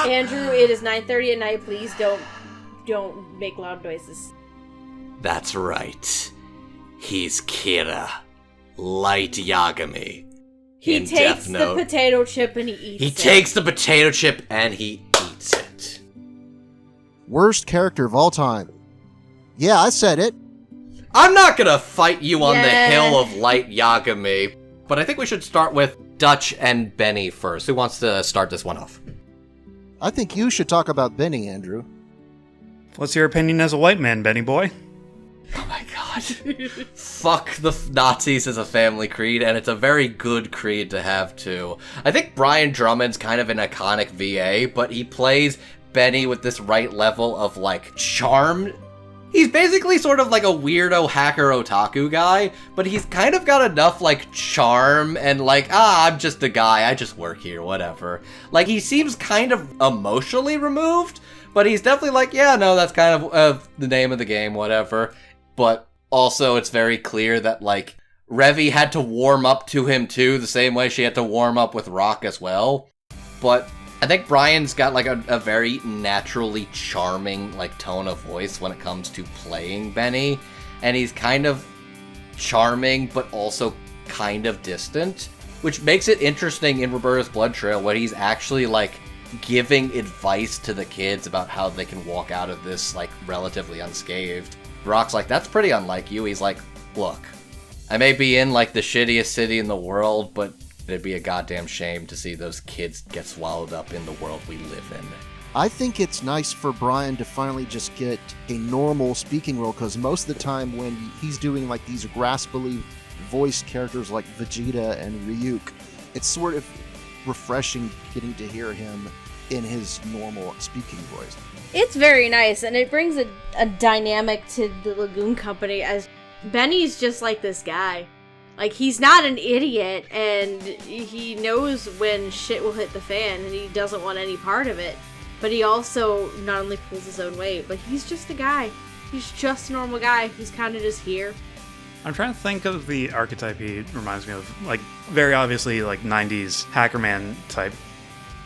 Andrew, it is 9:30 at night. Please don't make loud noises. That's right. He's Kira, Light Yagami. He in takes Death the Note. potato chip and he eats it. He takes the potato chip and he eats it. Worst character of all time. Yeah, I said it. I'm not gonna fight you on the Yeah. hill of Light Yagami, but I think we should start with Dutch and Benny first. Who wants to start this one off? I think you should talk about Benny, Andrew. What's your opinion as a white man, Benny boy? Oh my god. God. Fuck the Nazis as a family creed, and it's a very good creed to have, too. I think Brian Drummond's kind of an iconic VA, but he plays Benny with this right level of, like, charm. He's basically sort of like a weirdo hacker otaku guy, but he's kind of got enough, like, charm and, like, I'm just a guy, I just work here, whatever. Like, he seems kind of emotionally removed, but he's definitely like, yeah, no, that's kind of the name of the game, whatever. But also, it's very clear that, like, Revy had to warm up to him, too, the same way she had to warm up with Rock as well. But I think Brian's got, like, a very naturally charming, like, tone of voice when it comes to playing Benny. And he's kind of charming, but also kind of distant. Which makes it interesting in Roberta's Blood Trail, where he's actually, like, giving advice to the kids about how they can walk out of this, like, relatively unscathed. Rock's like, that's pretty unlike you. He's like, look, I may be in, like, the shittiest city in the world, but it'd be a goddamn shame to see those kids get swallowed up in the world we live in. I think it's nice for Brian to finally just get a normal speaking role, because most of the time when he's doing, like, these graspily voiced characters like Vegeta and Ryuk, it's sort of refreshing getting to hear him in his normal speaking voice. It's very nice, and it brings a dynamic to the Lagoon Company, as Benny's just like this guy. Like, he's not an idiot, and he knows when shit will hit the fan, and he doesn't want any part of it. But he also not only pulls his own weight, but he's just a guy. He's just a normal guy. He's kind of just here. I'm trying to think of the archetype he reminds me of. Like, very obviously, like, 90s Hackerman type.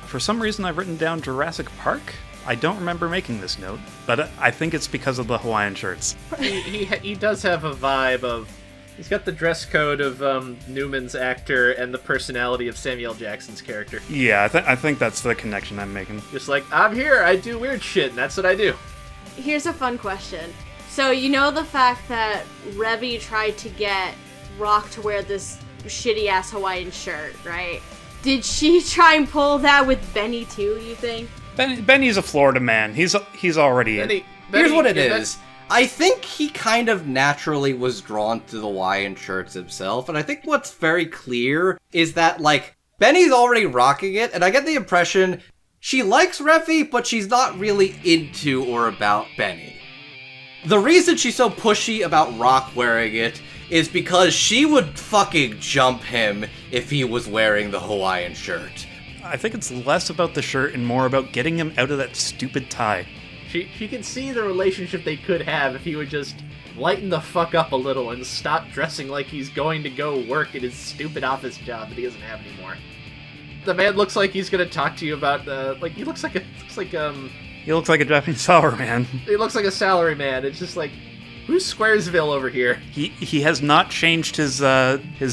For some reason, I've written down Jurassic Park. I don't remember making this note, but I think it's because of the Hawaiian shirts. He does have a vibe of... He's got the dress code of Newman's actor and the personality of Samuel Jackson's character. Yeah, I think that's the connection I'm making. Just like, I'm here, I do weird shit, and that's what I do. Here's a fun question. So, you know the fact that Revy tried to get Rock to wear this shitty-ass Hawaiian shirt, right? Did she try and pull that with Benny, too, you think? Benny's a Florida man. He's already in. Here's what it is. I think he kind of naturally was drawn to the Hawaiian shirts himself, and I think what's very clear is that, like, Benny's already rocking it, and I get the impression she likes Revy, but she's not really into or about Benny. The reason she's so pushy about Rock wearing it is because she would fucking jump him if he was wearing the Hawaiian shirt. I think it's less about the shirt and more about getting him out of that stupid tie. She can see the relationship they could have if he would just lighten the fuck up a little and stop dressing like he's going to go work at his stupid office job that he doesn't have anymore. The man looks like he's gonna talk to you about he looks like He looks like a Japanese sour man. He looks like a salary man. It's just like, who's Squaresville over here? He has not changed his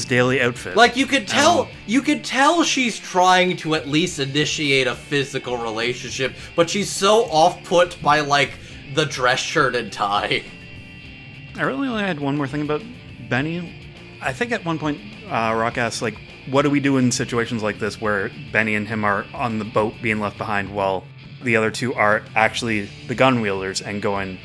daily outfit. Like, you could tell she's trying to at least initiate a physical relationship, but she's so off-put by, like, the dress shirt and tie. I really only had one more thing about Benny. I think at one point, Rock asks, like, what do we do in situations like this where Benny and him are on the boat being left behind while the other two are actually the gun wielders and going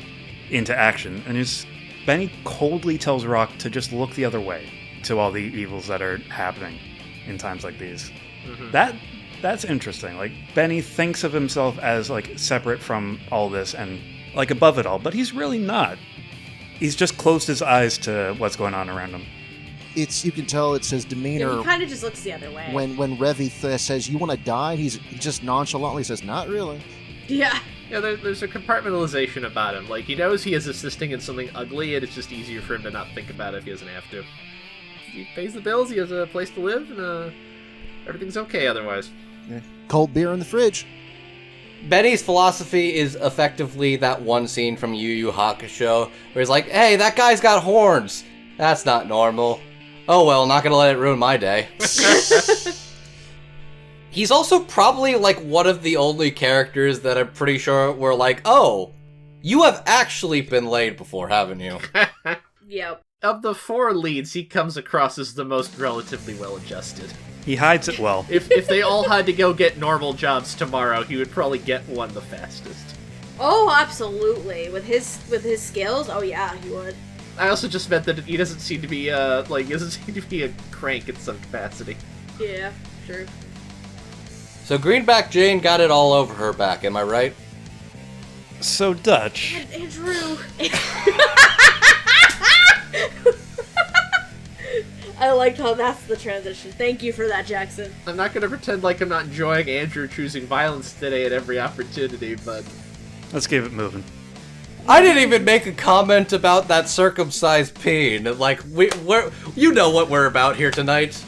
into action? And Benny coldly tells Rock to just look the other way to all the evils that are happening in times like these. Mm-hmm. That's interesting. Like, Benny thinks of himself as, like, separate from all this and, like, above it all, but he's really not. He's just closed his eyes to what's going on around him. You can tell it's his demeanor. Yeah, he kind of just looks the other way. When Revy says, you want to die? He just nonchalantly says, not really. Yeah. Yeah, there's a compartmentalization about him. Like, he knows he is assisting in something ugly, and it's just easier for him to not think about it if he doesn't have to. He pays the bills, he has a place to live, and everything's okay otherwise. Yeah. Cold beer in the fridge. Benny's philosophy is effectively that one scene from Yu Yu Hakusho, where he's like, hey, that guy's got horns. That's not normal. Oh well, not gonna let it ruin my day. He's also probably, like, one of the only characters that I'm pretty sure were like, oh, you have actually been laid before, haven't you? Yep. Of the four leads, he comes across as the most relatively well-adjusted. He hides it well. If they all had to go get normal jobs tomorrow, he would probably get one the fastest. Oh, absolutely. With his skills, oh yeah, he would. I also just meant that he doesn't seem to be a crank in some capacity. Yeah, true. So Greenback Jane got it all over her back, am I right? So, Dutch, Andrew. I liked how that's the transition. Thank you for that, Jackson. I'm not gonna pretend like I'm not enjoying Andrew choosing violence today at every opportunity, but let's keep it moving. I didn't even make a comment about that circumcised peen. Like, we're you know what we're about here tonight.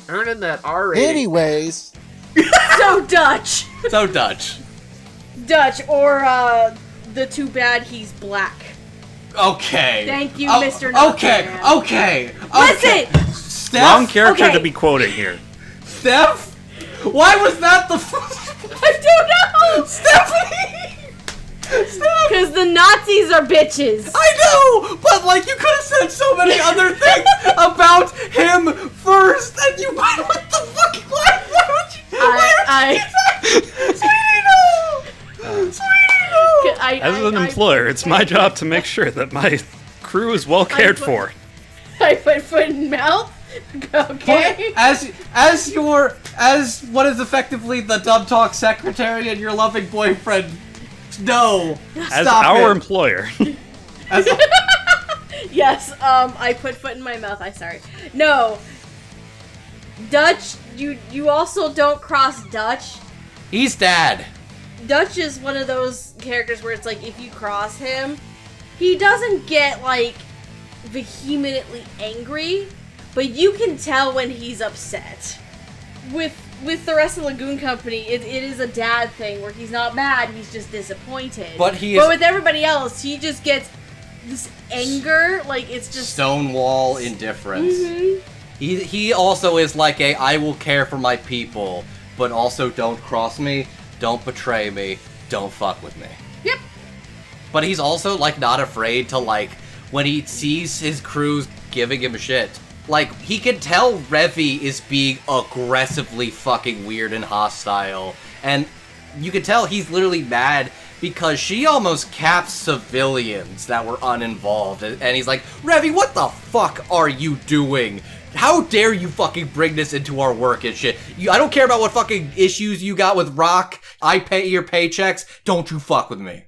earning that R rating. Anyways, So Dutch. So Dutch. Dutch, or the too bad he's black. Okay. Thank you, Mr. Not Okay, Man. okay. Listen! Steph? Wrong character Okay. to be quoting here. Steph? Why was that the I don't know! Stephanie! Steph! Because the Nazis are bitches. I know! But, like, you could have said so many other things about him first, and you went with the fucking... Why would you... Sweetie, no! Sweetie, no! As an employer, it's my job to make sure that my crew is well cared for. I put foot in mouth. Okay. As what is effectively the Dub Talk secretary and your loving boyfriend, no. As Stop our it. employer. As Yes, I put foot in my mouth. I'm sorry. No. Dutch, you also don't cross Dutch. He's dad. Dutch is one of those characters where it's like, if you cross him, he doesn't get, like, vehemently angry, but you can tell when he's upset. With the rest of Lagoon Company, it is a dad thing where he's not mad, he's just disappointed. But But with everybody else, he just gets this anger, like, it's just... Stonewall indifference. Mhm. He also is like a I will care for my people, but also don't cross me, don't betray me, don't fuck with me. Yep. But he's also like not afraid to like when he sees his crews giving him shit. Like he can tell Revy is being aggressively fucking weird and hostile, and you can tell he's literally mad because she almost caps civilians that were uninvolved, and he's like, Revy, what the fuck are you doing? How dare you fucking bring this into our work and shit? I don't care about what fucking issues you got with Rock. I pay your paychecks. Don't you fuck with me.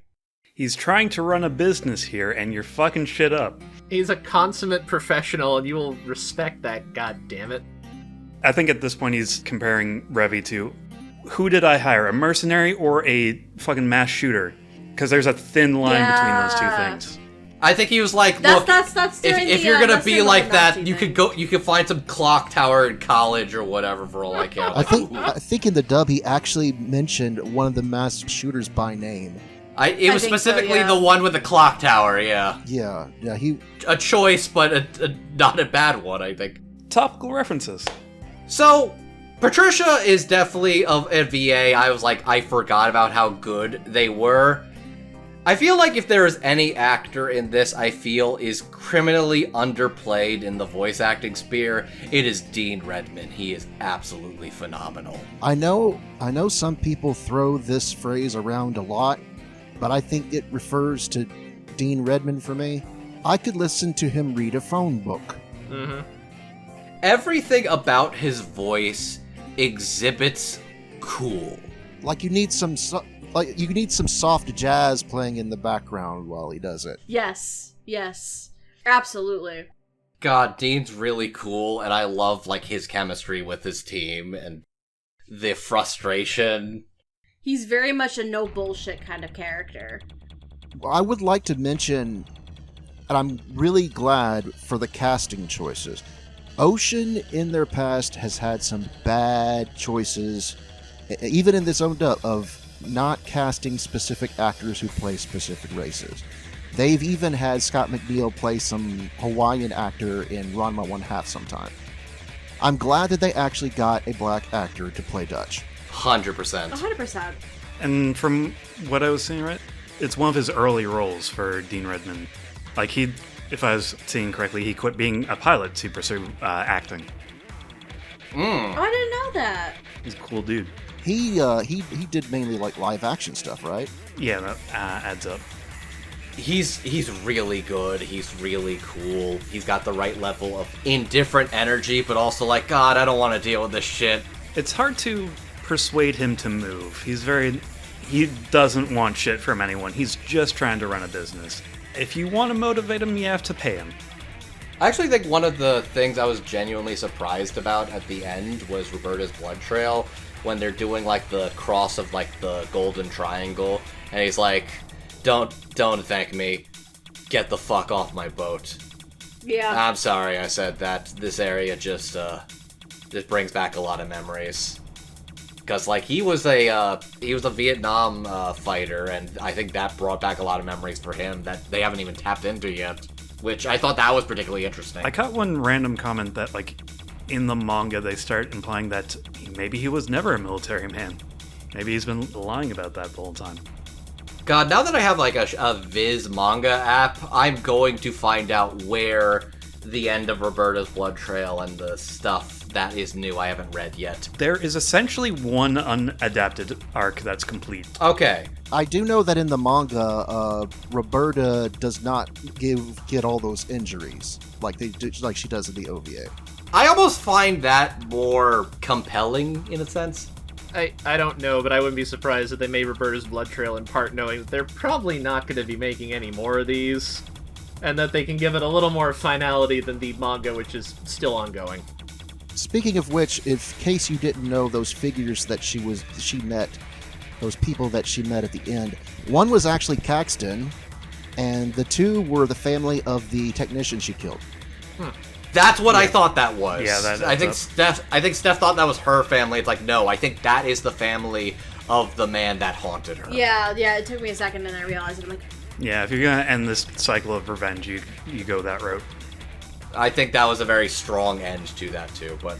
He's trying to run a business here, and you're fucking shit up. He's a consummate professional, and you will respect that, god damn it. I think at this point he's comparing Revy to, who did I hire, a mercenary or a fucking mass shooter? Because there's a thin line between those two things. I think he was like, That's- look, that's during if the, you're gonna that's be during like the that, Nazi you thing. could find some clock tower in college or whatever for all I care. I think in the dub he actually mentioned one of the mass shooters by name. It was think so, specifically yeah. the one with the clock tower, yeah. Yeah, he. A choice, but not a bad one, I think. Topical references. So, Patricia is definitely of a VA. I was like, I forgot about how good they were. I feel like if there is any actor in this I feel is criminally underplayed in the voice acting sphere, it is Dean Redmond. He is absolutely phenomenal. I know some people throw this phrase around a lot, but I think it refers to Dean Redmond for me. I could listen to him read a phone book. Mm-hmm. Everything about his voice exhibits cool. Like you need some soft jazz playing in the background while he does it. Yes. Absolutely. God, Dean's really cool, and I love like his chemistry with his team and the frustration. He's very much a no bullshit kind of character. I would like to mention, and I'm really glad for the casting choices. Ocean in their past has had some bad choices, even in this own dub, of not casting specific actors who play specific races. They've even had Scott McNeil play some Hawaiian actor in Ranma 1/2 sometime. I'm glad that they actually got a black actor to play Dutch. 100%. 100%. And from what I was seeing, right, it's one of his early roles for Dean Redmond. Like he, if I was seeing correctly, he quit being a pilot to pursue acting. Oh, I didn't know that. He's a cool dude. He did mainly like live action stuff, right? Yeah, that adds up. He's really good. He's really cool. He's got the right level of indifferent energy, but also like, God, I don't want to deal with this shit. It's hard to persuade him to move. He doesn't want shit from anyone. He's just trying to run a business. If you want to motivate him, you have to pay him. I actually think one of the things I was genuinely surprised about at the end was Roberta's blood trail, when they're doing like the cross of like the golden triangle, and he's like, don't thank me, get the fuck off my boat. Yeah. I'm sorry I said that. This area just brings back a lot of memories. Because like he was a Vietnam fighter, and I think that brought back a lot of memories for him that they haven't even tapped into yet. Which I thought that was particularly interesting. I caught one random comment that, like, in the manga they start implying that maybe he was never a military man. Maybe he's been lying about that the whole time. God, now that I have like a Viz manga app, I'm going to find out where the end of Roberta's blood trail and the stuff that is new I haven't read yet. There is essentially one unadapted arc that's complete. Okay. I do know that in the manga, Roberta does not get all those injuries like she does in the OVA. I almost find that more compelling in a sense. I don't know, but I wouldn't be surprised if they made Roberta's blood trail in part knowing that they're probably not going to be making any more of these, and that they can give it a little more finality than the manga, which is still ongoing. Speaking of which, in case you didn't know, those figures that she met, those people that she met at the end, one was actually Caxton, and the two were the family of the technician she killed. That's what I thought that was. Yeah, I think Steph thought that was her family. It's like, no, I think that is the family of the man that haunted her. Yeah, it took me a second and I realized it. I'm like, Yeah, if you're gonna end this cycle of revenge, you go that route. I think that was a very strong end to that too, but...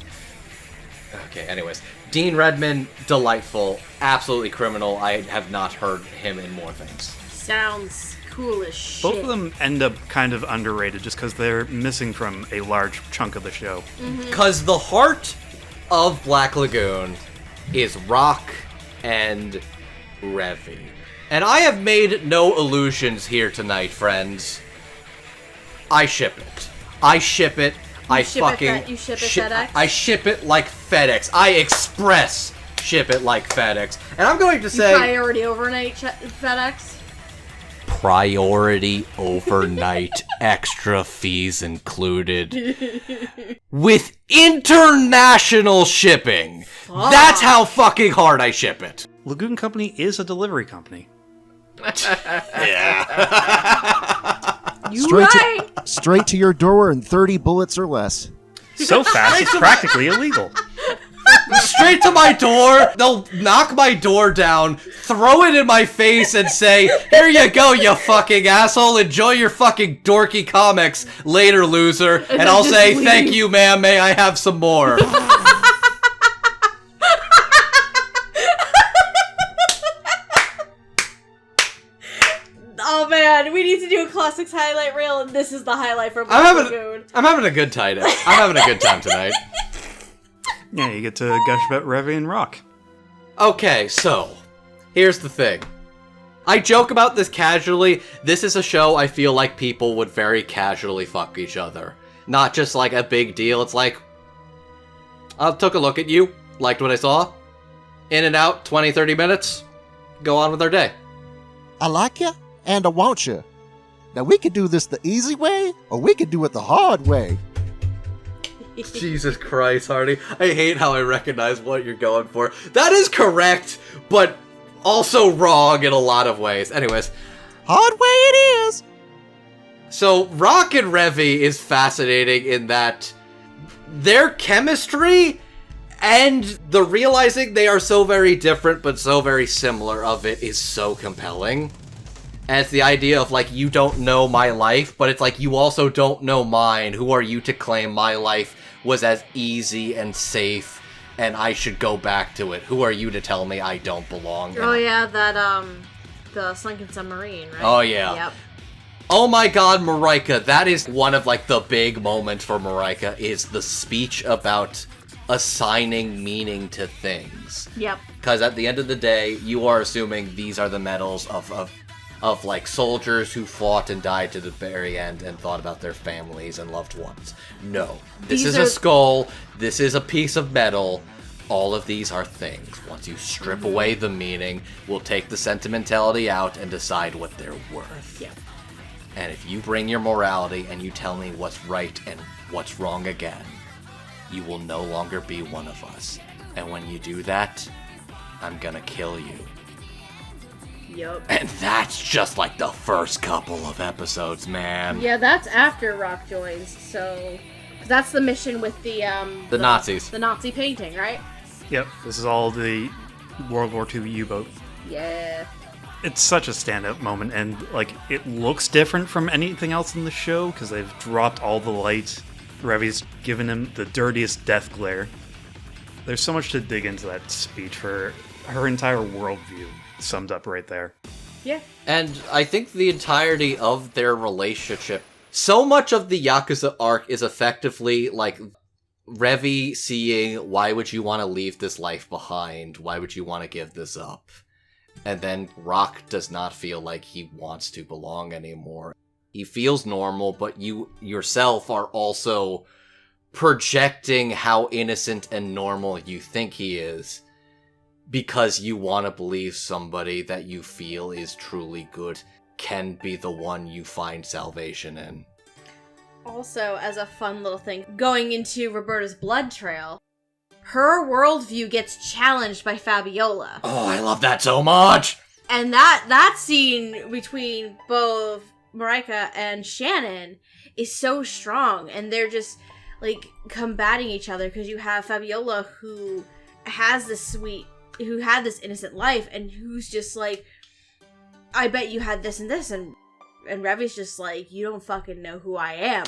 Okay, anyways. Dean Redmond, delightful, absolutely criminal. I have not heard him in more things. sounds cool as shit. Both of them end up kind of underrated just because they're missing from a large chunk of the show. Because the heart of Black Lagoon is Rock and Revy. And I have made no illusions here tonight, friends. I ship it. I ship it. You ship it FedEx? I ship it like FedEx. I express ship it like FedEx. And I'm going to say... Priority overnight FedEx? Priority overnight, extra fees included. With international shipping. That's how fucking hard I ship it. Lagoon Company is a delivery company. Straight to your door in 30 bullets or less. So fast, it's practically illegal. Straight to my door. They'll knock my door down, throw it in my face, and say, "Here you go, you fucking asshole. Enjoy your fucking dorky comics later, loser." And I'll say, leave. "Thank you, ma'am. May I have some more?" Oh man, we need to do a classics highlight reel, and this is the highlight for Black Lagoon. I'm having a good time. I'm having a good time tonight. Yeah, you get to gush about Revy and Rock. Okay, so here's the thing. I joke about this casually. This is a show I feel like people would very casually fuck each other. Not just like a big deal. It's like, I took a look at you, liked what I saw, in and out, 20, 30 minutes, go on with our day. I like you, and I want you. Now we could do this the easy way, or we could do it the hard way. Jesus Christ, Hardy. I hate how I recognize what you're going for. That is correct, but also wrong in a lot of ways. Anyways. Hard way it is. So, Rock and Revy is fascinating in that their chemistry and the realizing they are so very different but so very similar of it is so compelling. And it's the idea of, like, you don't know my life, but it's like, you also don't know mine. Who are you to claim my life was as easy and safe, and I should go back to it? Who are you to tell me I don't belong? Oh yeah, that, the sunken submarine, right? Oh yeah. Yep. Oh my god, Marika, that is one of, like, the big moments for Marika, is the speech about assigning meaning to things. Yep. Because at the end of the day, you are assuming these are the metals of of like soldiers who fought and died to the very end and thought about their families and loved ones. No, this is a skull. This is a piece of metal. All of these are things. Once you strip away the meaning, we'll take the sentimentality out and decide what they're worth. Yeah. And if you bring your morality and you tell me what's right and what's wrong again, you will no longer be one of us. And when you do that, I'm gonna kill you. Yup. And that's just like the first couple of episodes, man. Yeah, that's after Rock joins, so... That's the mission with the Nazis. The Nazi painting, right? Yep, this is all the World War II U-boat. Yeah. It's such a standout moment, and like it looks different from anything else in the show because they've dropped all the light. Revi's given him the dirtiest death glare. There's so much to dig into that speech for her entire worldview summed up right there. Yeah. And I think the entirety of their relationship, so much of the Yakuza arc is effectively like Revi seeing, why would you want to leave this life behind? Why would you want to give this up? And then Rock does not feel like he wants to belong anymore. He feels normal, but you yourself are also projecting how innocent and normal you think he is because you want to believe somebody that you feel is truly good can be the one you find salvation in. Also, as a fun little thing, going into Roberta's blood trail, her worldview gets challenged by Fabiola. Oh, I love that so much! And that scene between both Marika and Shannon is so strong, and they're just, like, combating each other, because you have Fabiola who had this innocent life, and who's just like, I bet you had this and this, and Revi's just like, you don't fucking know who I am.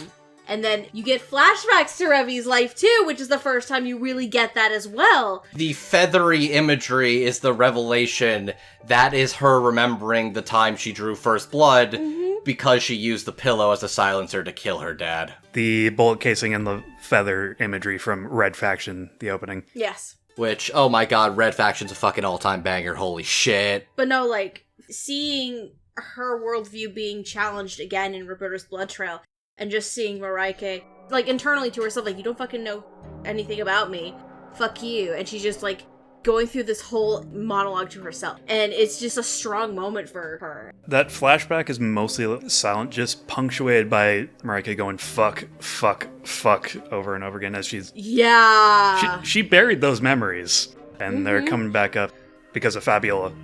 And then you get flashbacks to Revi's life too, which is the first time you really get that as well. The feathery imagery is the revelation. That is her remembering the time she drew first blood because she used the pillow as a silencer to kill her dad. The bullet casing and the feather imagery from Red Faction, the opening. Yes. Which, oh my god, Red Faction's a fucking all-time banger, holy shit. But no, like, seeing her worldview being challenged again in Roberta's blood trail, and just seeing Marika, like, internally to herself, like, you don't fucking know anything about me. Fuck you. And she's just, like, going through this whole monologue to herself. And it's just a strong moment for her. That flashback is mostly silent, just punctuated by Marika going, fuck, fuck, fuck, over and over again as she's... Yeah! She buried those memories, and they're coming back up because of Fabiola.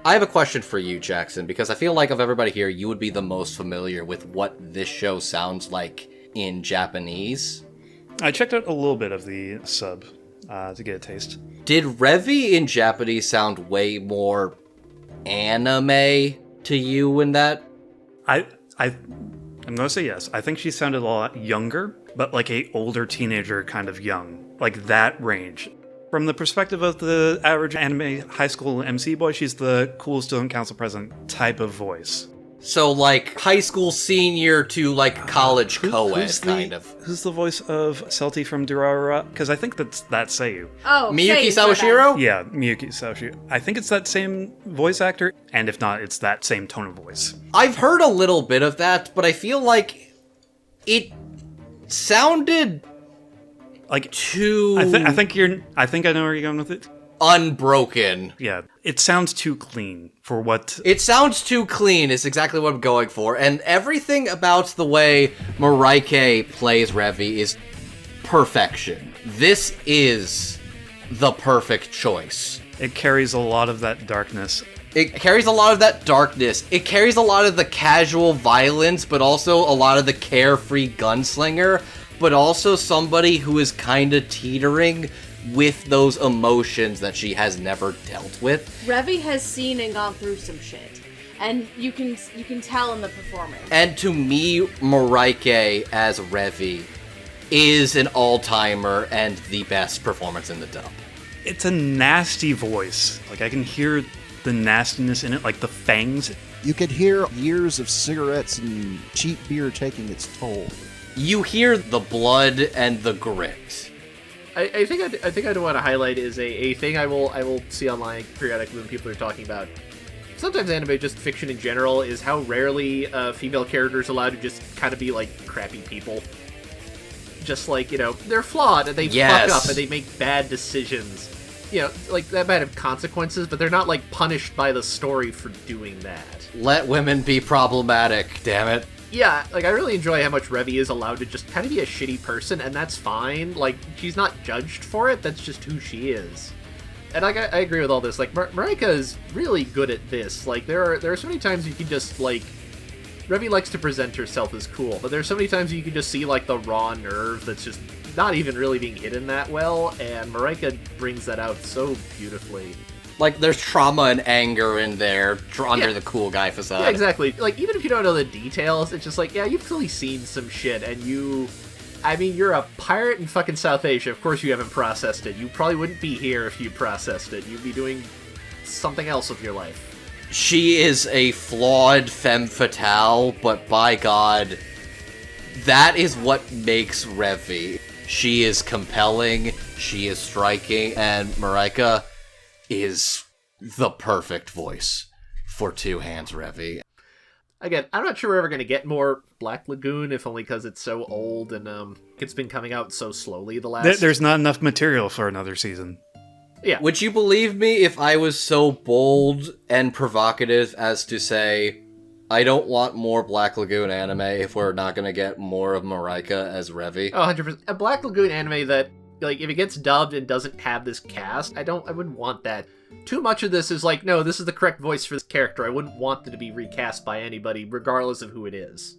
I have a question for you, Jackson, because I feel like of everybody here, you would be the most familiar with what this show sounds like in Japanese. I checked out a little bit of the sub to get a taste. Did Revi in Japanese sound way more anime to you in that? I'm gonna say yes. I think she sounded a lot younger, but like a older teenager kind of young. Like that range. From the perspective of the average anime high school MC boy, she's the cool student council president type of voice. So, like, high school senior to, like, college co-ed, kind of. Who's the voice of Celti from Durarara? Because I think that's Seiyu. Oh, Miyuki Seiyu, Sawashiro? Yeah, Miyuki Sawashiro. I think it's that same voice actor, and if not, it's that same tone of voice. I've heard a little bit of that, but I feel like it sounded Like too I think I know where you're going with it. unbroken. Yeah, it sounds too clean for what... It sounds too clean is exactly what I'm going for, and everything about the way Marika plays Revi is perfection. This is the perfect choice. It carries a lot of that darkness. It carries a lot of that darkness. It carries a lot of the casual violence, but also a lot of the carefree gunslinger, but also somebody who is kind of teetering with those emotions that she has never dealt with. Revi has seen and gone through some shit, and you can tell in the performance. And to me, Marika as Revi is an all-timer and the best performance in the dub. It's a nasty voice. Like, I can hear the nastiness in it, like the fangs. You could hear years of cigarettes and cheap beer taking its toll. You hear the blood and the grit. I think I do want to highlight is a thing I will see online periodically when people are talking about sometimes anime, just fiction in general, is how rarely female characters allowed to just kind of be like crappy people. Just like, they're flawed and they fuck up and they make bad decisions. Like that might have consequences, but they're not like punished by the story for doing that. Let women be problematic, damn it. Yeah, like I really enjoy how much Revy is allowed to just kind of be a shitty person, and that's fine. Like, she's not judged for it, that's just who she is. And I agree with all this. Like, Marika is really good at this. Like, there are so many times you can just, like... Revy likes to present herself as cool, but there's so many times you can just see, like, the raw nerve that's just not even really being hidden that well, and Marika brings that out so beautifully. Like, there's trauma and anger in there under the cool guy facade. Yeah, exactly. Like, even if you don't know the details, it's just like, yeah, you've clearly seen some shit, and you're a pirate in fucking South Asia. Of course you haven't processed it. You probably wouldn't be here if you processed it. You'd be doing something else with your life. She is a flawed femme fatale, but by God, that is what makes Revy. She is compelling, she is striking, and Marika is the perfect voice for Two Hands Revy. Again, I'm not sure we're ever going to get more Black Lagoon, if only because it's so old and it's been coming out so slowly the last... There's not enough material for another season. Yeah. Would you believe me if I was so bold and provocative as to say, I don't want more Black Lagoon anime if we're not going to get more of Marika as Revy? Oh, 100%. A Black Lagoon anime that, like, if it gets dubbed and doesn't have this cast, I wouldn't want that. Too much of this is like, no, this is the correct voice for this character. I wouldn't want them to be recast by anybody, regardless of who it is.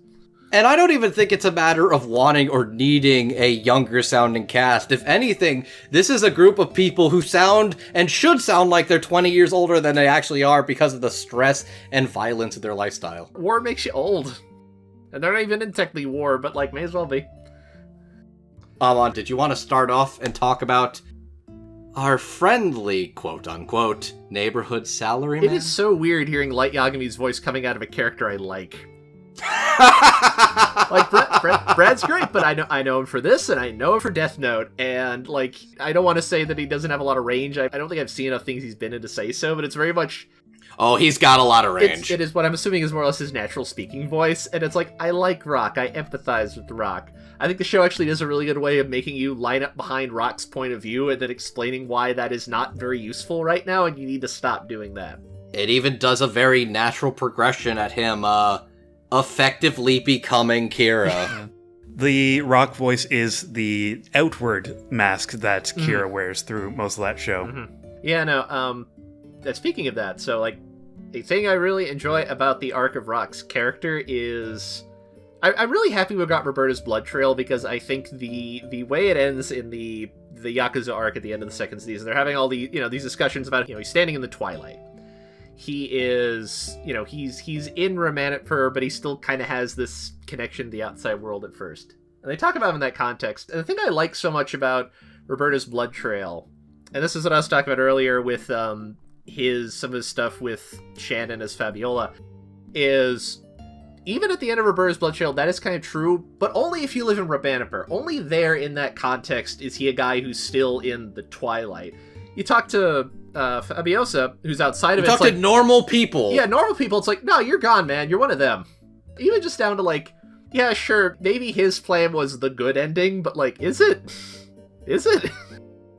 And I don't even think it's a matter of wanting or needing a younger sounding cast. If anything, this is a group of people who sound and should sound like they're 20 years older than they actually are because of the stress and violence of their lifestyle. War makes you old. And they're not even in technically war, but like, may as well be. Amon, did you want to start off and talk about our friendly, quote-unquote, neighborhood salaryman? It is so weird hearing Light Yagami's voice coming out of a character I like. Like, Brad's great, but I know him for this, and I know him for Death Note, and, like, I don't want to say that he doesn't have a lot of range. I don't think I've seen enough things he's been in to say so, but it's very much... Oh, he's got a lot of range. It is what I'm assuming is more or less his natural speaking voice, and it's like, I like Rock, I empathize with Rock. I think the show actually does a really good way of making you line up behind Rock's point of view, and then explaining why that is not very useful right now, and you need to stop doing that. It even does a very natural progression at him, effectively becoming Kira. The Rock voice is the outward mask that Kira wears through most of that show. Mm-hmm. Yeah, no, speaking of that, so, like, the thing I really enjoy about the arc of Rock's character is... I'm really happy we got Roberta's blood trail, because I think the way it ends in the Yakuza arc at the end of the second season, they're having all the, these discussions about, he's standing in the twilight. He is, he's in Ramanatpur, but he still kind of has this connection to the outside world at first. And they talk about him in that context. And the thing I like so much about Roberta's blood trail, and this is what I was talking about earlier with some of his stuff with Shannon as Fabiola, is even at the end of Roberta's blood trail, that is kind of true, but only if you live in Ramanatpur. Only there in that context is he a guy who's still in the twilight. You talk to Fabiosa, who's outside of it. Talk to normal people. Yeah, normal people. It's like, no, you're gone, man. You're one of them. Even just down to like, yeah, sure, maybe his plan was the good ending, but like, is it? Is it?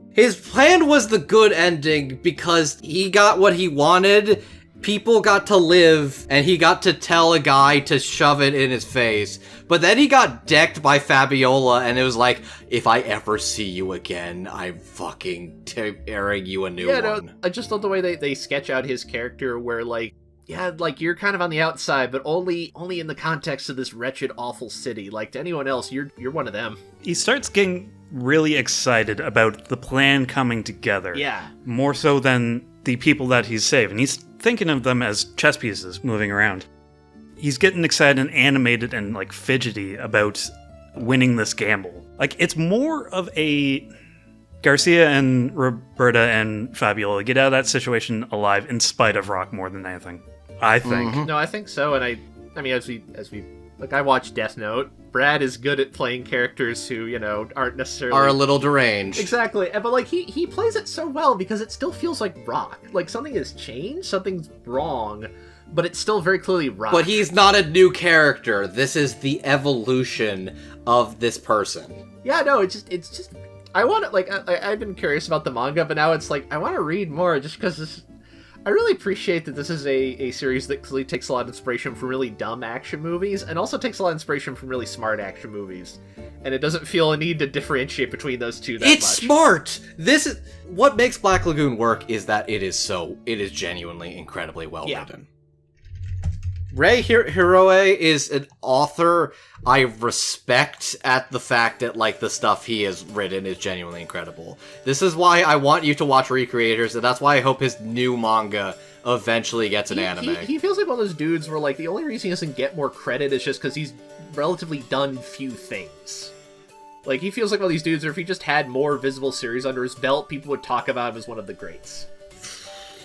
His plan was the good ending because he got what he wanted. People got to live, and he got to tell a guy to shove it in his face. But then he got decked by Fabiola, and it was like, if I ever see you again, I'm fucking tearing you a new one. No, I just love the way they sketch out his character, where like, yeah, like you're kind of on the outside, but only in the context of this wretched, awful city. Like to anyone else, you're one of them. He starts getting really excited about the plan coming together. Yeah. More so than the people that he's saved. And he's thinking of them as chess pieces moving around. He's getting excited and animated and like fidgety about winning this gamble. Like it's more of a Garcia and Roberta and Fabiola get out of that situation alive in spite of Rock more than anything, I think. No, I think so. And I mean, as we like, I watched Death Note, Brad is good at playing characters who, aren't necessarily... Are a little deranged. Exactly, but, like, he plays it so well because it still feels like Rock. Like, something has changed, something's wrong, but it's still very clearly Rock. But he's not a new character. This is the evolution of this person. Yeah, no, it's just... I want to, like, I've been curious about the manga, but now it's like, I want to read more just because I really appreciate that this is a series that clearly takes a lot of inspiration from really dumb action movies, and also takes a lot of inspiration from really smart action movies. And it doesn't feel a need to differentiate between those two that much. It's smart! This is... What makes Black Lagoon work is that it is genuinely incredibly well written. Rei Hiroe is an author I respect at the fact that, like, the stuff he has written is genuinely incredible. This is why I want you to watch Recreators, and that's why I hope his new manga eventually gets an anime. He feels like one of those dudes where, like, the only reason he doesn't get more credit is just because he's relatively done few things. Like, he feels like one of these dudes where if he just had more visible series under his belt, people would talk about him as one of the greats.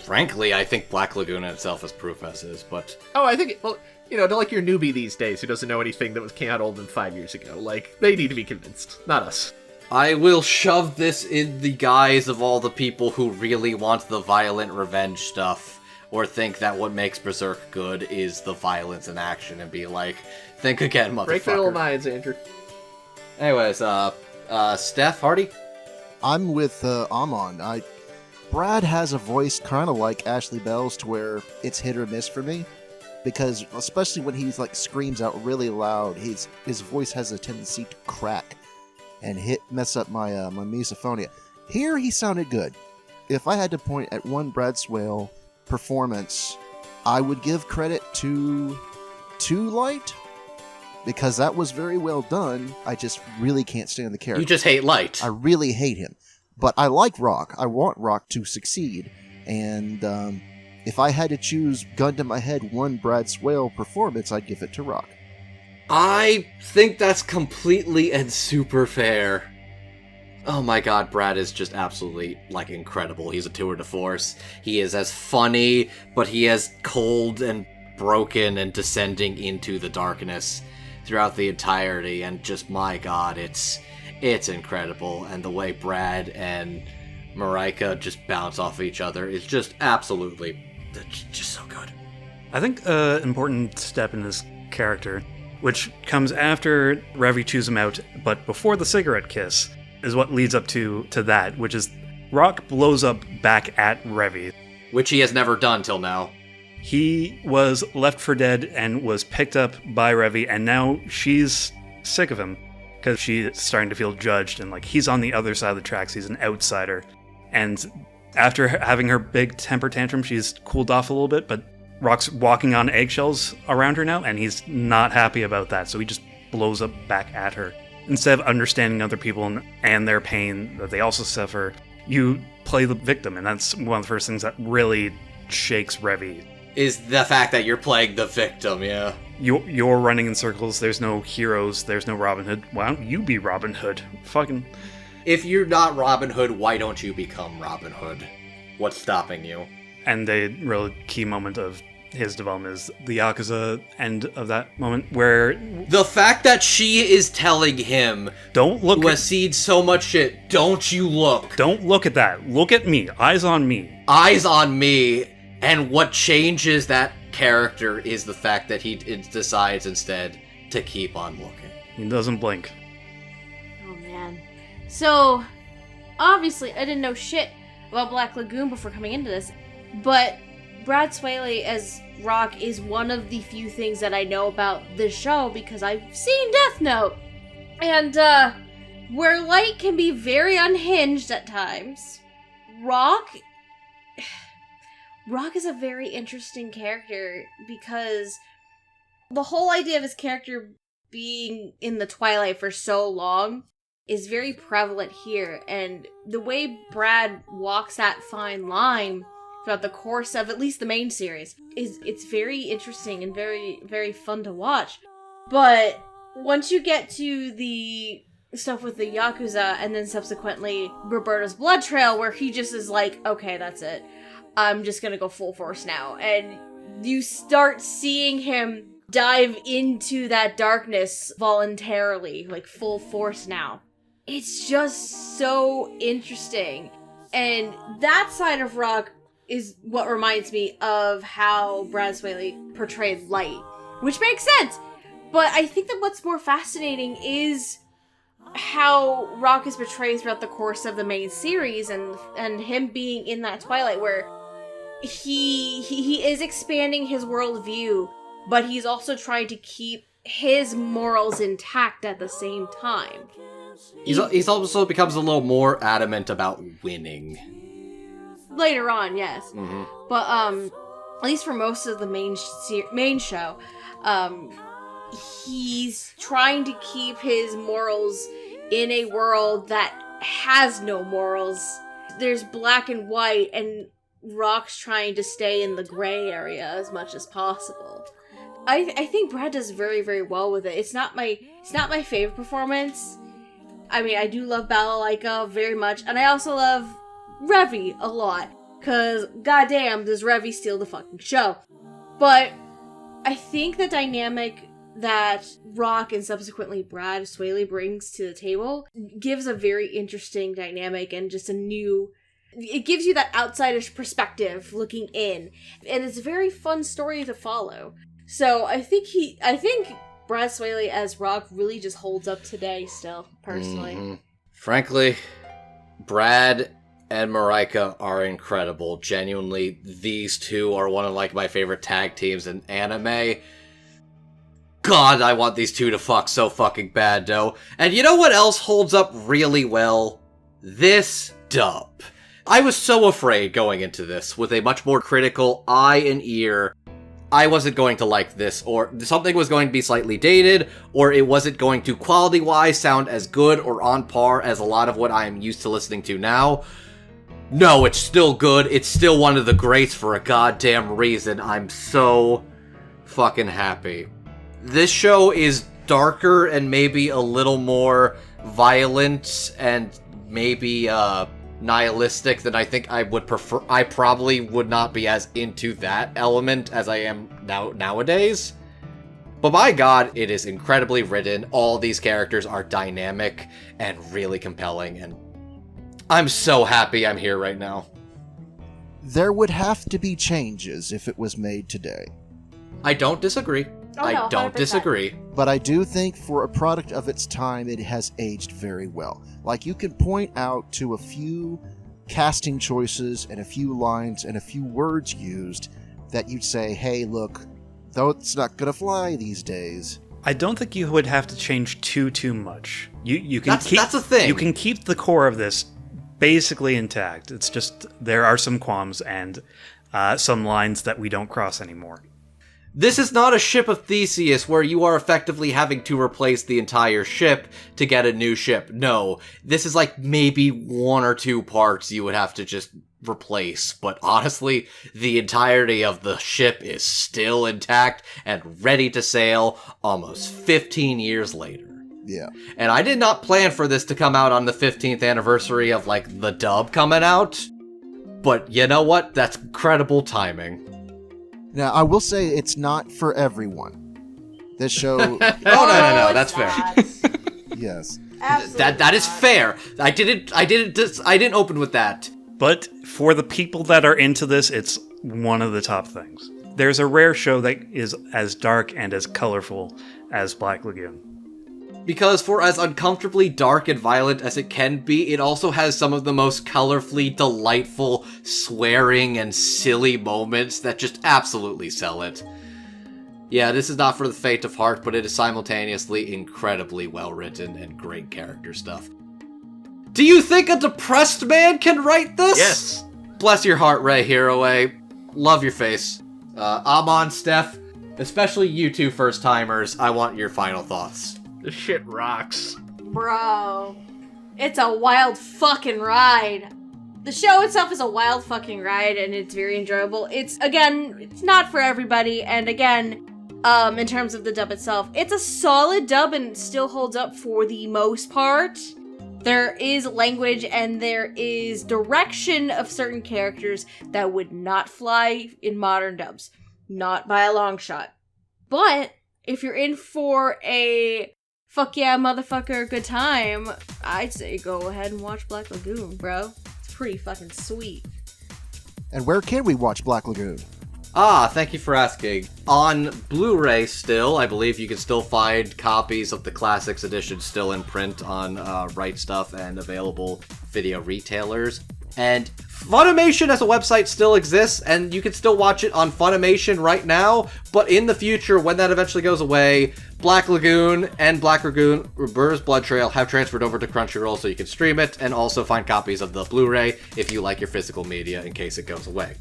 Frankly, I think Black Lagoon in itself is proof as is, but... Oh, I think, to like your newbie these days who doesn't know anything that came out older than 5 years ago, like, they need to be convinced, not us. I will shove this in the guise of all the people who really want the violent revenge stuff, or think that what makes Berserk good is the violence and action, and be like, think again, motherfucker. Break their little minds, Andrew. Anyways, Steph, Hardy? I'm with Amon. Brad has a voice kind of like Ashley Bell's, to where it's hit or miss for me, because especially when he's like screams out really loud, his voice has a tendency to crack and mess up my my misophonia. Here he sounded good. If I had to point at one Brad Swale performance, I would give credit to Light, because that was very well done. I just really can't stand the character. You just hate Light. I really hate him. But I like Rock. I want Rock to succeed. And if I had to choose, gun to my head, one Brad Swale performance, I'd give it to Rock. I think that's completely and super fair. Oh my god, Brad is just absolutely, like, incredible. He's a tour de force. He is as funny, but he is cold and broken and descending into the darkness throughout the entirety, and just, my god, it's incredible. And the way Brad and Marika just bounce off each other is just absolutely just so good. I think an important step in this character, which comes after Revy chews him out, but before the cigarette kiss, is what leads up to that, which is Rock blows up back at Revy. Which he has never done till now. He was left for dead and was picked up by Revy, and now she's sick of him because she's starting to feel judged, and like he's on the other side of the tracks, he's an outsider. And after having her big temper tantrum, she's cooled off a little bit, but Rock's walking on eggshells around her now, and he's not happy about that, so he just blows up back at her. Instead of understanding other people and their pain that they also suffer, you play the victim, and that's one of the first things that really shakes Revy. Is the fact that you're playing the victim, yeah. You're running in circles, there's no heroes, there's no Robin Hood. Why don't you be Robin Hood? Fucking... If you're not Robin Hood, why don't you become Robin Hood? What's stopping you? And the real key moment of his development is the Yakuza end of that moment where... The fact that she is telling him... Don't look who has seen so much shit, don't you look. Don't look at that. Look at me. Eyes on me. Eyes on me. And what changes that character is the fact that he decides instead to keep on looking. He doesn't blink. Oh, man. So, obviously, I didn't know shit about Black Lagoon before coming into this, but Brad Swaley as Rock is one of the few things that I know about this show because I've seen Death Note. And, where Light can be very unhinged at times, Rock is a very interesting character because the whole idea of his character being in the Twilight for so long is very prevalent here, and the way Brad walks that fine line throughout the course of at least the main series it's very interesting and very, very fun to watch. But once you get to the stuff with the Yakuza and then subsequently Roberta's Blood Trail, where he just is like, okay, that's it. I'm just gonna go full force now. And you start seeing him dive into that darkness voluntarily, like full force now. It's just so interesting. And that side of Rock is what reminds me of how Brad Swaley portrayed light, which makes sense. But I think that what's more fascinating is how Rock is portrayed throughout the course of the main series, and him being in that twilight where he is expanding his worldview, but he's also trying to keep his morals intact at the same time. He's also becomes a little more adamant about winning. Later on, yes. Mm-hmm. But, at least for most of the main show, he's trying to keep his morals in a world that has no morals. There's black and white, and Rock's trying to stay in the gray area as much as possible. I think Brad does very, very well with it. It's not my favorite performance. I mean, I do love Balalaika very much, and I also love Revy a lot, because goddamn, does Revy steal the fucking show. But I think the dynamic that Rock and subsequently Brad Swaley brings to the table gives a very interesting dynamic and just it gives you that outsidish perspective looking in, and it's a very fun story to follow. So I think Brad Swaley as Rock really just holds up today still, personally. Mm-hmm. Frankly, Brad and Marika are incredible. Genuinely, these two are one of my favorite tag teams in anime. God, I want these two to fuck so fucking bad, though. And you know what else holds up really well? This dub. I was so afraid going into this with a much more critical eye and ear. I wasn't going to like this, or something was going to be slightly dated, or it wasn't going to quality-wise sound as good or on par as a lot of what I am used to listening to now. No, it's still good. It's still one of the greats for a goddamn reason. I'm so fucking happy. This show is darker and maybe a little more violent and maybe nihilistic than I think I would prefer. I probably would not be as into that element as I am nowadays. But my god, it is incredibly written. All these characters are dynamic and really compelling, and I'm so happy I'm here right now. There would have to be changes if it was made today. I don't disagree. Oh, no, I don't 100%. disagree. But I do think for a product of its time, it has aged very well. Like, you can point out to a few casting choices and a few lines and a few words used that you'd say, hey, look, though it's not gonna fly these days. I don't think you would have to change too much. You can That's a thing. You can keep the core of this basically intact. It's just there are some qualms and some lines that we don't cross anymore. This is not a ship of Theseus where you are effectively having to replace the entire ship to get a new ship. No, this is maybe one or two parts you would have to just replace. But honestly, the entirety of the ship is still intact and ready to sail almost 15 years later. Yeah. And I did not plan for this to come out on the 15th anniversary of the dub coming out. But you know what? That's incredible timing. Now, I will say it's not for everyone. This show... No, that's fair. Yes. Absolutely That is not. fair. I didn't open with that. But for the people that are into this, it's one of the top things. There's a rare show that is as dark and as colorful as Black Lagoon. Because for as uncomfortably dark and violent as it can be, it also has some of the most colorfully delightful swearing and silly moments that just absolutely sell it. Yeah, this is not for the faint of heart, but it is simultaneously incredibly well written and great character stuff. Do you think a depressed man can write this? Yes. Bless your heart, Ray Hiroe. Love your face. Amon, Steph, especially you two first-timers, I want your final thoughts. This shit rocks. Bro, it's a wild fucking ride. The show itself is a wild fucking ride, and it's very enjoyable. It's not for everybody, and again, in terms of the dub itself, it's a solid dub and still holds up for the most part. There is language and there is direction of certain characters that would not fly in modern dubs. Not by a long shot. But if you're in for a fuck yeah, motherfucker, good time, I'd say go ahead and watch Black Lagoon, bro. It's pretty fucking sweet. And where can we watch Black Lagoon? Thank you for asking. On Blu-ray still, I believe you can still find copies of the Classics edition still in print on Right Stuff and available video retailers. And Funimation as a website still exists, and you can still watch it on Funimation right now, but in the future, when that eventually goes away, Black Lagoon and Black Lagoon Reverse Blood Trail have transferred over to Crunchyroll so you can stream it, and also find copies of the Blu-ray if you like your physical media in case it goes away.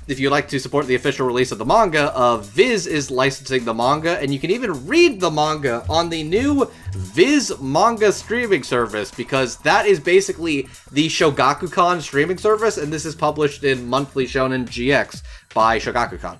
If you'd like to support the official release of the manga, Viz is licensing the manga, and you can even read the manga on the new Viz manga streaming service, because that is basically the Shogakukan streaming service, and this is published in Monthly Shonen GX by Shogakukan.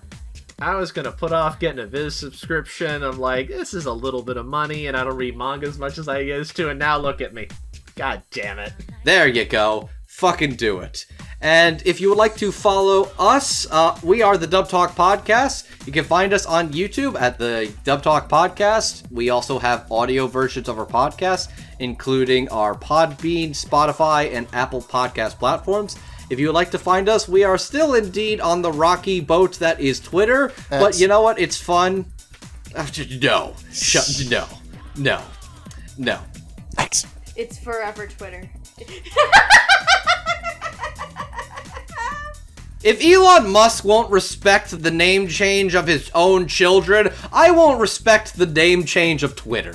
I was gonna put off getting a Viz subscription. I'm like, this is a little bit of money, and I don't read manga as much as I used to, and now look at me. God damn it. There you go. Fucking do it. And if you would like to follow us, we are the Dub Talk Podcast. You can find us on YouTube at the Dub Talk Podcast. We also have audio versions of our podcast, including our Podbean, Spotify, and Apple Podcast platforms. If you would like to find us, we are still indeed on the rocky boat that is Twitter. But you know what? It's fun. No. No. X. It's forever Twitter. If Elon Musk won't respect the name change of his own children, I won't respect the name change of Twitter.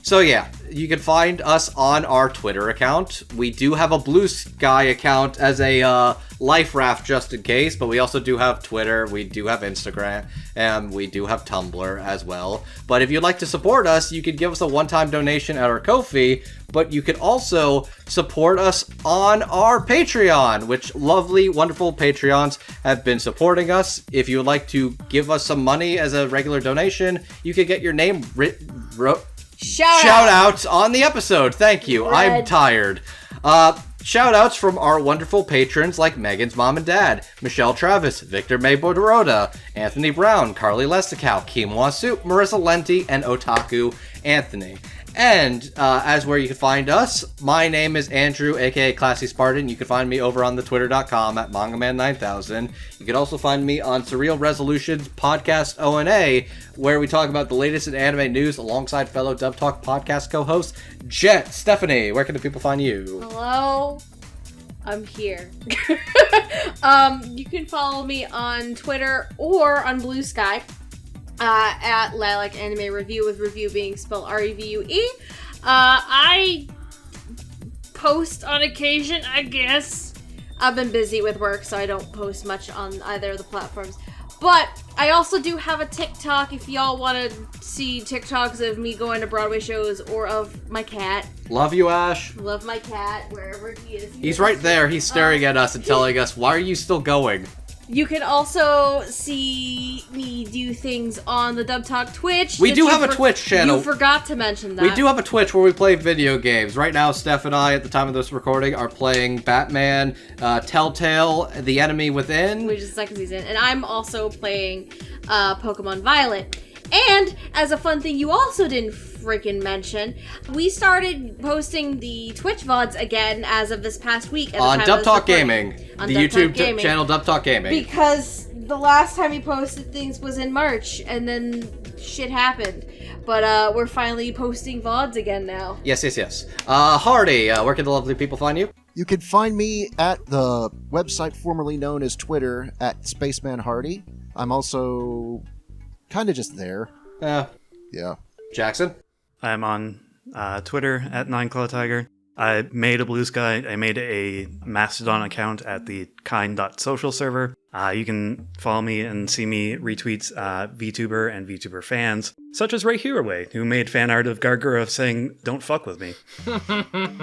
So yeah, you can find us on our Twitter account. We do have a Blue Sky account as a life raft just in case, but we also do have Twitter, we do have Instagram, and we do have Tumblr as well. But if you'd like to support us, you can give us a one-time donation at our Ko-fi, but you can also support us on our Patreon, which lovely, wonderful Patreons have been supporting us. If you would like to give us some money as a regular donation, you can get your name Shout out on the episode. Thank you. Red. I'm tired. Shout outs from our wonderful patrons like Megan's mom and dad, Michelle Travis, Victor May Bodoroda, Anthony Brown, Carly Lesticow, Quinoa Soup, Marissa Lenti, and Otaku Anthony. And as where you can find us, my name is Andrew, aka Classy Spartan. You can find me over on the twitter.com at mangaman9000. You can also find me on Surreal Resolutions Podcast O&A, where we talk about the latest in anime news alongside fellow Dub Talk podcast co-host Jet. Stephanie, where can the people find you? Hello? I'm here. You can follow me on Twitter or on Blue Sky. At Lilac Anime Review, with review being spelled Revue. I post on occasion, I guess. I've been busy with work, so I don't post much on either of the platforms. But I also do have a TikTok if y'all want to see TikToks of me going to Broadway shows or of my cat. Love you, Ash. Love my cat, wherever he is. He's right there. He's staring at us and telling us, why are you still going? You can also see me do things on the Dub Talk Twitch. We do have a Twitch channel. You forgot to mention that. We do have a Twitch where we play video games. Right now, Steph and I, at the time of this recording, are playing Batman, Telltale, The Enemy Within. Which is the second season. And I'm also playing Pokemon Violet. And, as a fun thing you also didn't freaking mention, we started posting the Twitch VODs again as of this past week. On Dub Talk Gaming. The YouTube channel Dub Talk Gaming. Because the last time we posted things was in March, and then shit happened. But we're finally posting VODs again now. Yes. Hardy, where can the lovely people find you? You can find me at the website formerly known as Twitter at Spaceman Hardy. I'm also kind of just there. Yeah. Jackson? I'm on Twitter at 9clawtiger. I made a Blue Sky. I made a Mastodon account at the kind.social server. You can follow me and see me retweets VTuber and VTuber fans, such as Ray Hiraway, who made fan art of Gargura saying, "Don't fuck with me."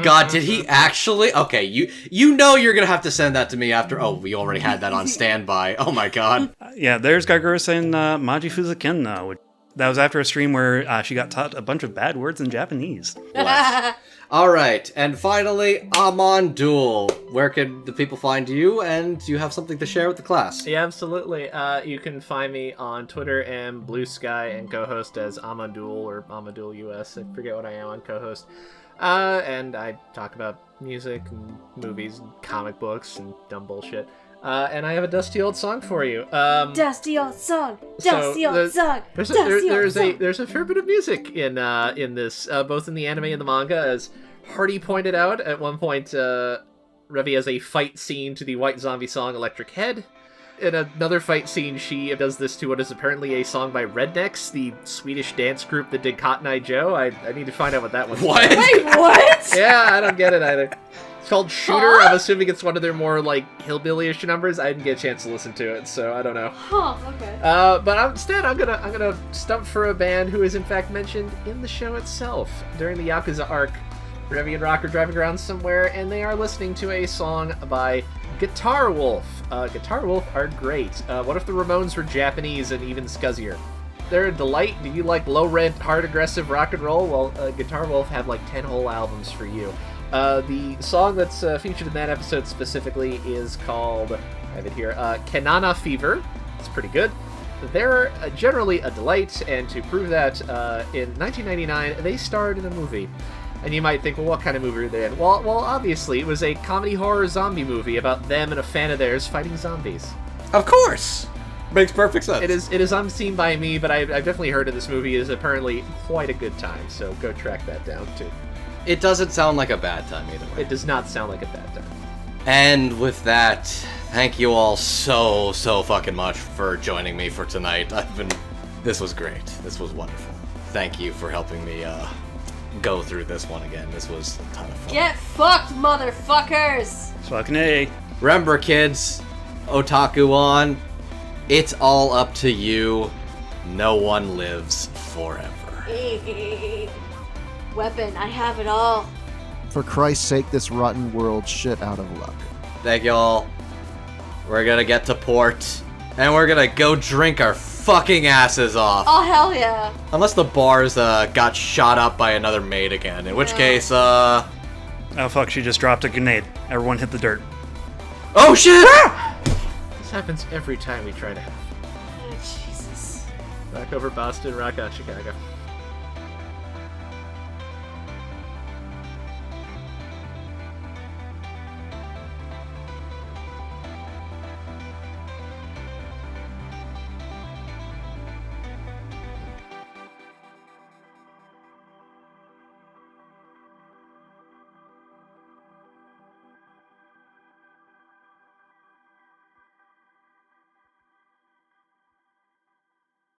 God, did he actually? Okay, you know you're gonna have to send that to me after. Oh, we already had that on standby. Oh my god. Yeah, there's Gargura saying Maji Fuzakenna, which that was after a stream where she got taught a bunch of bad words in Japanese. All right, and finally, Amon Duel. Where can the people find you, and do you have something to share with the class? Yeah, absolutely. You can find me on Twitter and Blue Sky and co-host as Amadul or Amadul US. I forget what I am on co-host. And I talk about music and movies and comic books and dumb bullshit. And I have a dusty old song for you. Dusty old song, dusty old song. There's a fair bit of music in this, both in the anime and the manga, as Hardy pointed out. At one point, Revi has a fight scene to the White Zombie song "Electric Head." In another fight scene, she does this to what is apparently a song by Rednecks, the Swedish dance group that did Cotton Eye Joe. I need to find out what that one's What? about. Wait, what? Yeah, I don't get it either. It's called Shooter. I'm assuming it's one of their more, like, hillbilly-ish numbers. I didn't get a chance to listen to it, so I don't know. Huh, okay. But instead, I'm gonna stump for a band who is in fact mentioned in the show itself. During the Yakuza arc, Revi and Rock are driving around somewhere, and they are listening to a song by Guitar Wolf. Guitar Wolf are great. What if the Ramones were Japanese and even scuzzier? They're a delight. Do you like low-rent, hard-aggressive rock and roll? Well, Guitar Wolf have like 10 whole albums for you. The song that's featured in that episode specifically is called, I have it here, Kanana Fever. It's pretty good. They're generally a delight, and to prove that, in 1999, they starred in a movie. And you might think, well, what kind of movie were they in? Well, obviously, it was a comedy horror zombie movie about them and a fan of theirs fighting zombies. Of course! Makes perfect sense. It is unseen by me, but I've definitely heard of this movie. It is apparently quite a good time, so go track that down, too. It doesn't sound like a bad time either way. It does not sound like a bad time. And with that, thank you all so fucking much for joining me for tonight. This was great. This was wonderful. Thank you for helping me go through this one again. This was a ton of fun. Get fucked, motherfuckers! Fucking A. Remember, kids, Otaku on, it's all up to you. No one lives forever. Weapon, I have it all. For Christ's sake, this rotten world shit out of luck. Thank y'all. We're gonna get to port, and we're gonna go drink our fucking asses off. Oh, hell yeah. Unless the bars got shot up by another maid again, in which case, Oh fuck, she just dropped a grenade. Everyone hit the dirt. Oh shit! This happens every time we try to have. Oh, Jesus. Rock over Boston, rock on Chicago.